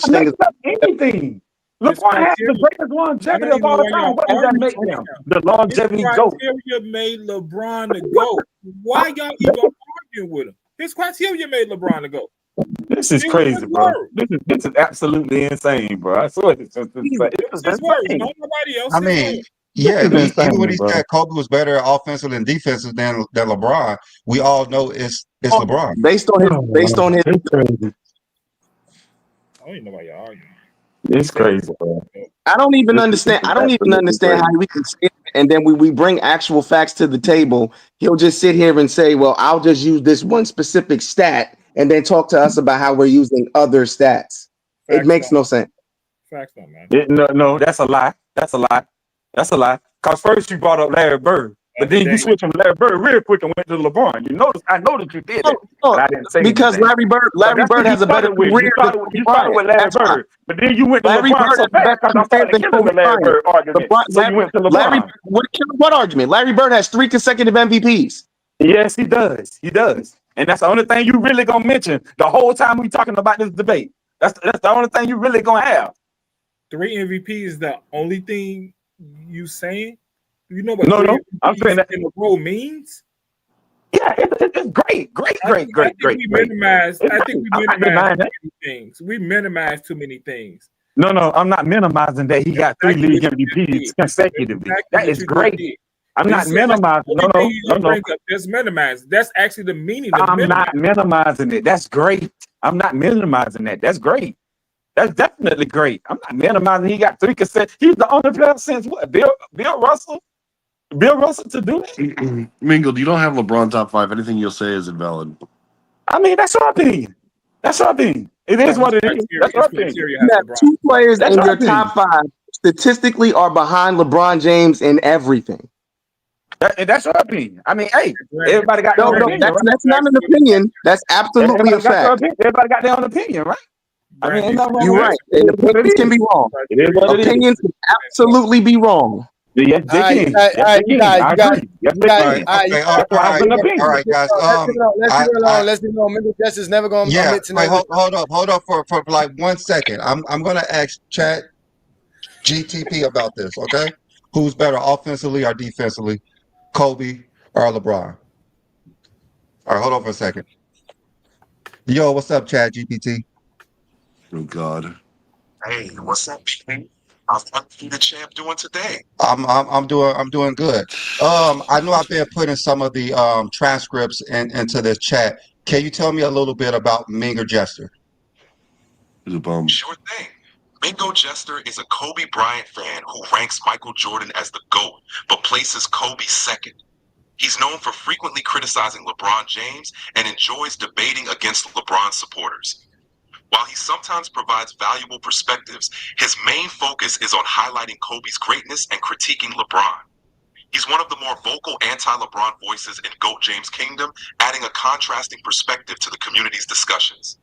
such thing as anything. LeBron has the greatest longevity of all time. What does that make him? The longevity His GOAT. criteria made LeBron the GOAT. Why y'all even arguing with him? His criteria made LeBron the GOAT. This is crazy, bro. This is absolutely insane, bro. I swear it's just insane. His words, no nobody else. I mean, yeah, even when he said Kobe was better offensive and defensive than LeBron, we all know it's LeBron. Based on his It's crazy. I don't even know why y'all arguing. It's crazy, bro. I don't even understand how we can say and then we bring actual facts to the table, he'll just sit here and say, well, I'll just use this one specific stat and then talk to us about how we're using other stats. It makes no sense. Facts don't matter. No, that's a lie. That's a lie. That's a lie. Because first you brought up Larry Bird, but then you switched from Larry Bird real quick and went to LeBron. You notice? I noticed you did it. But I didn't say because anything. Larry Bird has a better career. You started with Larry Bird, but then you went to Larry LeBron Bird so fast because I started killing the Larry Bird argument. So you went to LeBron. What argument? Larry Bird has 3 consecutive MVPs. Yes, he does. He does. And that's the only thing you really gonna mention the whole time we talking about this debate. That's the only thing you really gonna have. 3 MVP is the only thing you saying? You know what? No, I'm saying that in the role means. Yeah, it's great. I think we minimize too many things. We minimize too many things. No, I'm not minimizing that he got 3 league MVPs consecutively. That is great. I'm not minimizing. No. That's minimized. That's actually the meaning. I'm not minimizing it. That's great. I'm not minimizing that. That's great. That's definitely great. I'm not minimizing. He got 3 consecutive. He's the only player since what? Bill Russell. Bill Russell to do it. Mingle, you don't have LeBron top 5. Anything you'll say is invalid. I mean, that's your opinion. That's your opinion. It is what it is. That's your opinion. You have 2 players in your top 5 statistically are behind LeBron James in everything. That's your opinion. I mean, hey, everybody got their own opinion. That's not an opinion. That's absolutely a fact. Everybody got their own opinion, right? I mean, you're right. And opinions can be wrong. Opinions can absolutely be wrong. Yes, they can. All right, guys. Let's be known. Mental justice never going to admit to nothing. Hold up for like 1 second. I'm going to ask Chat GTP about this. Okay, who's better offensively or defensively, Kobe or LeBron? All right, hold on for a second. Yo, what's up, Chat GPT? Oh God. Hey, what's up, man? How's the champ doing today? I'm doing good. I know I've been putting some of the transcripts into this chat. Can you tell me a little bit about Mingo Jester? Sure thing. Mingo Jester is a Kobe Bryant fan who ranks Michael Jordan as the GOAT, but places Kobe second. He's known for frequently criticizing LeBron James and enjoys debating against LeBron supporters. While he sometimes provides valuable perspectives, his main focus is on highlighting Kobe's greatness and critiquing LeBron. He's one of the more vocal anti-LeBron voices in GOAT James Kingdom, adding a contrasting perspective to the community's discussions.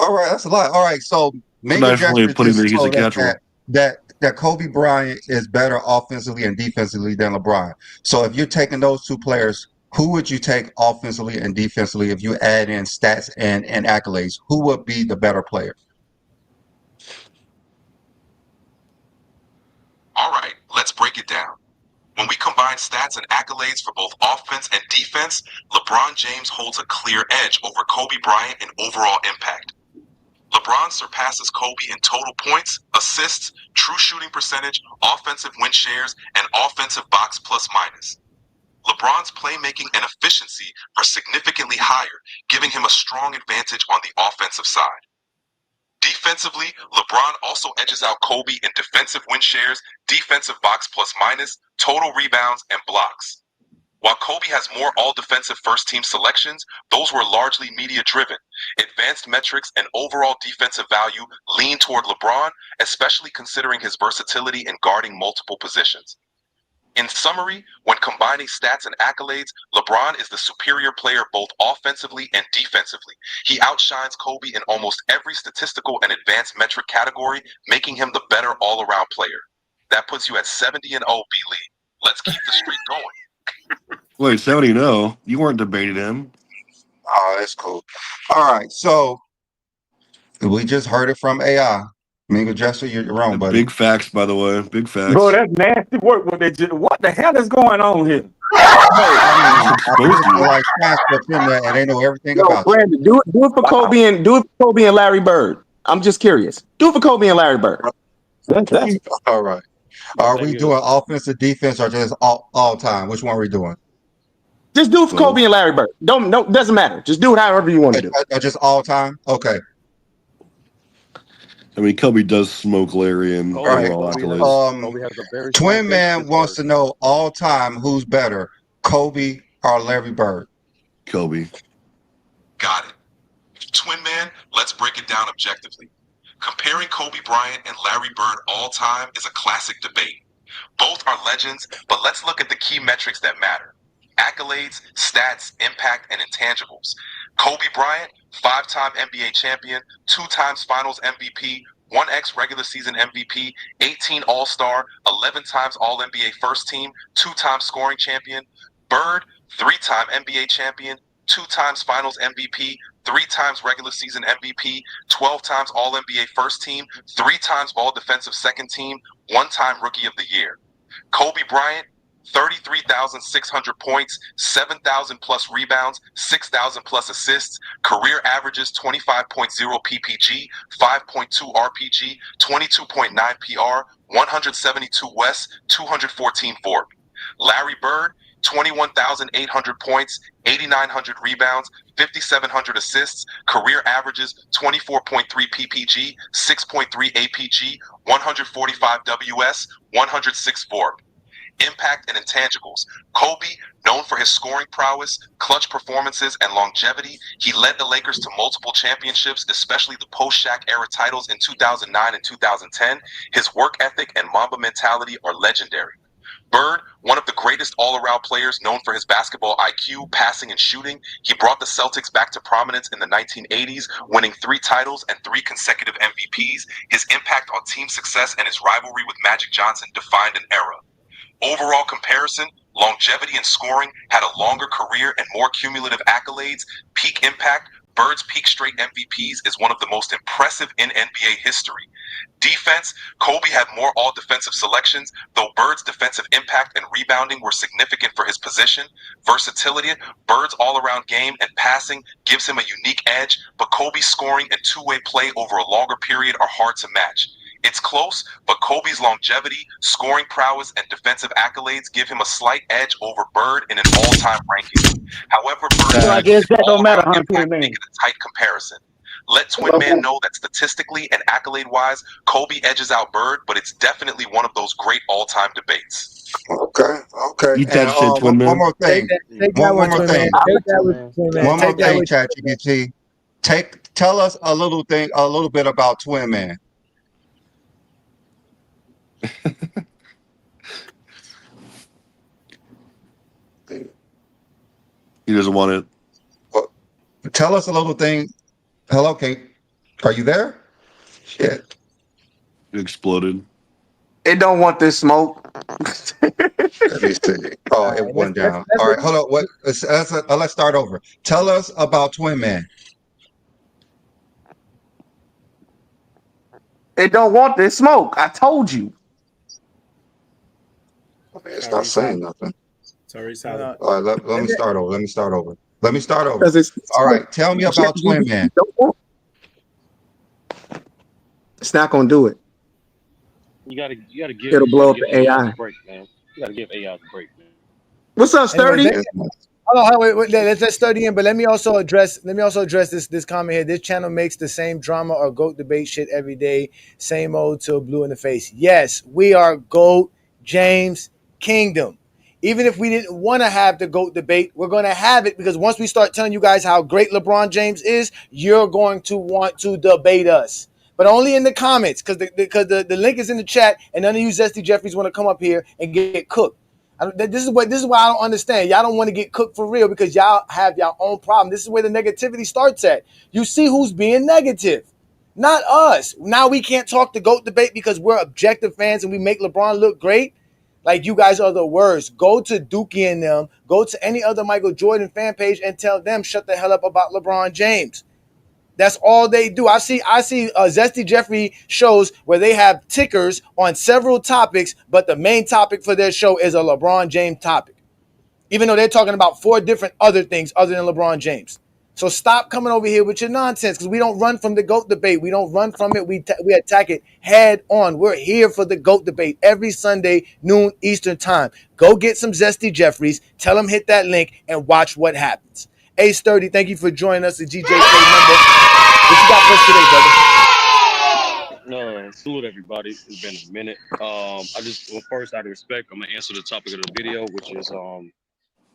All right, that's a lot. All right, so Mingo Jester putting that Kobe Bryant is better offensively and defensively than LeBron. So if you're taking those 2 players, who would you take offensively and defensively if you add in stats and accolades? Who would be the better player? All right, let's break it down. When we combine stats and accolades for both offense and defense, LeBron James holds a clear edge over Kobe Bryant in overall impact. LeBron surpasses Kobe in total points, assists, true shooting percentage, offensive win shares, and offensive box plus minus. LeBron's playmaking and efficiency are significantly higher, giving him a strong advantage on the offensive side. Defensively, LeBron also edges out Kobe in defensive win shares, defensive box plus minus, total rebounds, and blocks. While Kobe has more all-defensive first-team selections, those were largely media-driven. Advanced metrics and overall defensive value lean toward LeBron, especially considering his versatility in guarding multiple positions. In summary, when combining stats and accolades, LeBron is the superior player both offensively and defensively. He outshines Kobe in almost every statistical and advanced metric category, making him the better all-around player. That puts you at 70-0, B-Lee. Let's keep the streak going. Wait, 70-0? You weren't debating him. Oh, that's cool. All right, so we just heard it from AI. Mingo Jester, you're wrong, buddy. Big facts, by the way. Big facts. Bro, that's nasty work. What the hell is going on here? Like transcripts in there, and they know everything about. Brandon, do it for Kobe and Larry Bird. I'm just curious. Do it for Kobe and Larry Bird. That's all right. Are we doing offensive, defense, or just all time? Which one are we doing? Just do it for Kobe and Larry Bird. Doesn't matter. Just do it however you want to do. Just all time. Okay. I mean, Kobe does smoke Larry and overall accolades. Twin Man wants to know all time who's better, Kobe or Larry Bird. Kobe. Got it. Twin Man, let's break it down objectively. Comparing Kobe Bryant and Larry Bird all time is a classic debate. Both are legends, but let's look at the key metrics that matter. Accolades, stats, impact, and intangibles. Kobe Bryant, 5-time NBA champion, 2 times Finals MVP, 1x regular season MVP, 18 All-Star, 11 times All-NBA first team, 2 times scoring champion. Bird, 3-time NBA champion, 2 times Finals MVP, 3 times regular season MVP, 12 times All-NBA first team, 3 times All Defensive second team, 1 time Rookie of the Year. Kobe Bryant, 33,600 points, 7,000 plus rebounds, 6,000 plus assists, career averages 25.0 PPG, 5.2 RPG, 22.9 PR, 172 West, 214 VORP. Larry Bird, 21,800 points, 8,900 rebounds, 5,700 assists, career averages 24.3 PPG, 6.3 APG, 145 WS, 106 VORP. Impact and intangibles. Kobe, known for his scoring prowess, clutch performances, and longevity, he led the Lakers to multiple championships, especially the post-Shaq era titles in 2009 and 2010. His work ethic and Mamba mentality are legendary. Bird, one of the greatest all-around players known for his basketball IQ, passing, and shooting, he brought the Celtics back to prominence in the 1980s, winning 3 titles and 3 consecutive MVPs. His impact on team success and his rivalry with Magic Johnson defined an era. Overall comparison, longevity and scoring, had a longer career and more cumulative accolades. Peak impact, Bird's peak straight MVPs is one of the most impressive in NBA history. Defense, Kobe had more all-defensive selections, though Bird's defensive impact and rebounding were significant for his position. Versatility, Bird's all-around game and passing gives him a unique edge, but Kobe's scoring and two-way play over a longer period are hard to match. It's close, but Kobe's longevity, scoring prowess, and defensive accolades give him a slight edge over Bird in an all-time ranking. However, Bird's I guess that don't matter, huh, impact make it a tight comparison. Let Twin Man know that statistically and accolade-wise, Kobe edges out Bird, but it's definitely one of those great all-time debates. Okay. You touched it, Twin Man. One more thing. One more thing, ChatGPT. Tell us a little bit about Twin Man. He doesn't want it. Well, tell us a little thing. Hello, Kate. Are you there? Shit. It exploded. It don't want this smoke. Let me see. Oh, it went down. All right, hold on. What? Let's start over. Tell us about Twin Man. It don't want this smoke. I told you. It's not saying nothing. Sorry, silent. All right, let me start over. Let me start over. All right, tell me about Twin Man. It's not gonna do it. You gotta give. It'll blow up the AI. A break, man. You gotta give AI a break, man. What's up, Sturdy? Wait, let's study in. But let me also address this comment here. This channel makes the same drama or GOAT debate shit every day. Same old till blue in the face. Yes, we are GOAT James Kingdom. Even if we didn't want to have the GOAT debate, we're going to have it because once we start telling you guys how great LeBron James is, you're going to want to debate us. But only in the comments because the link is in the chat and none of you Zesty Jeffries want to come up here and get cooked. This is why I don't understand. Y'all don't want to get cooked for real because y'all have your own problem. This is where the negativity starts at. You see who's being negative, not us. Now we can't talk the GOAT debate because we're objective fans and we make LeBron look great. Like you guys are the worst. Go to Dookie and them. Go to any other Michael Jordan fan page and tell them shut the hell up about LeBron James. That's all they do. I see Zesty Jeffrey shows where they have tickers on several topics, but the main topic for their show is a LeBron James topic, even though they're talking about 4 different other things other than LeBron James. So stop coming over here with your nonsense because we don't run from the GOAT debate. We don't run from it. We attack it head on. We're here for the GOAT debate every Sunday, noon Eastern time. Go get some Zesty Jeffries. Tell them hit that link and watch what happens. A Sturdy, thank you for joining us, the GJK member. What you got for us today, brother? salute everybody. It's been a minute. First, out of respect, I'm gonna answer the topic of the video, which is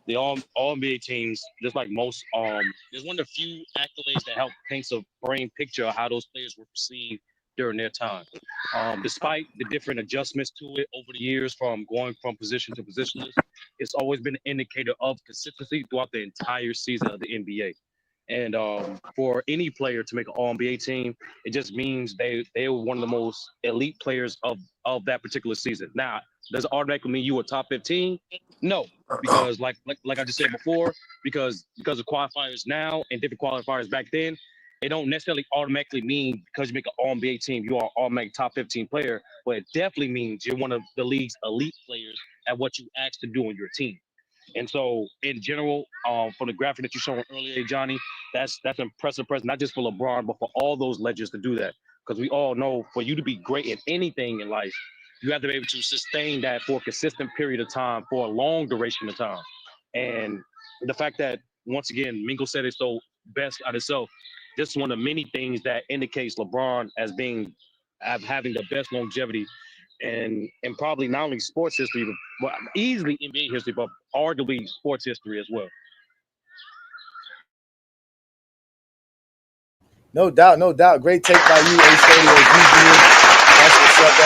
the all NBA teams, just like most, there's one of the few accolades that help paint a frame picture of how those players were perceived during their time. Despite the different adjustments to it over the years, from going from position to position, it's always been an indicator of consistency throughout the entire season of the NBA. And for any player to make an All-NBA team, it just means they were one of the most elite players of that particular season. Now, does it automatically mean you a top 15? No, because like I just said before, because of qualifiers now and different qualifiers back then, it don't necessarily automatically mean because you make an All-NBA team, you are an automatic top 15 player, but it definitely means you're one of the league's elite players at what you asked to do on your team. And so, in general, from the graphic that you showed earlier, Johnny, that's impressive, not just for LeBron, but for all those legends to do that. Because we all know, for you to be great in anything in life, you have to be able to sustain that for a consistent period of time, for a long duration of time. And the fact that, once again, Mingo said it so best out of itself, this is one of many things that indicates LeBron as having the best longevity and probably not only sports history, but easily NBA history, but arguably sports history as well. No doubt, no doubt. Great take by you, That's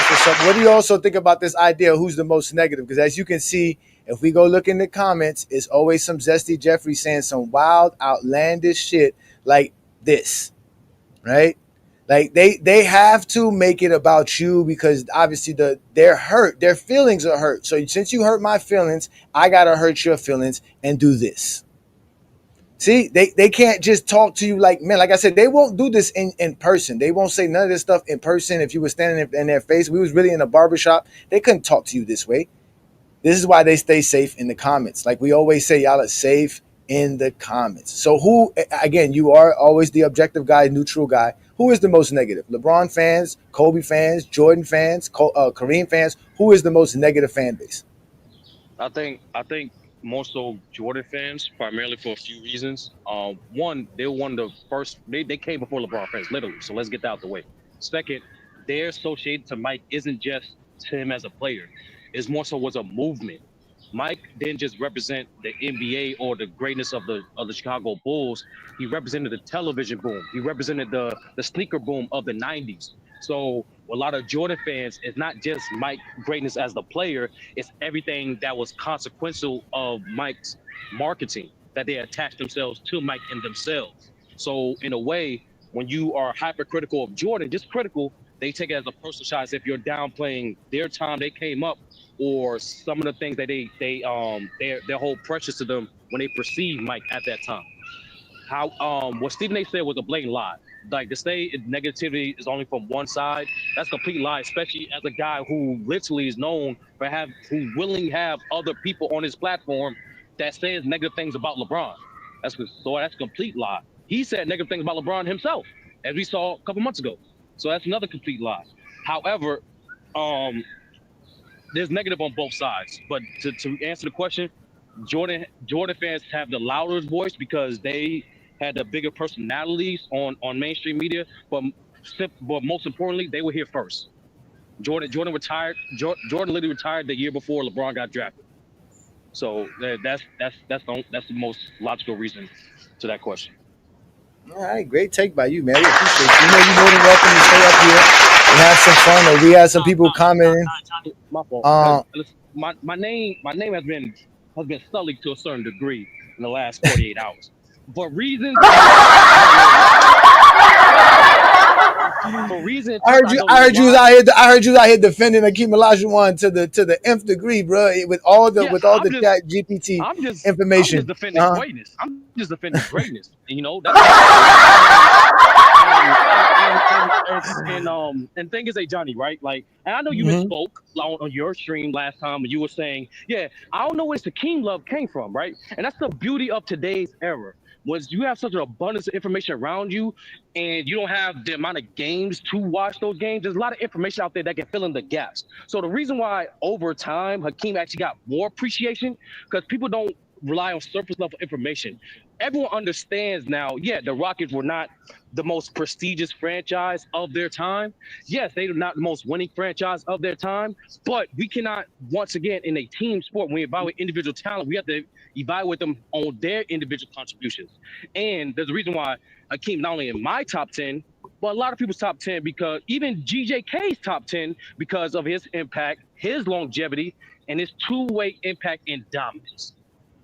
what's up. What do you also think about this idea of who's the most negative? Because as you can see, if we go look in the comments, it's always some Zesty Jeffrey saying some wild, outlandish shit like this, right? Like they have to make it about you because obviously they're hurt. Their feelings are hurt. So since you hurt my feelings, I gotta hurt your feelings and do this. See, they can't just talk to you like, man, like I said, they won't do this in person. They won't say none of this stuff in person. If you were standing in their face, we was really in a barbershop, they couldn't talk to you this way. This is why they stay safe in the comments. Like we always say, y'all are safe in the comments. So who, again, you are always the objective guy, neutral guy. Who is the most negative? LeBron fans, Kobe fans, Jordan fans, Kareem fans. Who is the most negative fan base? I think more so Jordan fans, primarily for a few reasons. One, they were one of the first, they came before LeBron fans, literally. So let's get that out the way. Second, their association to Mike isn't just to him as a player. It's more so was a movement. Mike didn't just represent the NBA or the greatness of the Chicago Bulls. He represented the television boom. He represented the sneaker boom of the 90s. So a lot of Jordan fans, it's not just Mike's greatness as the player, it's everything that was consequential of Mike's marketing, that they attached themselves to Mike and themselves. So in a way, when you are hypercritical of Jordan, just critical, they take it as a personal shot as if you're downplaying their time they came up or some of the things that they hold precious to them when they perceive Mike at that time. How what Stephen A said was a blatant lie. Like to say negativity is only from one side, that's a complete lie, especially as a guy who literally is known for who willingly have other people on his platform that says negative things about LeBron. That's a complete lie. He said negative things about LeBron himself, as we saw a couple months ago. So that's another complete lie. However, there's negative on both sides. But to answer the question, Jordan fans have the loudest voice because they had the bigger personalities on mainstream media. But most importantly, they were here first. Jordan retired. Jordan literally retired the year before LeBron got drafted. So that's the most logical reason to that question. All right, great take by you, man. We appreciate you. You know, you're more than welcome to stay up here and have some fun. Or we had some people commenting. My fault. My name has been sullied to a certain degree in the last 48 hours. For reasons. I heard you out here defending Akeem Olajuwon to the nth degree, bro. With all the chat GPT information. I'm just defending greatness. I'm just defending greatness. And, you know, that's and thing is, Johnny, right? Like, and I know you spoke on your stream last time, and you were saying, yeah, I don't know where this Akeem love came from, right? And that's the beauty of today's era. Was you have such an abundance of information around you and you don't have the amount of games to watch those games. There's a lot of information out there that can fill in the gaps. So the reason why over time Hakeem actually got more appreciation, because people don't rely on surface level information. Everyone understands now, yeah, the Rockets were not the most prestigious franchise of their time. Yes, they are not the most winning franchise of their time, but we cannot, once again, in a team sport, when we evaluate individual talent, we have to evaluate them on their individual contributions. And there's a reason why Akeem not only in my top 10, but a lot of people's top 10, because even GJK's top 10, because of his impact, his longevity, and his two-way impact and dominance.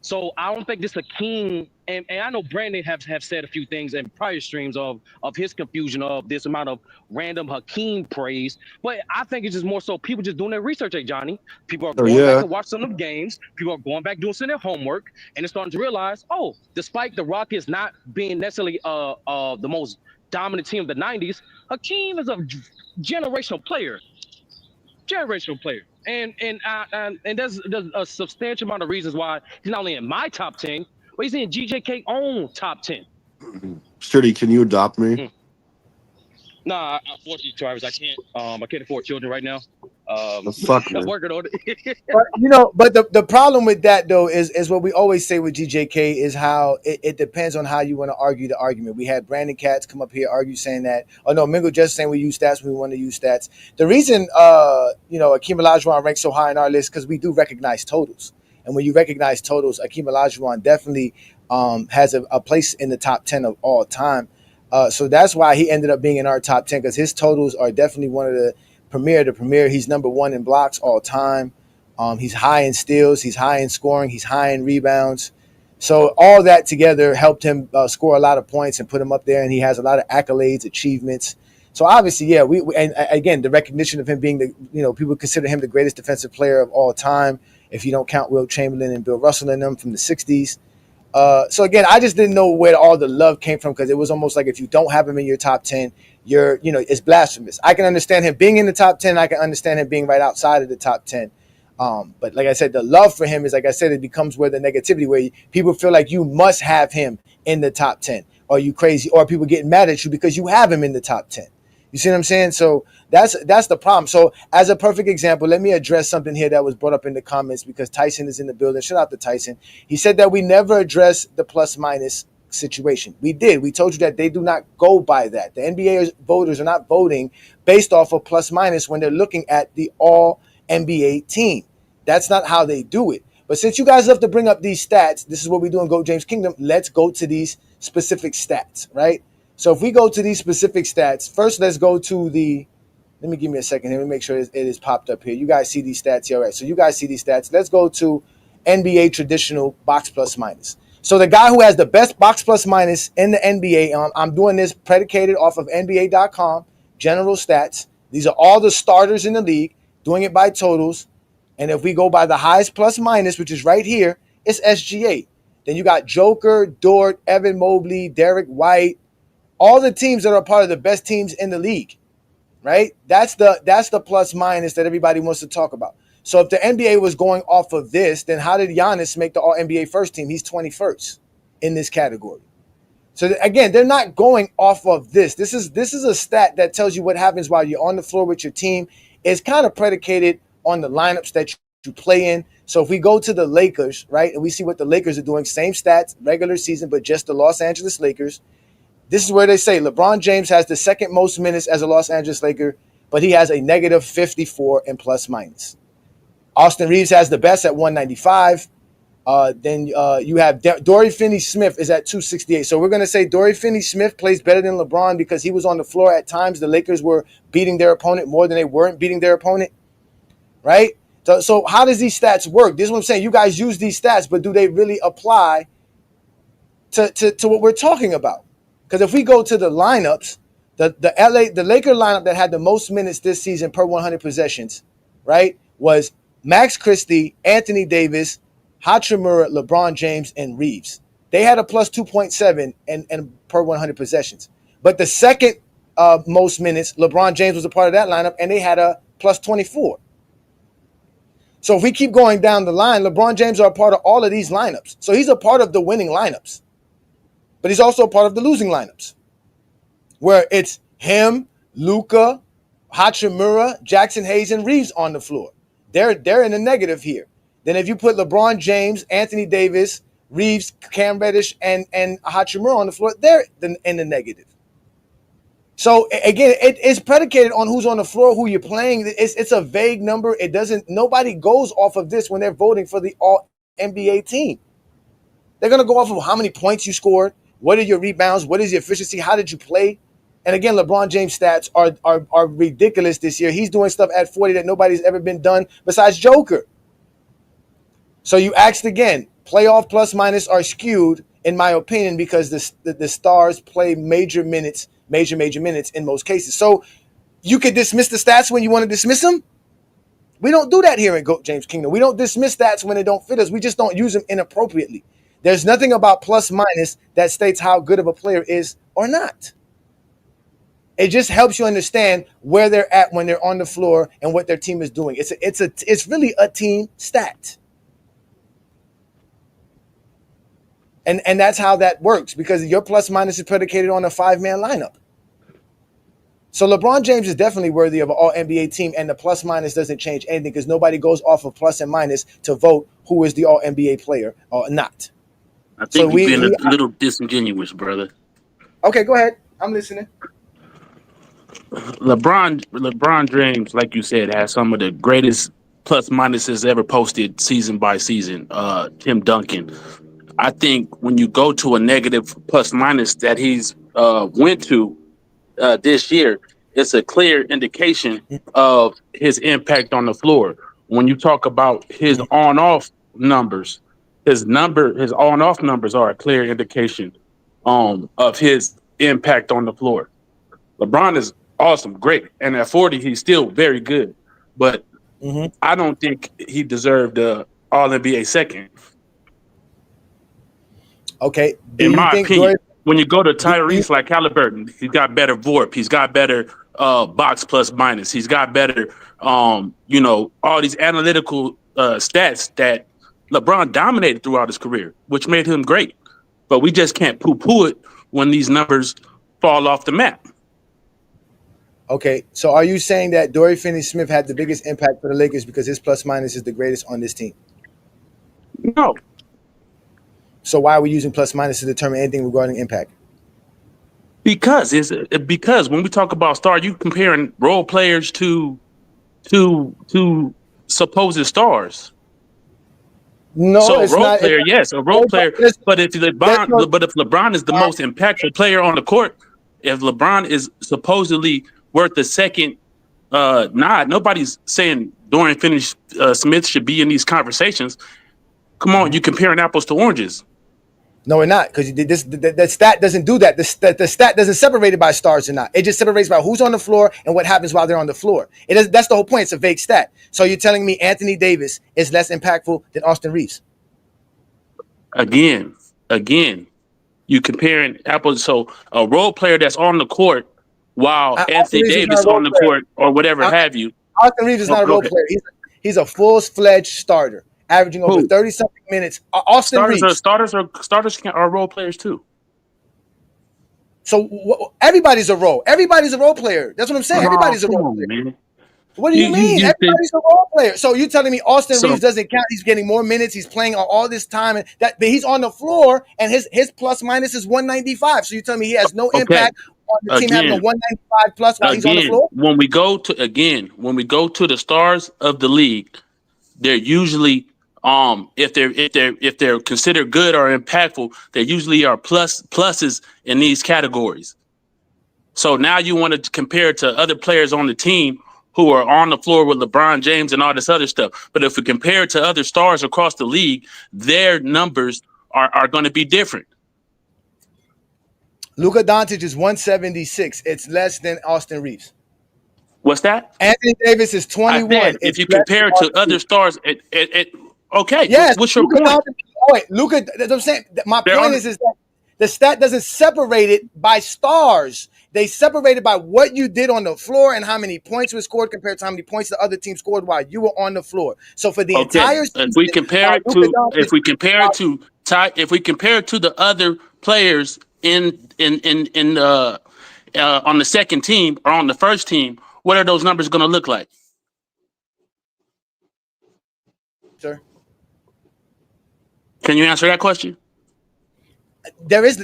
So I don't think this Hakeem, and I know Brandon have said a few things in prior streams of his confusion of this amount of random Hakeem praise, but I think it's just more so people just doing their research, Johnny. People are Oh, going back yeah. and watching some of the games. People are going back doing some of their homework, and they're starting to realize, oh, despite the Rockets not being necessarily the most dominant team of the 90s, Hakeem is a generational player. And there's a substantial amount of reasons why he's not only in my top 10, but he's in GJK own top 10. Sturdy, can you adopt me? Nah, unfortunately, Travis, I can't afford children right now. Fuck, I'm man. working on it. But the problem with that though is what we always say with GJK is how it depends on how you want to argue the argument. We had Brandon Katz come up here argue saying that, oh no, Mingo just saying we use stats when we want to use stats. The reason Akeem Olajuwon ranks so high on our list because we do recognize totals, and when you recognize totals, Akeem Olajuwon definitely has a place in the top 10 of all time. So that's why he ended up being in our top 10, because his totals are definitely one of the premier. He's number one in blocks all time. He's high in steals. He's high in scoring. He's high in rebounds. So all that together helped him score a lot of points and put him up there. And he has a lot of accolades, achievements. So obviously, yeah, and again, the recognition of him being people consider him the greatest defensive player of all time, if you don't count Wilt Chamberlain and Bill Russell in them from the 60s. So again, I just didn't know where all the love came from, because it was almost like if you don't have him in your top 10, it's blasphemous. I can understand him being in the top 10. I can understand him being right outside of the top 10. But like I said, the love for him is, like I said, it becomes where the negativity, where people feel like you must have him in the top 10, or you crazy, or people getting mad at you because you have him in the top 10. You see what I'm saying? So that's the problem. So as a perfect example, let me address something here that was brought up in the comments, because Tyson is in the building. Shout out to Tyson. He said that we never address the plus minus situation. We did. We told you that they do not go by that. The NBA voters are not voting based off of plus minus when they're looking at the all NBA team. That's not how they do it. But since you guys love to bring up these stats, this is what we do in Go James Kingdom. Let's go to these specific stats, right? So if we go to these specific stats, first let's go to let me give me a second here. Let me make sure it is popped up here. You guys see these stats here, right? So you guys see these stats. Let's go to NBA traditional box plus minus. So the guy who has the best box plus minus in the NBA, I'm doing this predicated off of NBA.com, general stats. These are all the starters in the league, doing it by totals. And if we go by the highest plus minus, which is right here, it's SGA. Then you got Joker, Dort, Evan Mobley, Derek White, all the teams that are part of the best teams in the league, right? That's the plus minus that everybody wants to talk about. So if the NBA was going off of this, then how did Giannis make the All NBA first team? He's 21st in this category. So again, they're not going off of this. This is a stat that tells you what happens while you're on the floor with your team. It's kind of predicated on the lineups that you play in. So if we go to the Lakers, right, and we see what the Lakers are doing, same stats, regular season, but just the Los Angeles Lakers. This is where they say LeBron James has the second most minutes as a Los Angeles Laker, but he has a negative 54 in plus minus. Austin Reeves has the best at 195. Then you have Dorian Finney-Smith is at 268. So we're going to say Dorian Finney-Smith plays better than LeBron because he was on the floor at times. The Lakers were beating their opponent more than they weren't beating their opponent, right? So how does these stats work? This is what I'm saying. You guys use these stats, but do they really apply to what we're talking about? Because if we go to the lineups, the Laker lineup that had the most minutes this season per 100 possessions, right, was Max Christie, Anthony Davis, Hachimura, LeBron James, and Reeves. They had a plus 2.7 and per 100 possessions. But the second most minutes, LeBron James was a part of that lineup, and they had a plus 24. So if we keep going down the line, LeBron James are a part of all of these lineups. So he's a part of the winning lineups. But he's also a part of the losing lineups, where it's him, Luka, Hachimura, Jackson Hayes, and Reeves on the floor. They're in the negative here. Then if you put LeBron James, Anthony Davis, Reeves, Cam Reddish, and Hachimura on the floor, they're in the negative. So again, it's predicated on who's on the floor, who you're playing. It's a vague number. It doesn't. Nobody goes off of this when they're voting for the All NBA team. They're gonna go off of how many points you scored, what are your rebounds, what is your efficiency, how did you play? And again, LeBron James' stats are ridiculous this year. He's doing stuff at 40 that nobody's ever been done besides Joker. So you asked again, playoff plus minus are skewed, in my opinion, because the stars play major minutes in most cases. So you could dismiss the stats when you want to dismiss them. We don't do that here in GOAT James Kingdom. We don't dismiss stats when they don't fit us. We just don't use them inappropriately. There's nothing about plus minus that states how good of a player is or not. It just helps you understand where they're at when they're on the floor and what their team is doing. It's really a team stat. And that's how that works, because your plus minus is predicated on a 5-man lineup. So LeBron James is definitely worthy of an All-NBA team, and the plus minus doesn't change anything because nobody goes off of plus and minus to vote who is the All-NBA player or not. I think you've been a little disingenuous, brother. Okay, go ahead. I'm listening. LeBron James, like you said, has some of the greatest plus minuses ever posted season by season. Tim Duncan. I think when you go to a negative plus minus that he's went to this year, it's a clear indication of his impact on the floor. When you talk about his on-off numbers, his on-off numbers are a clear indication of his impact on the floor. LeBron is awesome, great, and at 40, he's still very good. But I don't think he deserved the All-NBA second. Okay. In my opinion, when you go to Tyrese like Halliburton, he's got better VORP. He's got better box plus minus. He's got better, all these analytical stats that LeBron dominated throughout his career, which made him great. But we just can't poo-poo it when these numbers fall off the map. Okay, so are you saying that Dorian Finney-Smith had the biggest impact for the Lakers because his plus minus is the greatest on this team? No. So why are we using plus minus to determine anything regarding impact? Because when we talk about star, you comparing role players to supposed stars. No, so it's role not, player, yes, a role player. But if LeBron is the most impactful player on the court, if LeBron is supposedly worth the second nod, nobody's saying Dorian Finney-Smith should be in these conversations. Come on, you comparing apples to oranges. No, we're not, because the stat doesn't do that. The stat doesn't separate it by stars or not. It just separates by who's on the floor and what happens while they're on the floor. That's the whole point. It's a vague stat. So you're telling me Anthony Davis is less impactful than Austin Reeves? Again, you comparing apples. So a role player that's on the court while Anthony Davis on the court or whatever have you. Austin Reeves is not a role player. He's a full-fledged starter, averaging over 30-something minutes. Austin Reeves. Starters are role players too. So everybody's a role. Everybody's a role player. that's what I'm saying. Everybody's a role player. Man. What do you mean? Everybody's a role player. So you're telling me Austin Reeves doesn't count? He's getting more minutes. He's playing all this time, and but he's on the floor, and his plus minus is 195. So you're telling me he has no impact on the team having a 195 plus while he's on the floor? When we go to the stars of the league, they're usually if they're considered good or impactful, they usually are pluses in these categories. So now you want to compare it to other players on the team who are on the floor with LeBron James and all this other stuff. But if we compare it to other stars across the league, their numbers are going to be different. Luka Doncic is 176. It's less than Austin Reeves. What's that? Anthony Davis is 21. If you compare it to other stars, okay. Yes. What's your point? Luka, that's what I'm saying. My point is that the stat doesn't separate it by stars. They separate it by what you did on the floor and how many points were scored compared to how many points the other team scored while you were on the floor. So for the entire season, if we compare it to the other players in on the second team or on the first team, what are those numbers going to look like? Sir? Can you answer that question? There is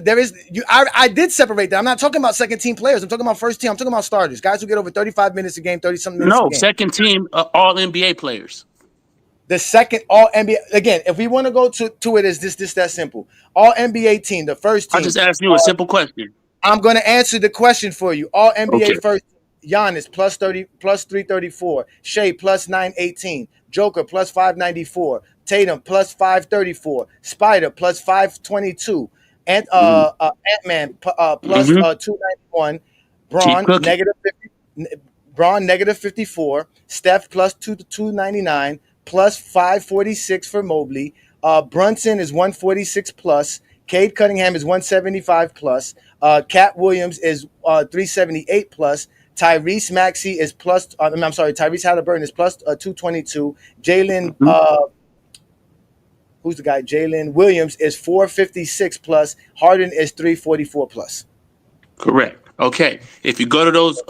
you. I did separate that. I'm not talking about second team players. I'm talking about first team. I'm talking about starters, guys who get over 35 minutes a game, 30 something minutes a No, game. second team all NBA players. The second all NBA, again, if we want to go to it as this that simple. All NBA team, the first team. I just asked you a simple question. I'm going to answer the question for you. All NBA Okay. first, Giannis plus 30, plus 334, Shea plus 918, Joker plus 594, Tatum plus 534, Spider plus 522, and Ant-Man plus 291, Braun negative 50, Braun negative 54, Steph plus 299, plus 546 for Mobley. Brunson is 146 plus. Cade Cunningham is 175 plus. Cat Williams is 378 plus. Tyrese Maxey is plus. Tyrese Halliburton is plus 222. Jalen, who's the guy? Jalen Williams is 456 plus. Harden is 344 plus. Correct. Okay. If you go to those,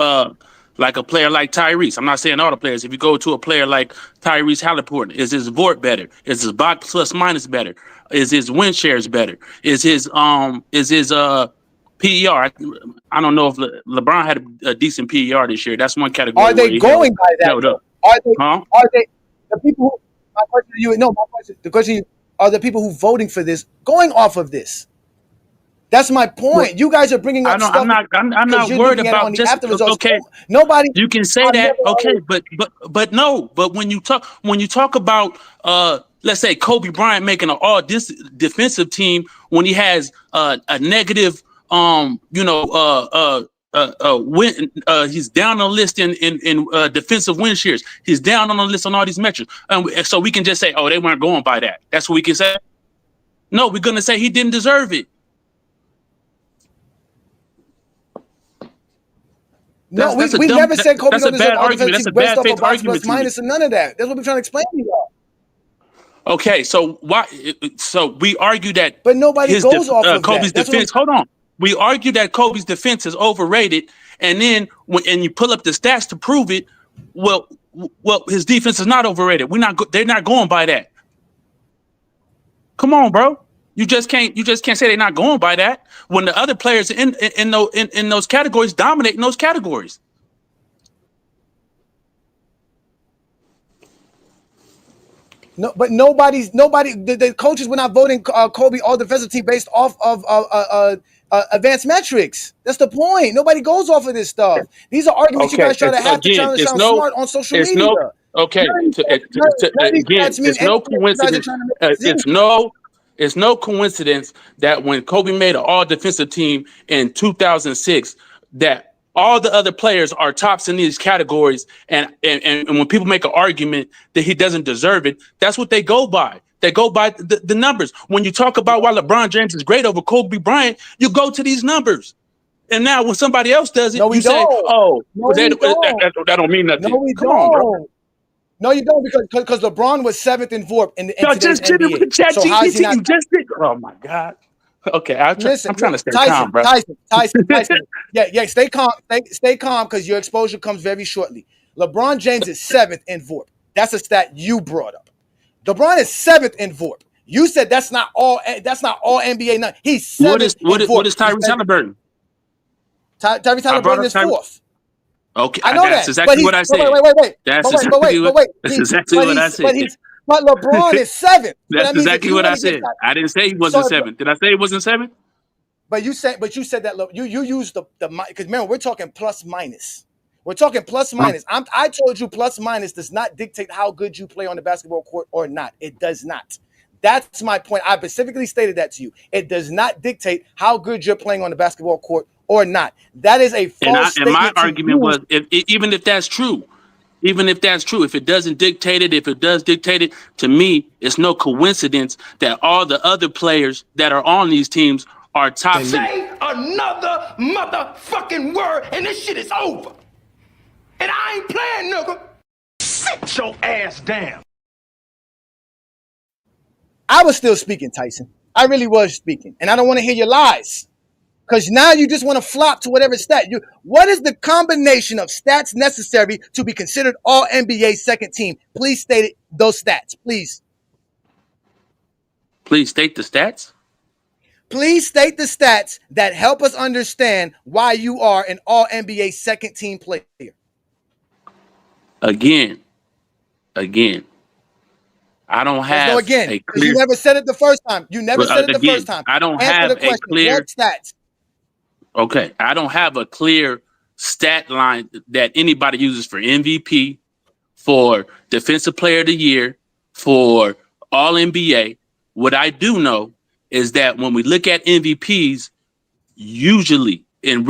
like a player like Tyrese, I'm not saying all the players. If you go to a player like Tyrese Halliburton, is his VORT better? Is his box plus minus better? Is his win shares better? Is his PER? I don't know if LeBron had a decent PER this year. That's one category. Are they going by that? Are they the people who? My question to you. No, my question. The question to you, are the people who voting for this going off of this? That's my point. Well, you guys are bringing up stuff. I'm not worried about just okay. Nobody. You can say that, okay, but no. But when you talk about let's say Kobe Bryant making an all defensive team when he has a negative win, he's down on the list in defensive win shares. He's down on the list on all these metrics, and so we can just say, oh, they weren't going by that. That's what we can say. No, we're gonna say he didn't deserve it. No, we never said Kobe don't deserve all defensive team based off of box plus minus and none of that. That's what we're trying to explain to y'all. Okay, so why? So we argue that, but nobody goes off of Kobe's defense. Hold on, we argue that Kobe's defense is overrated, and then when you pull up the stats to prove it, well, his defense is not overrated. They're not going by that. Come on, bro. You just can't say they're not going by that when the other players in those categories dominate in those categories. No, but nobody. The coaches were not voting Kobe all defensive team based off of advanced metrics. That's the point. Nobody goes off of this stuff. These are arguments you guys try to have to try to sound smart on social media. It's no coincidence that when Kobe made an all-defensive team in 2006, that all the other players are tops in these categories, and when people make an argument that he doesn't deserve it, that's what they go by. They go by the numbers. When you talk about why LeBron James is great over Kobe Bryant, you go to these numbers. And now when somebody else does it, you say, "Oh, that don't mean nothing." No, we Come don't. on, bro. No, you don't, because LeBron was 7th in VORP in today's NBA. So how is he not? Oh my God. Okay, I'm trying to stay calm, bro. Tyson. Yeah, stay calm. Stay calm because your exposure comes very shortly. LeBron James is 7th in VORP. That's a stat you brought up. LeBron is 7th in VORP. You said that's not all NBA. None. He's 7th. What is Tyrese Halliburton? Tyrese Halliburton is 4th. Okay, I know that's that. exactly what I said. Wait. That's exactly what I said. But LeBron is 7th. That's exactly what I said. I didn't say he wasn't 7th. Did I say he wasn't 7th? But you said that you used the because remember we're talking plus minus. We're talking plus minus. I told you plus minus does not dictate how good you play on the basketball court or not. It does not. That's my point. I specifically stated that to you. It does not dictate how good you're playing on the basketball court or not. That is a false statement. And my argument was, even if that's true, if it doesn't dictate it, if it does dictate it, to me, it's no coincidence that all the other players that are on these teams are top. Say another motherfucking word, and this shit is over. And I ain't playing, nigga. Sit your ass down. I was still speaking, Tyson. I really was speaking, and I don't want to hear your lies. Because now you just want to flop to whatever stat. What is the combination of stats necessary to be considered all NBA second team? Please state those stats, please. Please state the stats. Please state the stats that help us understand why you are an All-NBA second team player. Again, I don't There's no have again, a because you clear. never said it the first time. You never said it the first Again, time. I don't Answer the have a question. clear. What stats? Okay, I don't have a clear stat line that anybody uses for MVP, for Defensive Player of the Year, for All NBA. What I do know is that when we look at MVPs, usually in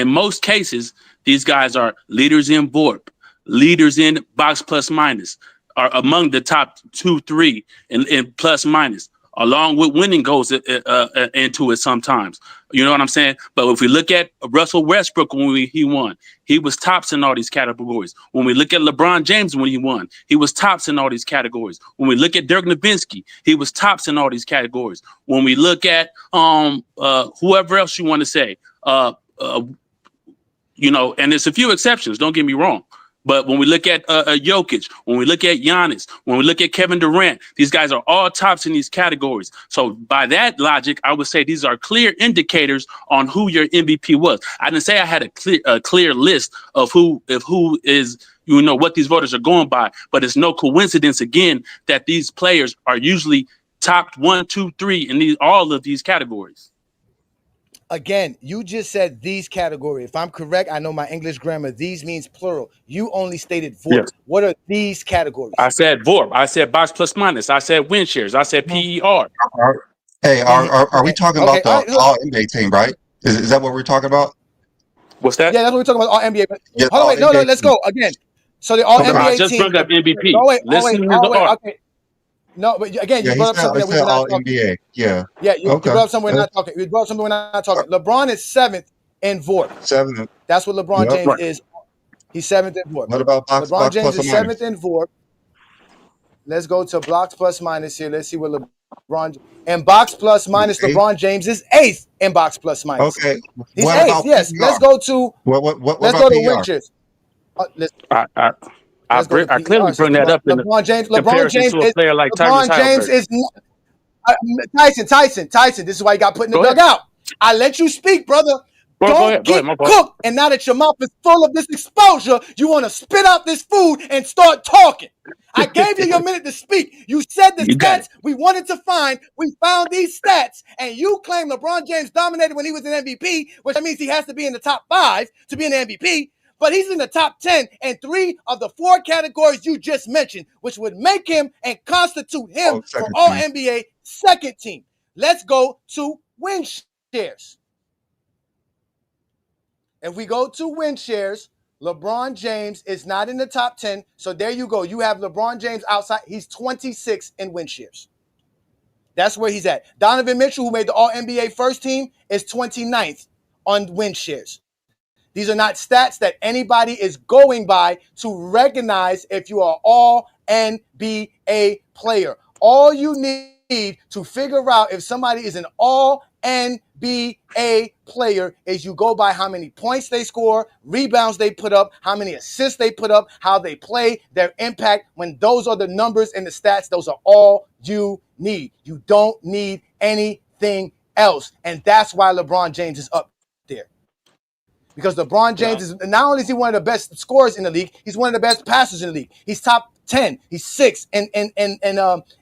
most cases, these guys are leaders in VORP, leaders in box plus minus, are among the top 2-3 in plus minus, along with winning goes into it sometimes. You know what I'm saying? But if we look at Russell Westbrook when he won, he was tops in all these categories. When we look at LeBron James when he won, he was tops in all these categories. When we look at Dirk Nowitzki, he was tops in all these categories. When we look at whoever else you want to say, you know, and there's a few exceptions, don't get me wrong. But when we look at Jokic, when we look at Giannis, when we look at Kevin Durant, these guys are all tops in these categories. So by that logic, I would say these are clear indicators on who your MVP was. I didn't say I had a clear list of who is, you know, what these voters are going by, but it's no coincidence again that these players are usually top 1, 2, 3 in all of these categories. Again, you just said these categories. If I'm correct, I know my English grammar. These means plural. You only stated VORP. Yes. What are these categories? I said VORP. I said box plus minus. I said win shares. I said PER. Hey, are we talking about the All NBA team, right? Is that what we're talking about? What's that? Yeah, that's what we're talking about. All NBA. Yeah, Hold on, wait. No, All-NBA let's team. go again. So the All I NBA just team. brought up MVP. Oh wait. Listen to the Oh wait. art. Okay. No, but again, Yeah, you brought up something that we were not All talking. NBA. Yeah. Yeah, you Okay. brought up something we're not talking. You brought up something we're not talking. LeBron is 7th in VORP. 7th. That's what LeBron Yep. James Right. is. He's 7th in VORP. What about box LeBron James plus is or minus? 7th in VORP. Let's go to box plus minus here. Let's see what LeBron and box plus minus. Eighth? LeBron James is 8th in box plus minus. Okay. He's What 8th. about Yes. PER? Let's go to. What Let's about go to PER? win shares. Let's I go to I clearly PER. bring that up in the LeBron James. comparison to a player like Tyrese LeBron James Halliburton. is Tyson. This is why you got put in the Go ahead. dugout. I let you speak, brother. Go Don't ahead, get my fault. cooked. And now that your mouth is full of this exposure, you want to spit out this food and start talking. I gave you your minute to speak. You said the You got stats we wanted to find. We found these stats, and you claim LeBron James dominated when he was an MVP, which means he has to be in the top 5 to be an MVP. But he's in the top 10 in 3 of the 4 categories you just mentioned, which would make him and constitute him for second All team. NBA second team. Let's go to win shares. If we go to win shares, LeBron James is not in the top 10. So there you go. You have LeBron James outside. He's 26 in win shares. That's where he's at. Donovan Mitchell, who made the All-NBA first team, is 29th on win shares. These are not stats that anybody is going by to recognize if you are All-NBA player. All you need to figure out if somebody is an All-NBA player is you go by how many points they score, rebounds they put up, how many assists they put up, how they play, their impact. When those are the numbers and the stats, those are all you need. You don't need anything else. And that's why LeBron James is up there. Because LeBron James is not only is he one of the best scorers in the league, he's one of the best passers in the league. He's top 10. He's 6th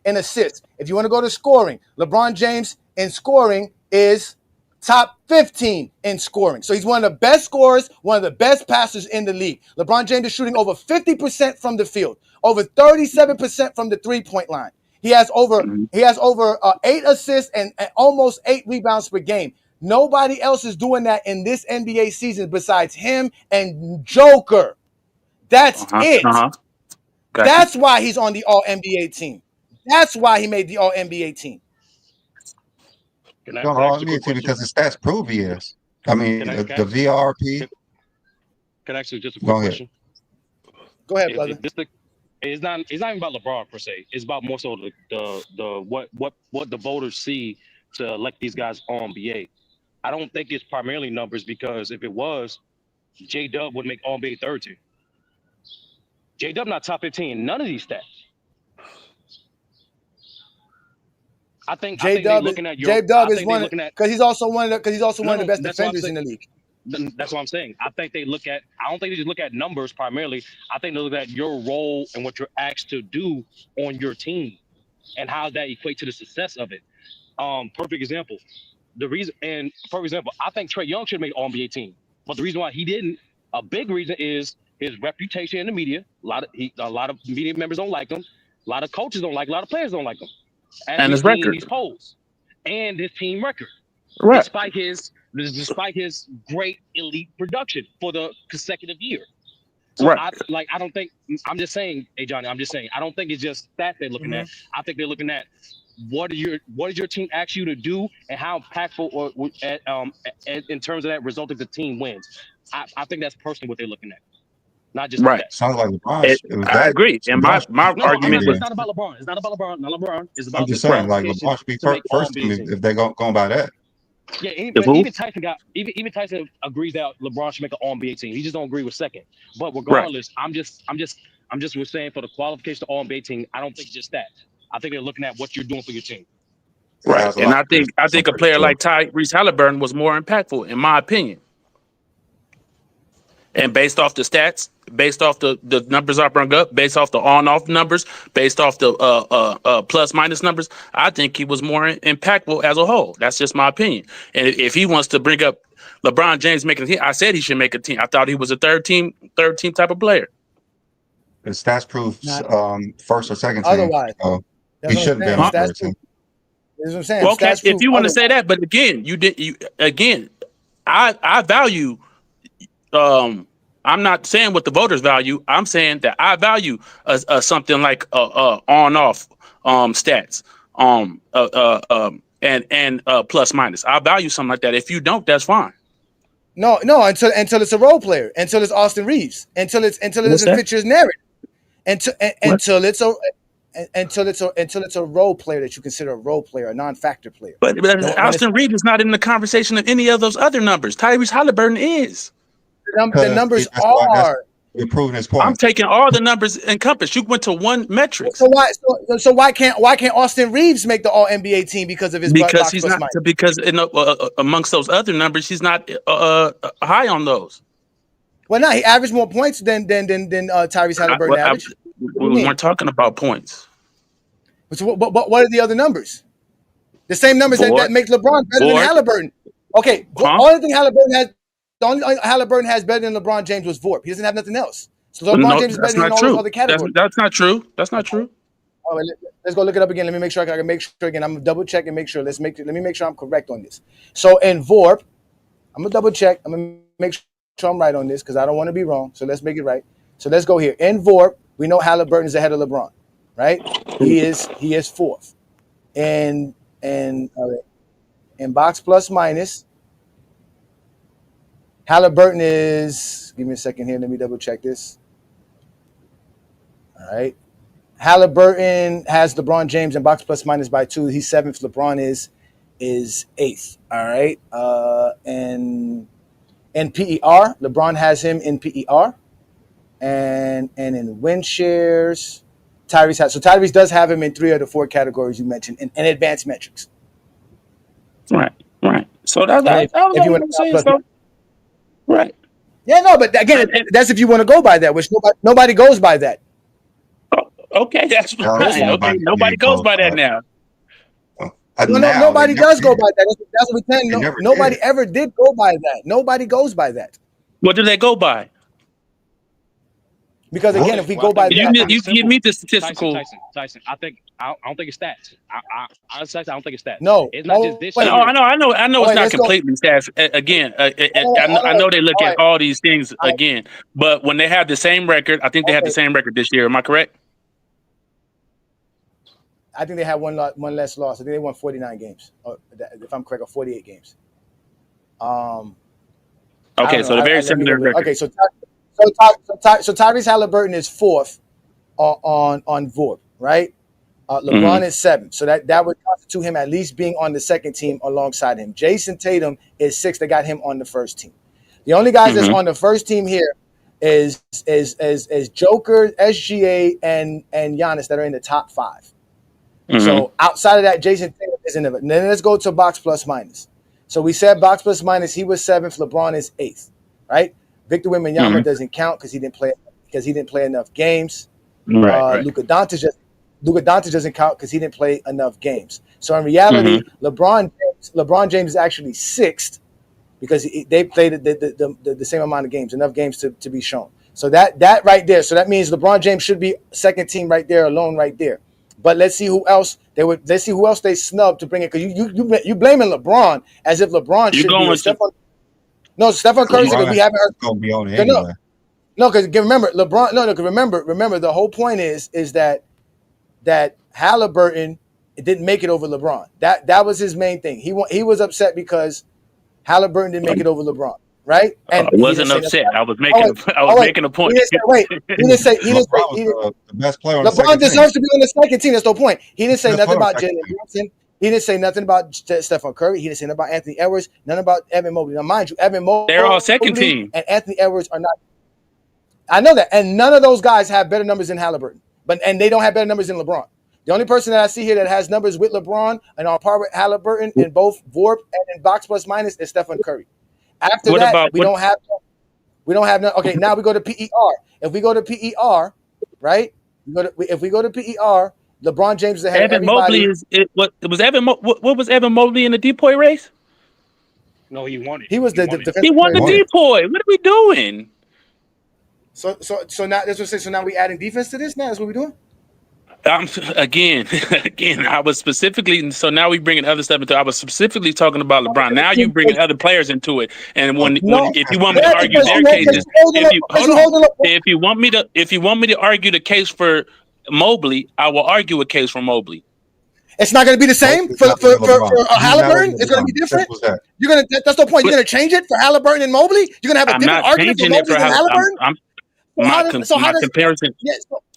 in assists. If you want to go to scoring, LeBron James in scoring is top 15 in scoring. So he's one of the best scorers, one of the best passers in the league. LeBron James is shooting over 50% from the field, over 37% from the three-point line. He has over 8 assists and almost 8 rebounds per game. Nobody else is doing that in this NBA season besides him and Joker. That's it. That's why he's on the All-NBA team. That's why he made the All-NBA team. Can I No, ask All a NBA quick team question? because the stats prove he is. I mean, the VRP. Can I ask you just a Go quick ahead. question? Go ahead, brother. It's not even about LeBron per se. It's about more so the what the voters see to elect these guys on NBA. I don't think it's primarily numbers, because if it was, J-Dub would make All-NBA third team. J-Dub not top 15 in none of these stats. I think J they're Dub looking at your. is one because he's also one of the best That's what I'm defenders saying. in the league. That's what I'm saying. I think they look at. I don't think they just look at numbers primarily. I think they look at your role and what you're asked to do on your team, and how that equate to the success of it. Perfect example. For example, I think Trae Young should make All NBA team, but the reason why he didn't, a big reason is his reputation in the media. A lot of media members don't like him. A lot of coaches don't like. A lot of players don't like him. As And we his see in record. these polls, and his team record, Right. despite his great elite production for the consecutive year. So Right. I don't think. I'm just saying, hey Johnny. I'm just saying. I don't think it's just that they're looking at. I think they're looking at what does your team ask you to do, and how impactful in terms of that resulting the team wins. I think that's personally what they're looking at, not just Right. that. Sounds like LeBron. I agree. And my argument was It's not about LeBron. It's not about LeBron. Not LeBron. It's I'm about the just saying, like qualification LeBron should be to make first All-NBA team team. if they going by that. Yeah, The who? even Tyson agrees that LeBron should make an All-NBA team. He just don't agree with second. But regardless, I'm just was saying for the qualification to All-NBA team, I don't think it's just that. I think they're looking at what you're doing for your team. Right. And I think a player like Tyrese Halliburton was more impactful, in my opinion. And based off the stats, based off the numbers I brought up, based off the on-off numbers, based off the plus-minus numbers, I think he was more impactful as a whole. That's just my opinion. And if he wants to bring up LeBron James making a team, I said he should make a team. I thought he was a third team type of player. The stats prove first or second team. Otherwise, So he shouldn't be on the third team. That's what I'm saying. Well, okay, Stats if you want to otherwise. say that, but again, I value. I'm not saying what the voters value. I'm saying that I value something like on-off stats, and plus minus. I value something like that. If you don't, that's fine. No, until it's a role player, until it's Austin Reeves, until it doesn't fit your narrative, until it's a role player that you consider a role player, a non-factor player. But Austin Reeves is not in the conversation of any of those other numbers. Tyrese Halliburton is. The numbers are. You're proving his point. I'm taking all the numbers encompassed. You went to one metric. So why can't Austin Reeves make the All NBA team because of his because he's not amongst those other numbers he's not high on those. Well, no, he averaged more points than Tyrese Halliburton averaged. We weren't talking about points. So what are the other numbers? The same numbers that make LeBron better than Halliburton. Okay, the only Halliburton has better than LeBron James was VORP. He doesn't have nothing else. So LeBron James is better than all those other categories. That's not true. That's not true. All right, let's go look it up again. Let me make sure I can make sure again. I'm gonna double check and make sure. Let me make sure I'm correct on this. So in VORP, I'm gonna double check. I'm gonna make sure I'm right on this because I don't want to be wrong. So let's make it right. So let's go here. In VORP, we know Halliburton is ahead of LeBron, right? He is fourth. In box plus minus, Halliburton is, give me a second here. Let me double check this. All right. Halliburton has LeBron James in box plus minus by 2. He's 7th. LeBron is 8th. All right. And in PER, LeBron has him in PER. And in win shares, Tyrese does have him in 3 of the 4 categories you mentioned in advanced metrics. Right. So that's if you want to say so. Right. Yeah, no, but again, that's if you want to go by that, which nobody goes by that. Okay, that's fine. Okay, nobody goes by that now. Nobody does go by that. That's what we're saying. Nobody ever did go by that. Nobody goes by that. What do they go by? Because again, if we go by that, you give me the statistical. Tyson. I don't think it's stats. I don't think it's stats. No, it's not just this. I know it's not completely stats. Again, I know they look at all these things again, but when they have the same record, I think they have the same record this year. Am I correct? I think they had one less loss. I think they won 49 games, if I'm correct, or 48 games. Okay, so they're very similar record. Okay, so Tyrese Halliburton is 4th on VORP, right? LeBron is 7th, so that would constitute him at least being on the second team alongside him. Jason Tatum is 6th. They got him on the first team. The only guys that's on the first team here is Joker, SGA, and Giannis that are in the top 5. So outside of that, Jason Tatum And then let's go to box plus minus. So we said box plus minus. He was 7th. LeBron is 8th, right? Victor Wembanyama doesn't count because he didn't play enough games. Right. Luka Doncic doesn't count because he didn't play enough games. So in reality, LeBron James is actually 6th because they played the same amount of games, enough games to be shown. So that right there. So that means LeBron James should be second team right there, alone right there. But let's see who else they snubbed to bring it. Because you blaming LeBron as if LeBron should be. Stephen Curry because we haven't heard. Gonna be on it anyway. No, because remember LeBron. No, remember the whole point is that Halliburton didn't make it over LeBron. That was his main thing. He was upset because Halliburton didn't make it over LeBron. Right? And I wasn't upset. I was making a point. He didn't say the best player on the LeBron second deserves team. to be on the second team. That's no point. He didn't say nothing about Jalen Brunson. He didn't say nothing about Stephen Curry. He didn't say nothing about Anthony Edwards. None about Evan Mobley. Now, mind you, Evan Mobley, they're all second team, and Anthony Edwards are not. I know that, and none of those guys have better numbers than Halliburton, and they don't have better numbers than LeBron. The only person that I see here that has numbers with LeBron and on par with Halliburton in both VORP and in box plus minus is Stephen Curry. After we don't have no. Okay, now we go to PER. If we go to PER, right? If we go to PER, LeBron James is ahead of everybody. What was Evan Mobley in the depoy race? No, he won it. He was he won the depoy. What are we doing? So now that's what I say. So now we adding defense to this. Now that's what we're doing. Again, I was specifically. So now we bringing other stuff into. I was specifically talking about LeBron. Now you bringing other players into it. And if you want me to argue their cases, if you want me to argue the case for Mobley, I will argue a case for Mobley. It's not going to be the same for Halliburton. It's going to be different. That's the point. You're going to change it for Halliburton and Mobley. You're going to have a different argument for Mobley and Halliburton. My comparison.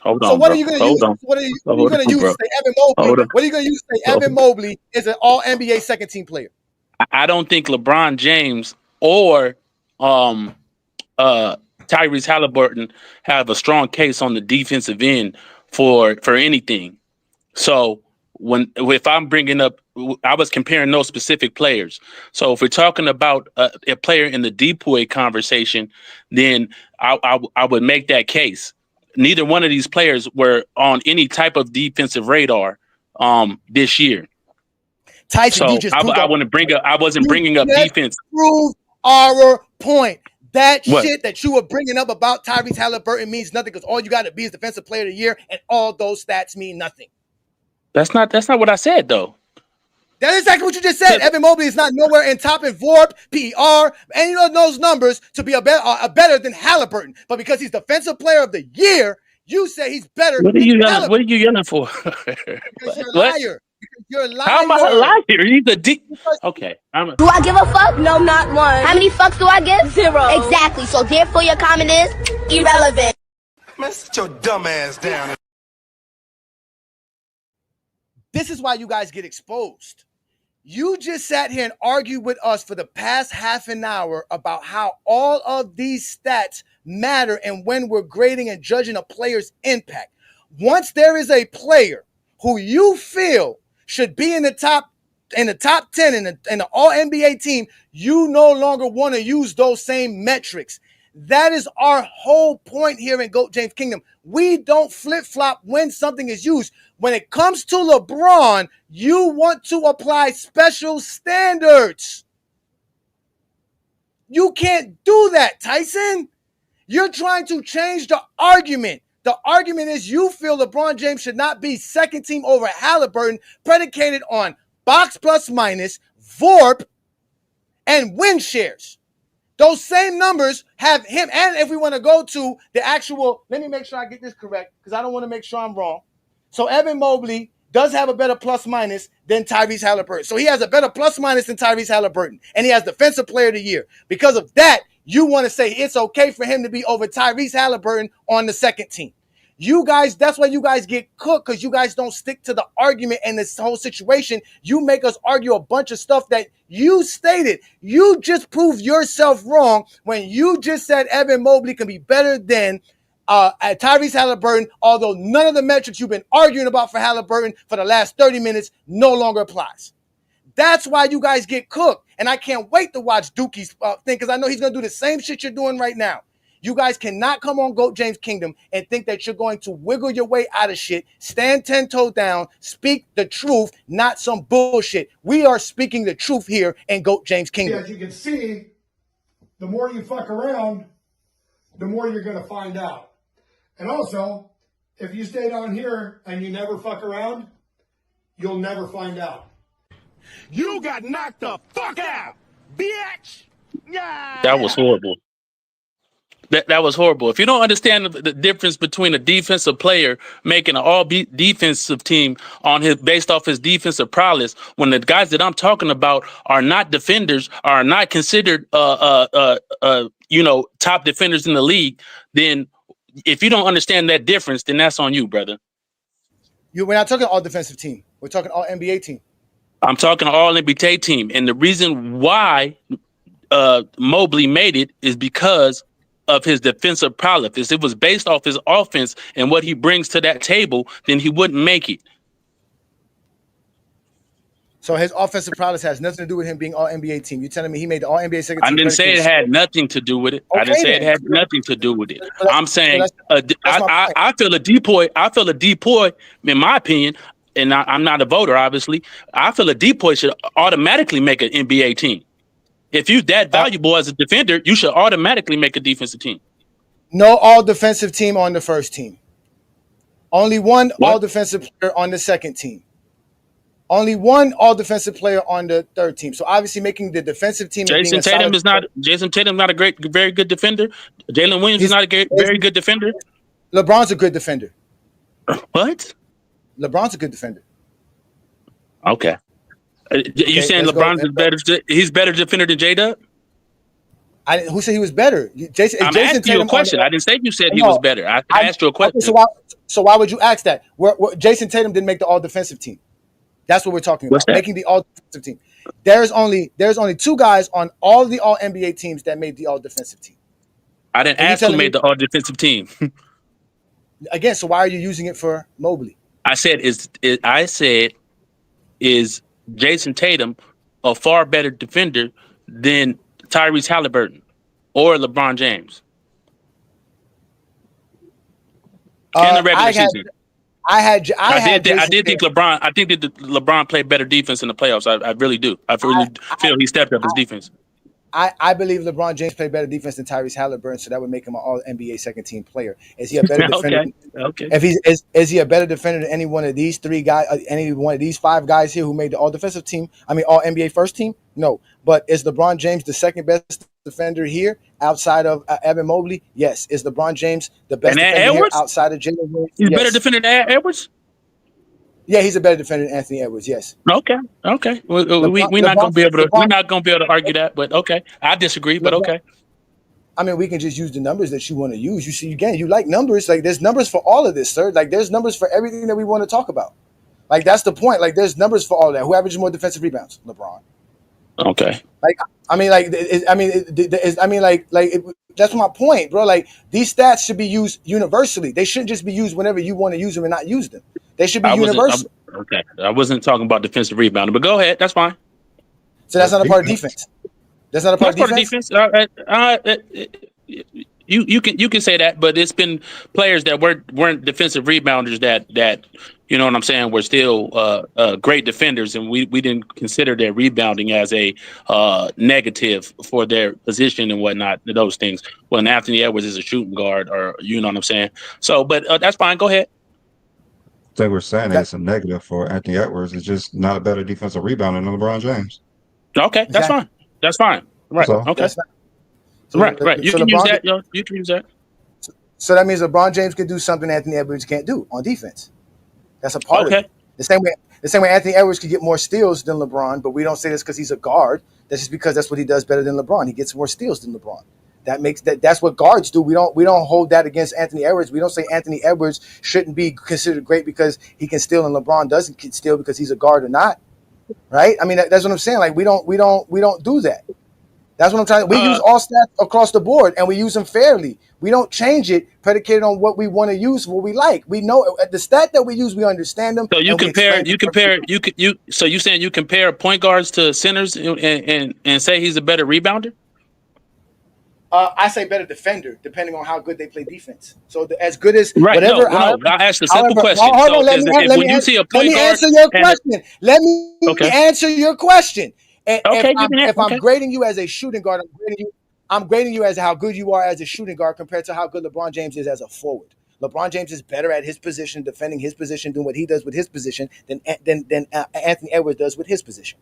Hold on. So what are you going to use? What are you going to use to say Evan Mobley? What are you going to use to say Evan Mobley is an All NBA second team player? I don't think LeBron James or Tyrese Halliburton have a strong case on the defensive end for anything. So if I'm bringing up, I was comparing those specific players. So if we're talking about a player in the depoy conversation, then I would make that case. Neither one of these players were on any type of defensive radar this year. Tyson, so you just I want to bring up. I wasn't bringing up defense. Prove our point. That shit that you were bringing up about Tyrese Halliburton means nothing because all you got to be is defensive player of the year, and all those stats mean nothing. That's not what I said though. That is exactly what you just said. Evan Mobley is not nowhere in top in VORP, PER, any of those numbers to be a better than Halliburton. But because he's defensive player of the year, you say he's better. What are you yelling for? Because you're a liar. You're a liar. How am I a liar? He's a deep. Okay. Do I give a fuck? No, not one. How many fucks do I give? 0. Exactly. So therefore your comment is irrelevant. Man, sit your dumb ass down. This is why you guys get exposed. You just sat here and argued with us for the past half an hour about how all of these stats matter and when we're grading and judging a player's impact. Once there is a player who you feel should be in the top 10 in the all NBA team, you no longer want to use those same metrics. That is our whole point here in GOAT James Kingdom. We don't flip-flop when something is used. When it comes to LeBron, you want to apply special standards. You can't do that, Tyson. You're trying to change the argument. The argument is you feel LeBron James should not be second team over Halliburton, predicated on box plus minus, VORP, and win shares. Those same numbers have him. And if we want to go to the actual, let me make sure I get this correct because I don't want to make sure I'm wrong. So Evan Mobley does have a better plus minus than Tyrese Halliburton. So he has a better plus minus than Tyrese Halliburton. And he has defensive player of the year. Because of that, you want to say it's okay for him to be over Tyrese Halliburton on the second team. You guys, that's why you guys get cooked because you guys don't stick to the argument and this whole situation. You make us argue a bunch of stuff that you stated. You just proved yourself wrong when you just said Evan Mobley can be better than Tyrese Halliburton, although none of the metrics you've been arguing about for Halliburton for the last 30 minutes no longer applies. That's why you guys get cooked. And I can't wait to watch Dookie's thing because I know he's going to do the same shit you're doing right now. You guys cannot come on GOAT James Kingdom and think that you're going to wiggle your way out of shit, stand 10 toes down, speak the truth, not some bullshit. We are speaking the truth here in GOAT James Kingdom. As you can see, the more you fuck around, the more you're going to find out. And also, if you stay down here and you never fuck around, you'll never find out. You got knocked the fuck out, bitch. Yeah. That was horrible. That was horrible. If you don't understand the difference between a defensive player making an all-defensive team on his based off his defensive prowess, when the guys that I'm talking about are not defenders, are not considered top defenders in the league, then if you don't understand that difference, then that's on you, brother. We're not talking all defensive team. We're talking all NBA team. I'm talking all NBA team, and the reason why Mobley made it is because of his defensive prowess. If it was based off his offense and what he brings to that table, then he wouldn't make it. So his offensive prowess has nothing to do with him being all NBA team. You're telling me he made the all NBA second team? I didn't say it had nothing to do with it. Okay, I didn't say it had nothing to do with it. I'm saying I feel a decoy. I feel a decoy, in my opinion, and I'm not a voter, obviously. I feel a decoy should automatically make an NBA team. If you're that valuable as a defender, you should automatically make a defensive team. No all defensive team on the first team. Only one all defensive player on the second team. Only one all defensive player on the third team. So obviously making the defensive team. Jason Tatum is not a very good defender. Jalen Williams is not a very good defender. LeBron's a good defender. What? LeBron's a good defender. Okay. You saying LeBron is better? He's better defender than J-Dub? Who said he was better? I'm asking you a question. I didn't say you said he was better. I asked you a question. Okay, so why would you ask that? Jason Tatum didn't make the all defensive team. That's what we're talking about. Making the all defensive team. There's only two guys on all the all NBA teams that made the all defensive team. I didn't ask who made the all defensive team. Again, so why are you using it for Mobley? I said is Jason Tatum a far better defender than Tyrese Halliburton or LeBron James in the regular season? I did think LeBron played better defense in the playoffs. I really do. I really feel he stepped up his defense. I believe LeBron James played better defense than Tyrese Halliburton, so that would make him an all NBA second team player. Is he a better defender? Okay. If is he a better defender than any one of these three guys, any one of these five guys here who made the all defensive team? I mean, all NBA first team? No. But is LeBron James the second best defender here outside of Evan Mobley? Yes. Is LeBron James the best defender here outside of Jalen Williams? He's better defender than Edwards? Yeah, he's a better defender than Anthony Edwards. Yes. Okay. We're not gonna be able to argue that, but okay. I disagree, but okay. I mean, we can just use the numbers that you want to use. You see, again, you like numbers. Like, there's numbers for all of this, sir. Like, there's numbers for everything that we want to talk about. Like, that's the point. Like, there's numbers for all of that. Who averages more defensive rebounds? LeBron. Okay. Like, that's my point, bro. Like, these stats should be used universally. They shouldn't just be used whenever you want to use them and not use them. They should be universal. Okay. I wasn't talking about defensive rebounding, but go ahead. That's fine. So that's not a part of defense. That's not a part of defense. You can say that, but it's been players that weren't defensive rebounders that you know what I'm saying, were still great defenders, and we didn't consider their rebounding as a negative for their position and whatnot, those things. When Anthony Edwards is a shooting guard, or you know what I'm saying. So, but that's fine. Go ahead. They were saying that it's a negative for Anthony Edwards. It's just not a better defensive rebounder than LeBron James. Okay, that's fine. That's fine. Right. So, okay. Right. You can use that. You can use that. So that means LeBron James can do something Anthony Edwards can't do on defense. That's a part of it. The same way Anthony Edwards could get more steals than LeBron, but we don't say this because he's a guard. That's just because that's what he does better than LeBron. He gets more steals than LeBron. That's what guards do. We don't hold that against Anthony Edwards. We don't say Anthony Edwards shouldn't be considered great because he can steal and LeBron doesn't steal because he's a guard or not. Right? I mean, that's what I'm saying. Like, we don't do that. That's what I'm trying. We use all stats across the board, and we use them fairly. We don't change it predicated on what we want to use, what we like. We know the stat that we use, we understand them. So you and we compare, explain so you saying you compare point guards to centers and say he's a better rebounder? I say better defender, depending on how good they play defense. So as good as Right. whatever. No. I asked a simple question. Hold So on, let me answer your question. Let me answer your question. If I'm grading you as a shooting guard, I'm grading you as how good you are as a shooting guard compared to how good LeBron James is as a forward. LeBron James is better at his position, defending his position, doing what he does with his position than Anthony Edwards does with his position.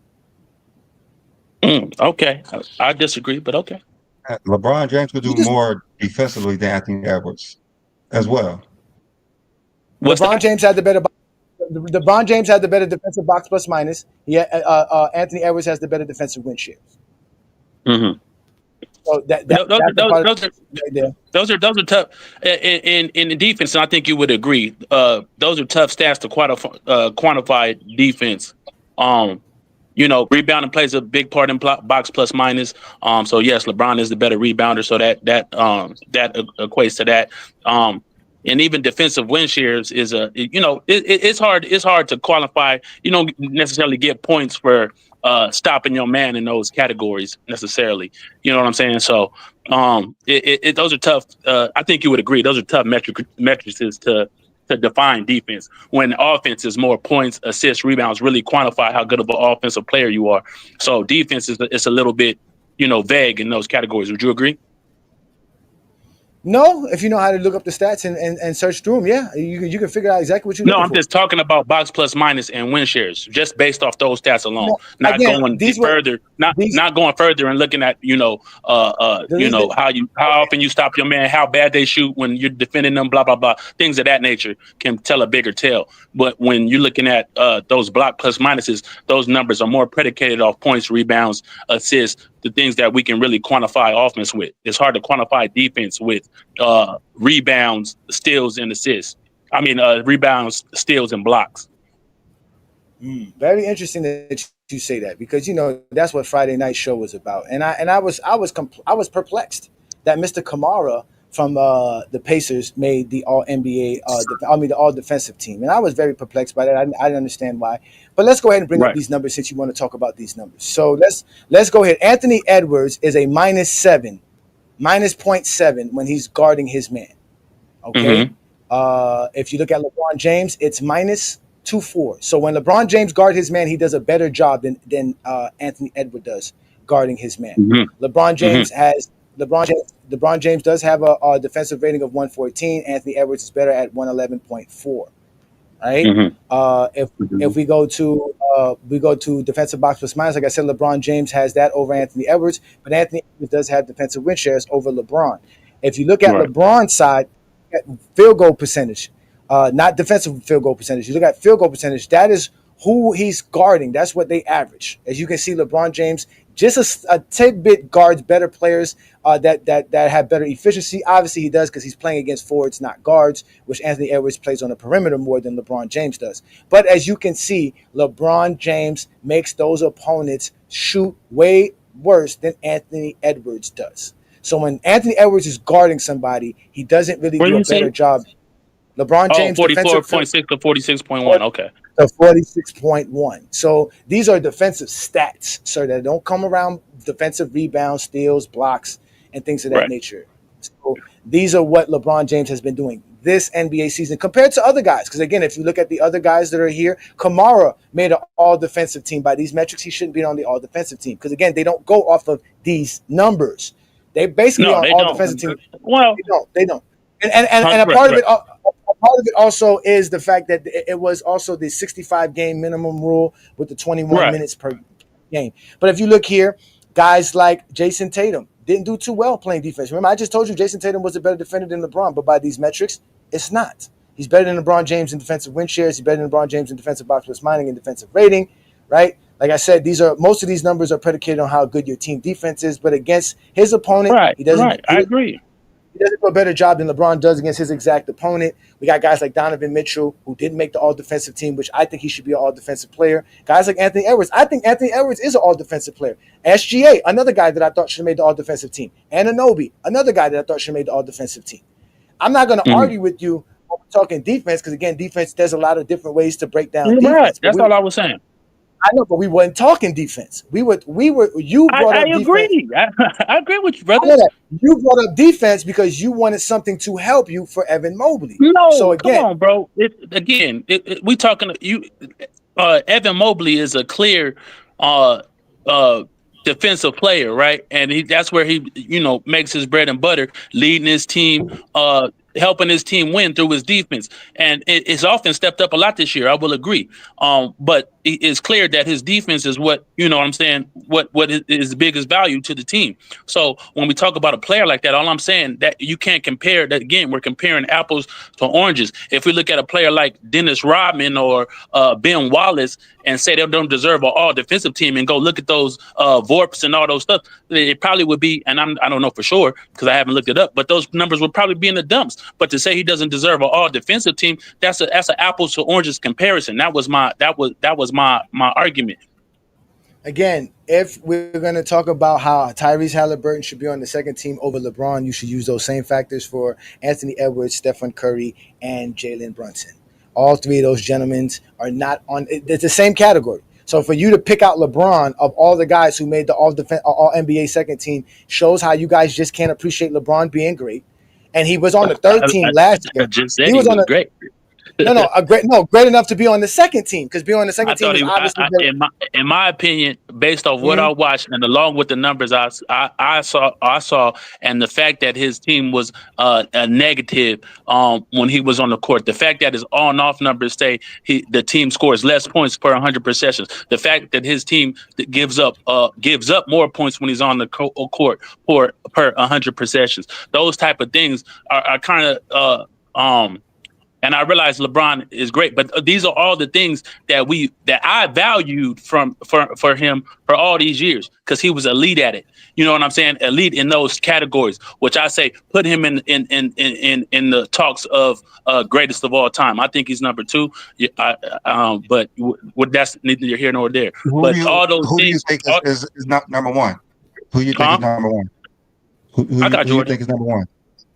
Okay, I disagree, but okay. LeBron James could do more defensively than Anthony Edwards as well. LeBron James had the better. LeBron James had the better defensive box plus minus. Anthony Edwards has the better defensive win shares. Mm-hmm. So those are tough in the defense, and I think you would agree. Those are tough stats to quantify defense. Rebounding plays a big part in box plus minus. So yes, LeBron is the better rebounder, so that equates to that. And even defensive win shares is it's hard to qualify. You don't necessarily get points for stopping your man in those categories necessarily. You know what I'm saying? So those are tough. I think you would agree. Those are tough metrics to define defense. When offense is more points, assists, rebounds, really quantify how good of an offensive player you are. So defense is a little bit, vague in those categories. Would you agree? No, if you know how to look up the stats and search through them, yeah, you can figure out exactly what you're looking for. Just talking about box plus minus and win shares, just based off those stats alone. Not going further and looking at how often you stop your man, how bad they shoot when you're defending them, blah blah blah. Things of that nature can tell a bigger tale. But when you're looking at those block plus minuses, those numbers are more predicated off points, rebounds, assists, the things that we can really quantify offense with. It's hard to quantify defense with rebounds, steals, and assists. Rebounds, steals, and blocks. Very interesting that you say that, because that's what Friday Night Show was about, and I was perplexed that Mr. Kamara from the Pacers made the All NBA, the All Defensive team, and I was very perplexed by that. I didn't understand why. But let's go ahead and bring up these numbers since you want to talk about these numbers. So let's go ahead. Anthony Edwards is a -7, -0.7 when he's guarding his man. Okay. If you look at LeBron James, it's -2.4. So when LeBron James guards his man, he does a better job than Anthony Edwards does guarding his man. LeBron James does have a defensive rating of 114. Anthony Edwards is better at 111.4. Right. If we go to defensive box plus minus, like I said, LeBron James has that over Anthony Edwards, but Anthony Edwards does have defensive win shares over LeBron. If you look at LeBron's side, at field goal percentage, not defensive field goal percentage. You look at field goal percentage. That is who he's guarding. That's what they average. As you can see, LeBron James just a tidbit guards better players that have better efficiency. Obviously, he does because he's playing against forwards, not guards, which Anthony Edwards plays on the perimeter more than LeBron James does. But as you can see, LeBron James makes those opponents shoot way worse than Anthony Edwards does. So when Anthony Edwards is guarding somebody, he doesn't really do a better job. LeBron James 44.6 to 46.1. Okay. To 46.1. So these are defensive stats, sir, that don't come around defensive rebounds, steals, blocks, and things of that nature. So these are what LeBron James has been doing this NBA season compared to other guys. Because again, if you look at the other guys that are here, Kamara made an all-defensive team. By these metrics, he shouldn't be on the all-defensive team. Because again, they don't go off of these numbers. They basically are all-defensive team. Well, they don't. And a part of it. Part of it also is the fact that it was also the 65-game minimum rule with the 21 minutes per game. But if you look here, guys like Jason Tatum didn't do too well playing defense. Remember, I just told you Jason Tatum was a better defender than LeBron, but by these metrics, it's not. He's better than LeBron James in defensive win shares. He's better than LeBron James in defensive box plus minus and defensive rating, right? Like I said, most of these numbers are predicated on how good your team defense is, but against his opponent, he doesn't. I agree. He doesn't do a better job than LeBron does against his exact opponent. We got guys like Donovan Mitchell, who didn't make the all-defensive team, which I think he should be an all-defensive player. Guys like Anthony Edwards. I think Anthony Edwards is an all-defensive player. SGA, another guy that I thought should have made the all-defensive team. Anunoby, another guy that I thought should have made the all-defensive team. I'm not going to argue with you when we're talking defense, because, again, defense, there's a lot of different ways to break down defense. Right. That's all I was saying. I know, but we weren't talking defense. You brought up defense. Agree. I agree with you, brother. I know that. You brought up defense because you wanted something to help you for Evan Mobley. No, so again, come on, bro. We talking. Evan Mobley is a clear defensive player, right? And that's where he, makes his bread and butter, leading his team, helping his team win through his defense. And it's often stepped up a lot this year. I will agree. But it's clear that his defense is what is his biggest value to the team. So when we talk about a player like that, all I'm saying that you can't compare that. Again, we're comparing apples to oranges. If we look at a player like Dennis Rodman or Ben Wallace and say they don't deserve an all defensive team and go look at those VORPs and all those stuff, it probably would be, and I don't know for sure because I haven't looked it up, but those numbers would probably be in the dumps. But to say he doesn't deserve an all defensive team, that's an apples to oranges comparison. That was my argument. Again, if we're going to talk about how Tyrese Halliburton should be on the second team over LeBron, you should use those same factors for Anthony Edwards, Stephen Curry, and Jalen Brunson. All three of those gentlemen are not on. It's the same category. So for you to pick out LeBron of all the guys who made the all NBA second team shows how you guys just can't appreciate LeBron being great. And he was on the third team last year. I just said he was great. Great enough to be on the second team, because being on the second team is obviously in my opinion, based off what I watched and along with the numbers I saw, and the fact that his team was a negative when he was on the court, the fact that his on and off numbers say the team scores less points per 100 possessions, the fact that his team gives up more points when he's on the court per 100 possessions, those type of things are kind of and I realize LeBron is great, but these are all the things that I valued for him for all these years, because he was elite at it. You know what I'm saying? Elite in those categories, which I say put him in the talks of greatest of all time. I think he's number 2. But that's neither here nor there. Who do you think is not number 1? Who you think is number 1? Who you think is number 1?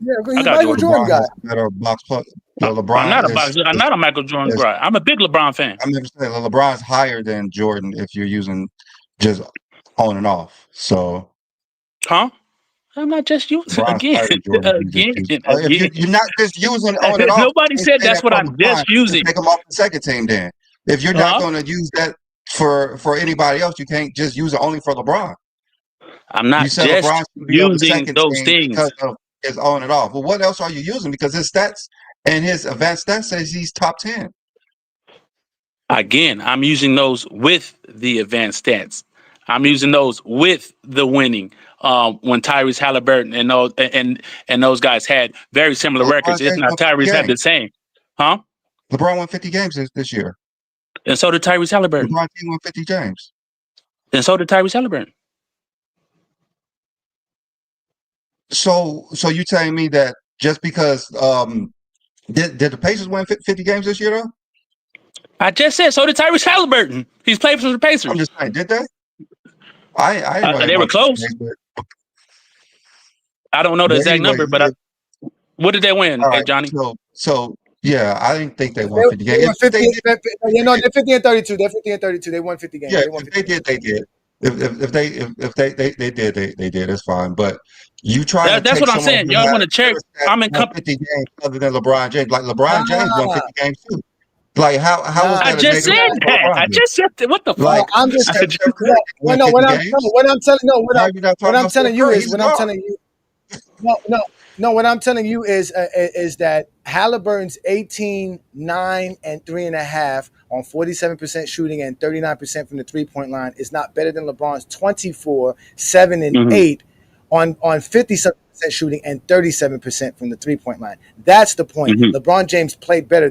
Yeah, he's Michael Jordan guy. Better box play. LeBron. I'm not a Michael Jordan guy. I'm a big LeBron fan. I'm never saying LeBron's higher than Jordan if you're using just on and off. So, I'm not just using again. You're not just using on and off. Nobody said that's what I'm just using. Take him off the second team then. If you're not going to use that for anybody else, you can't just use it only for LeBron. I'm not just using those things. Because of his on and off. Well, what else are you using? Because his stats and his advanced stats says he's top 10. Again, I'm using those with the advanced stats. I'm using those with the winning. When Tyrese Halliburton and those guys had very similar records, if not Tyrese had the same. Huh? LeBron won 50 games this year. And so did Tyrese Halliburton. LeBron team won 50 games. And so did Tyrese Halliburton. So you telling me that just because did the Pacers win 50 games this year though? I just said so did Tyrese Halliburton. He's played for the Pacers. I'm just saying, did they? They were close. I don't know the exact number, but what did they win, Johnny? So yeah, I didn't think they won 50 games. They're 50 and 32. They're 50 and 32. They won 50 games. Yeah, if they did. If they did, it's fine. But you try. That's what I'm saying. Y'all want to check? I'm in 50 games other than LeBron James. Like LeBron James won 50 games too. Like how was that? I just said that. I just said that. What the fuck? Like, I'm just what I'm telling you is that Halliburton's 18, 9, and 3.5 on 47% shooting and 39% from the 3-point line is not better than LeBron's 24, 7, and 8 on 57% shooting and 37% from the 3-point line. That's the point. LeBron James played better.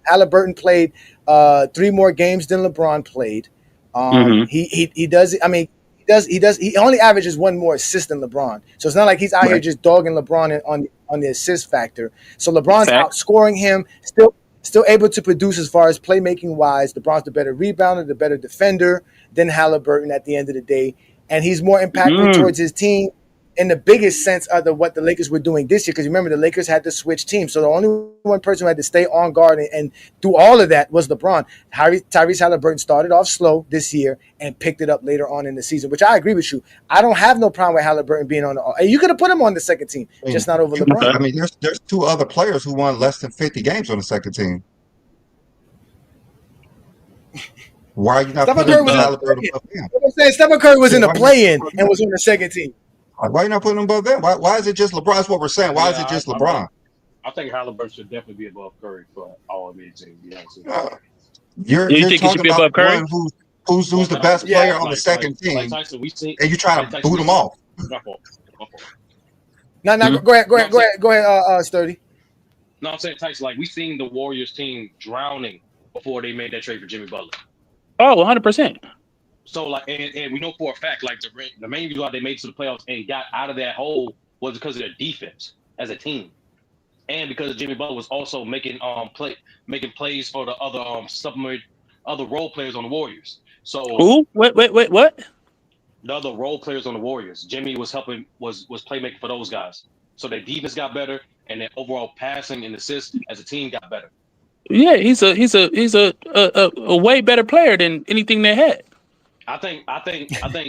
Halliburton played 3 more games than LeBron played. He does. I mean, He only averages one more assist than LeBron. So it's not like he's out here just dogging LeBron on the assist factor. So LeBron's outscoring him, still able to produce as far as playmaking wise. LeBron's the better rebounder, the better defender than Halliburton at the end of the day. And he's more impactful towards his team in the biggest sense of what the Lakers were doing this year. Because remember, the Lakers had to switch teams. So the only one person who had to stay on guard and do all of that was LeBron. Tyrese Halliburton started off slow this year and picked it up later on in the season, which I agree with you. I don't have no problem with Halliburton being on the – you could have put him on the second team, just not over LeBron. I mean, there's two other players who won less than 50 games on the second team. Why are you not putting Halliburton above them? I'm saying Stephen Curry was in the play-in and was on the second team. Why are you not putting him above them? Why is it just LeBron? That's what we're saying. Why is it just LeBron? I think Halliburton should definitely be above Curry for all NBA team. You're talking about one who's the best player on the second team, and you're trying to boot him off. No, go ahead, Sturdy. No, I'm saying Tyson, like we seen the Warriors team drowning before they made that trade for Jimmy Butler. Oh, 100%. So like, and we know for a fact, like the main reason why they made it to the playoffs and got out of that hole was because of their defense as a team, and because Jimmy Butler was also making plays for the other other role players on the Warriors. So who? What? The other role players on the Warriors. Jimmy was playmaking for those guys. So their defense got better, and their overall passing and assists as a team got better. Yeah, he's a way better player than anything they had. I think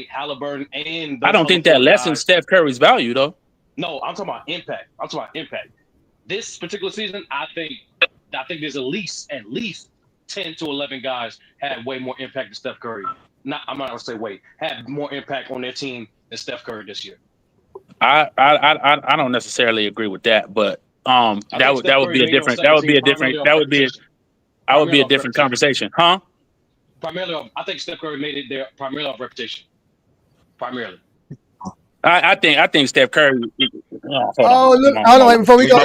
Halliburton and I don't think that lessens Steph Curry's value though. No, I'm talking about impact. This particular season, I think there's at least 10 to 11 guys had way more impact than Steph Curry. I'm not gonna say had more impact on their team than Steph Curry this year. I don't necessarily agree with that, but that would be a different conversation, huh? Primarily, I think Steph Curry made it there primarily off reputation. Primarily. I think Steph Curry. Hold on, before we go.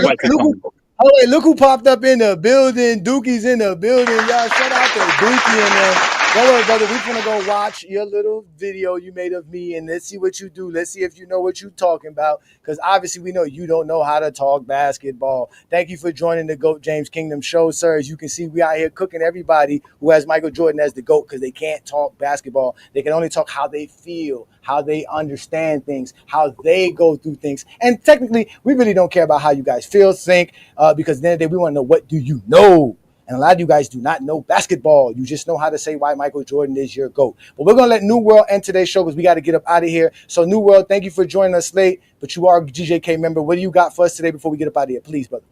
Look who popped up in the building. Dookie's in the building. Y'all shout out to Dookie and then. Don't worry, brother. We're gonna go watch your little video you made of me, and let's see what you do. Let's see if you know what you're talking about, because obviously we know you don't know how to talk basketball. Thank you for joining the GOAT James Kingdom show, sir. As you can see, we out here cooking everybody who has Michael Jordan as the GOAT, because they can't talk basketball. They can only talk how they feel, how they understand things, how they go through things. And technically, we really don't care about how you guys feel, think, because at the end of the day, we want to know, what do you know? And a lot of you guys do not know basketball. You just know how to say why Michael Jordan is your GOAT. But we're going to let New World end today's show because we got to get up out of here. So, New World, thank you for joining us late, but you are a GJK member. What do you got for us today before we get up out of here? Please, brother.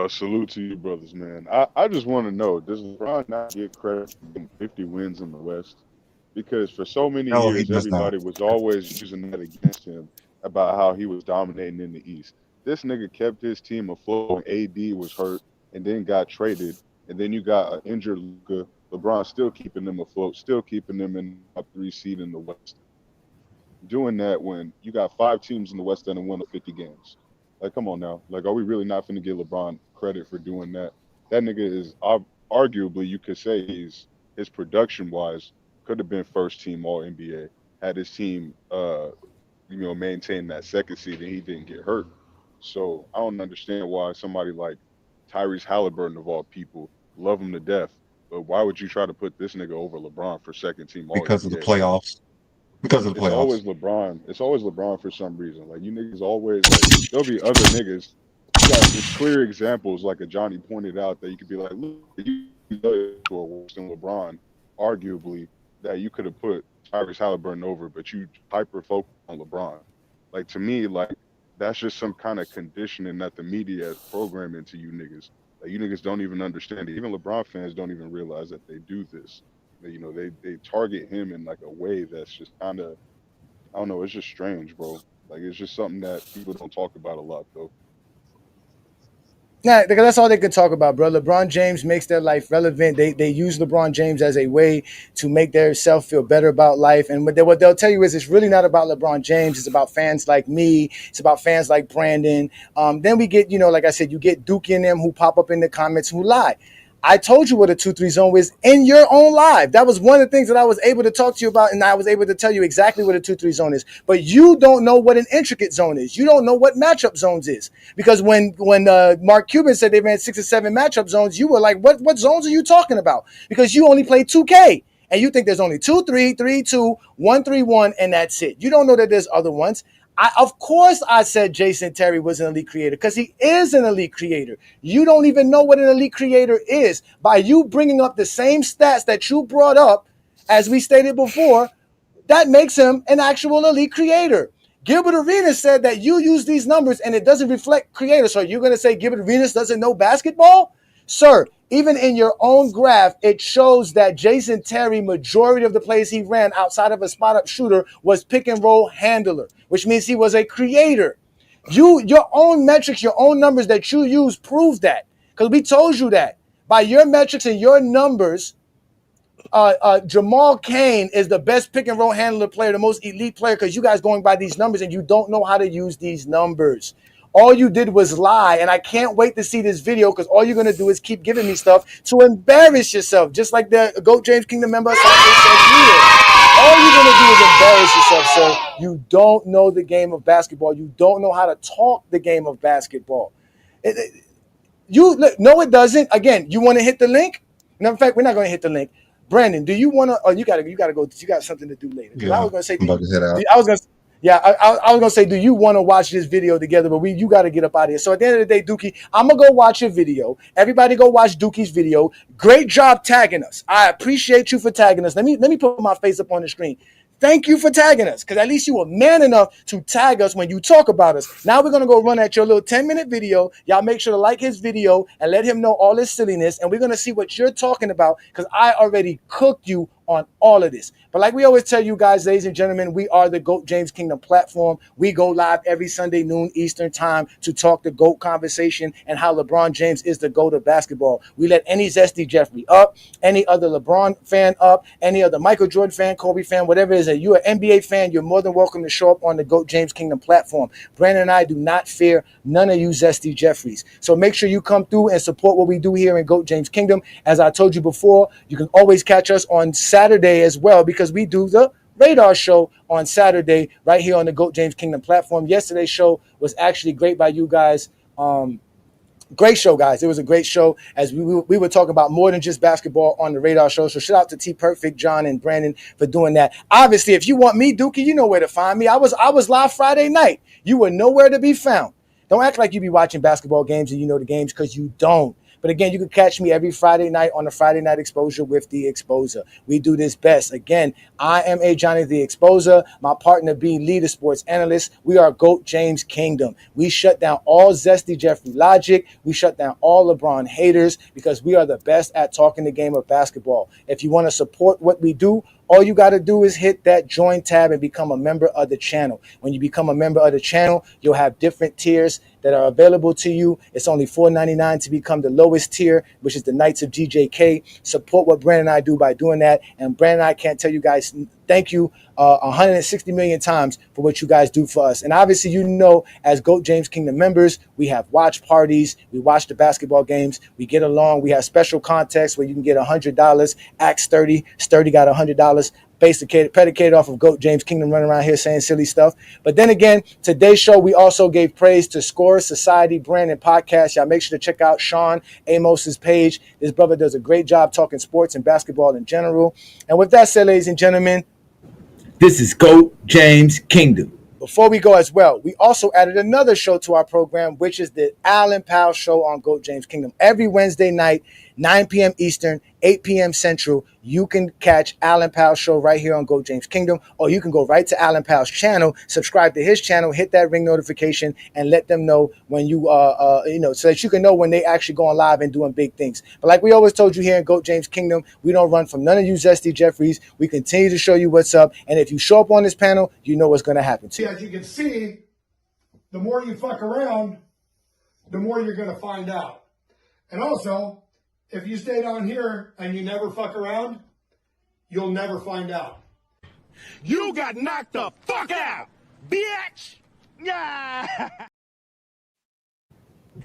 Salute to you, brothers, man. I just want to know, does LeBron not get credit for getting 50 wins in the West? Because for so many years, everybody was always using that against him about how he was dominating in the East. This nigga kept his team afloat when AD was hurt and then got traded, and then you got an injured Luka. LeBron still keeping them afloat, still keeping them in the top 3 seed in the West. Doing that when you got 5 teams in the West that have won 50 games. Like, come on now. Like, are we really not going to give LeBron credit for doing that? That nigga is arguably, you could say, his production-wise could have been first team All NBA had his team, maintained that second seed and he didn't get hurt. So I don't understand why somebody like Tyrese Halliburton, of all people, love him to death, but why would you try to put this nigga over LeBron for second team All-NBA? Because of the playoffs. It's always LeBron. It's always LeBron for some reason. Like, you niggas always, like, there'll be other niggas. You got just clear examples, like a Johnny pointed out, that you could be like, look, you are worse than LeBron, arguably, that you could have put Tyrese Halliburton over, but you hyper focus on LeBron. Like, to me, like, that's just some kind of conditioning that the media has programmed into you niggas. Like, you niggas don't even understand it. Even LeBron fans don't even realize that they do this. They target him in like a way that's just kind of, I don't know, it's just strange, bro. Like, it's just something that people don't talk about a lot, though. Nah, because that's all they can talk about, bro. LeBron James makes their life relevant. They use LeBron James as a way to make their self feel better about life. And what they'll tell you is it's really not about LeBron James. It's about fans like me. It's about fans like Brandon. Then we get, like I said, you get Dookie and them who pop up in the comments who lie. I told you what a 2-3 zone is in your own live. That was one of the things that I was able to talk to you about, and I was able to tell you exactly what a 2-3 zone is. But you don't know what an intricate zone is. You don't know what matchup zones is. Because when Mark Cuban said they ran 6 or 7 matchup zones, you were like, what zones are you talking about? Because you only play 2K. And you think there's only 2-3, 3-2, 1-3-1, and that's it. You don't know that there's other ones. Of course, I said Jason Terry was an elite creator because he is an elite creator. You don't even know what an elite creator is. By you bringing up the same stats that you brought up, as we stated before, that makes him an actual elite creator. Gilbert Arenas said that you use these numbers and it doesn't reflect creator. So you're going to say Gilbert Arenas doesn't know basketball? Sir, even in your own graph, it shows that Jason Terry, majority of the plays he ran outside of a spot-up shooter was pick and roll handler, which means he was a creator. Your own metrics, your own numbers that you use prove that. Because we told you that. By your metrics and your numbers, Jamal Cain is the best pick and roll handler player, the most elite player, because you guys going by these numbers and you don't know how to use these numbers. All you did was lie, and I can't wait to see this video because all you're going to do is keep giving me stuff to embarrass yourself, just like the GOAT James Kingdom member said here. All you're going to do is embarrass yourself, sir. You don't know the game of basketball. You don't know how to talk the game of basketball. No, it doesn't. Again, you want to hit the link? No, in fact, we're not going to hit the link. Brandon, do you want to? Oh, you gotta go. You got something to do later. Yeah, I was going to say, I'm about to head out. I was going to. Yeah, I was gonna say, do you want to watch this video together? But you got to get up out of here. So at the end of the day, Dookie, I'm gonna go watch your video. Everybody, go watch Dookie's video. Great job tagging us. I appreciate you for tagging us. Let me put my face up on the screen. Thank you for tagging us, because at least you were man enough to tag us when you talk about us. Now we're gonna go run at your little 10-minute video. Y'all make sure to like his video and let him know all his silliness, and we're gonna see what you're talking about, because I already cooked you on all of this. But like we always tell you guys, ladies and gentlemen, we are the GOAT James Kingdom platform. We go live every Sunday noon Eastern time to talk the GOAT conversation and how LeBron James is the GOAT of basketball. We let any Zesty Jeffrey up, any other LeBron fan up, any other Michael Jordan fan, Kobe fan, whatever it is. That you're an NBA fan, you're more than welcome to show up on the GOAT James Kingdom platform. Brandon and I do not fear none of you Zesty Jeffries. So make sure you come through and support what we do here in GOAT James Kingdom. As I told you before, you can always catch us on Saturday as well, because we do the Radar Show on Saturday right here on the GOAT James Kingdom platform. Yesterday's show was actually great by you guys. Great show, guys. It was a great show, as we were talking about more than just basketball on the Radar Show. So shout out to T Perfect, John, and Brandon for doing that. Obviously, if you want me, Dookie, you know where to find me. I was live Friday night. You were nowhere to be found. Don't act like you be watching basketball games and you know the games, because you don't. But again, you can catch me every Friday night on the Friday Night Exposure with The Exposer. We do this best. Again, I am A. Johnny The Exposer. My partner B. Lee, the sports analyst. We are GOAT James Kingdom. We shut down all Zesty Jeffrey logic. We shut down all LeBron haters, because we are the best at talking the game of basketball. If you want to support what we do, all you got to do is hit that join tab and become a member of the channel. When you become a member of the channel, you'll have different tiers that are available to you. It's only $4.99 to become the lowest tier, which is the Knights of GJK. Support what Brandon and I do by doing that. And Brandon and I can't tell you guys thank you 160 million times for what you guys do for us. And obviously, you know, as GOAT James Kingdom members, we have watch parties. We watch the basketball games. We get along. We have special contests where you can get $100. Axe 30. Sturdy got $100. Predicated off of GOAT James Kingdom running around here saying silly stuff. But then again, today's show, we also gave praise to Score Society Brand and Podcast. Y'all make sure to check out Sean Amos's page. This brother does a great job talking sports and basketball in general. And with that said, ladies and gentlemen, this is GOAT James Kingdom. Before we go as well, we also added another show to our program, which is the Allen Powell Show on GOAT James Kingdom. Every Wednesday night, 9 p.m. Eastern, 8 p.m. Central, you can catch Allen Powell's show right here on GOAT James Kingdom, or you can go right to Allen Powell's channel, subscribe to his channel, hit that ring notification, and let them know when you, so that you can know when they actually going live and doing big things. But like we always told you here in GOAT James Kingdom, we don't run from none of you Zesty Jeffries. We continue to show you what's up, and if you show up on this panel, you know what's going to happen to you. As you can see, the more you fuck around, the more you're going to find out. And also, if you stay down here and you never fuck around, you'll never find out. You got knocked the fuck out, bitch! Yeah!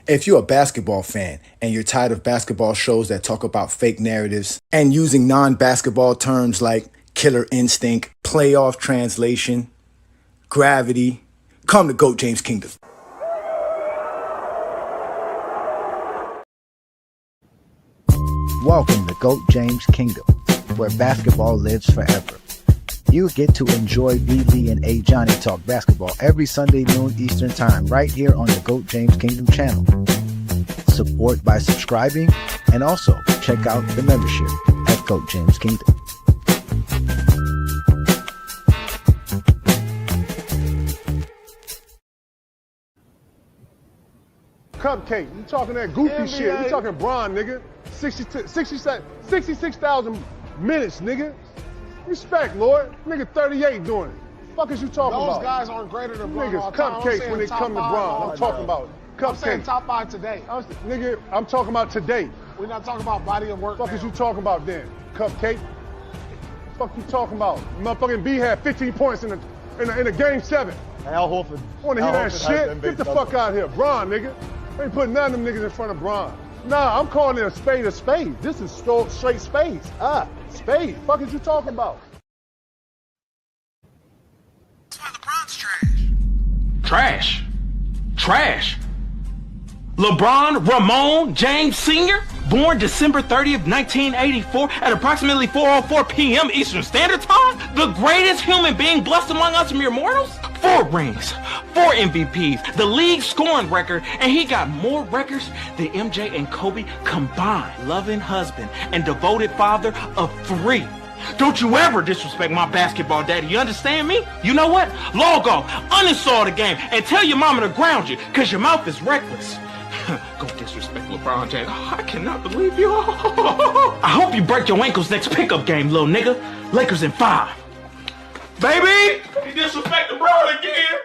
If you're a basketball fan and you're tired of basketball shows that talk about fake narratives and using non-basketball terms like killer instinct, playoff translation, gravity, come to GOAT James Kingdom. Welcome to GOAT James Kingdom, where basketball lives forever. You get to enjoy B. Lee and A. Johnny talk basketball every Sunday noon Eastern Time right here on the GOAT James Kingdom channel. Support by subscribing and also check out the membership at GOAT James Kingdom. Cupcake, you talking that goofy shit. We talking Bron, nigga. 66,000 minutes, nigga. Respect, Lord. Nigga 38 doing it. Fuck is you talking about? Those guys aren't greater than Bron. Niggas cupcakes when they come to Bron. I'm talking about cupcakes. I'm saying top 5 today. Nigga, I'm talking about today. We're not talking about body of work. Fuck is you talking about then? Cupcake? Fuck you talking about? Motherfucking B had 15 points in a game 7. Al Horford. Wanna hear that shit? Get the fuck out of here. Bron, nigga. I ain't putting none of them niggas in front of Bron. Nah, I'm calling it a spade a spade. This is straight spades. Spade. Fuck is you talking about? That's why LeBron's trash. Trash. LeBron Ramon James Sr., born December 30th, 1984 at approximately 4:04 p.m. Eastern Standard Time, the greatest human being blessed among us mere mortals. 4 rings, 4 MVPs, the league scoring record, and he got more records than MJ and Kobe combined. Loving husband and devoted father of 3. Don't you ever disrespect my basketball daddy, you understand me? You know what? Log off, uninstall the game, and tell your mama to ground you, cause your mouth is reckless. Go disrespect LeBron James. Oh, I cannot believe you. I hope you break your ankles next pickup game, little nigga. Lakers in 5. Baby! He disrespect LeBron again.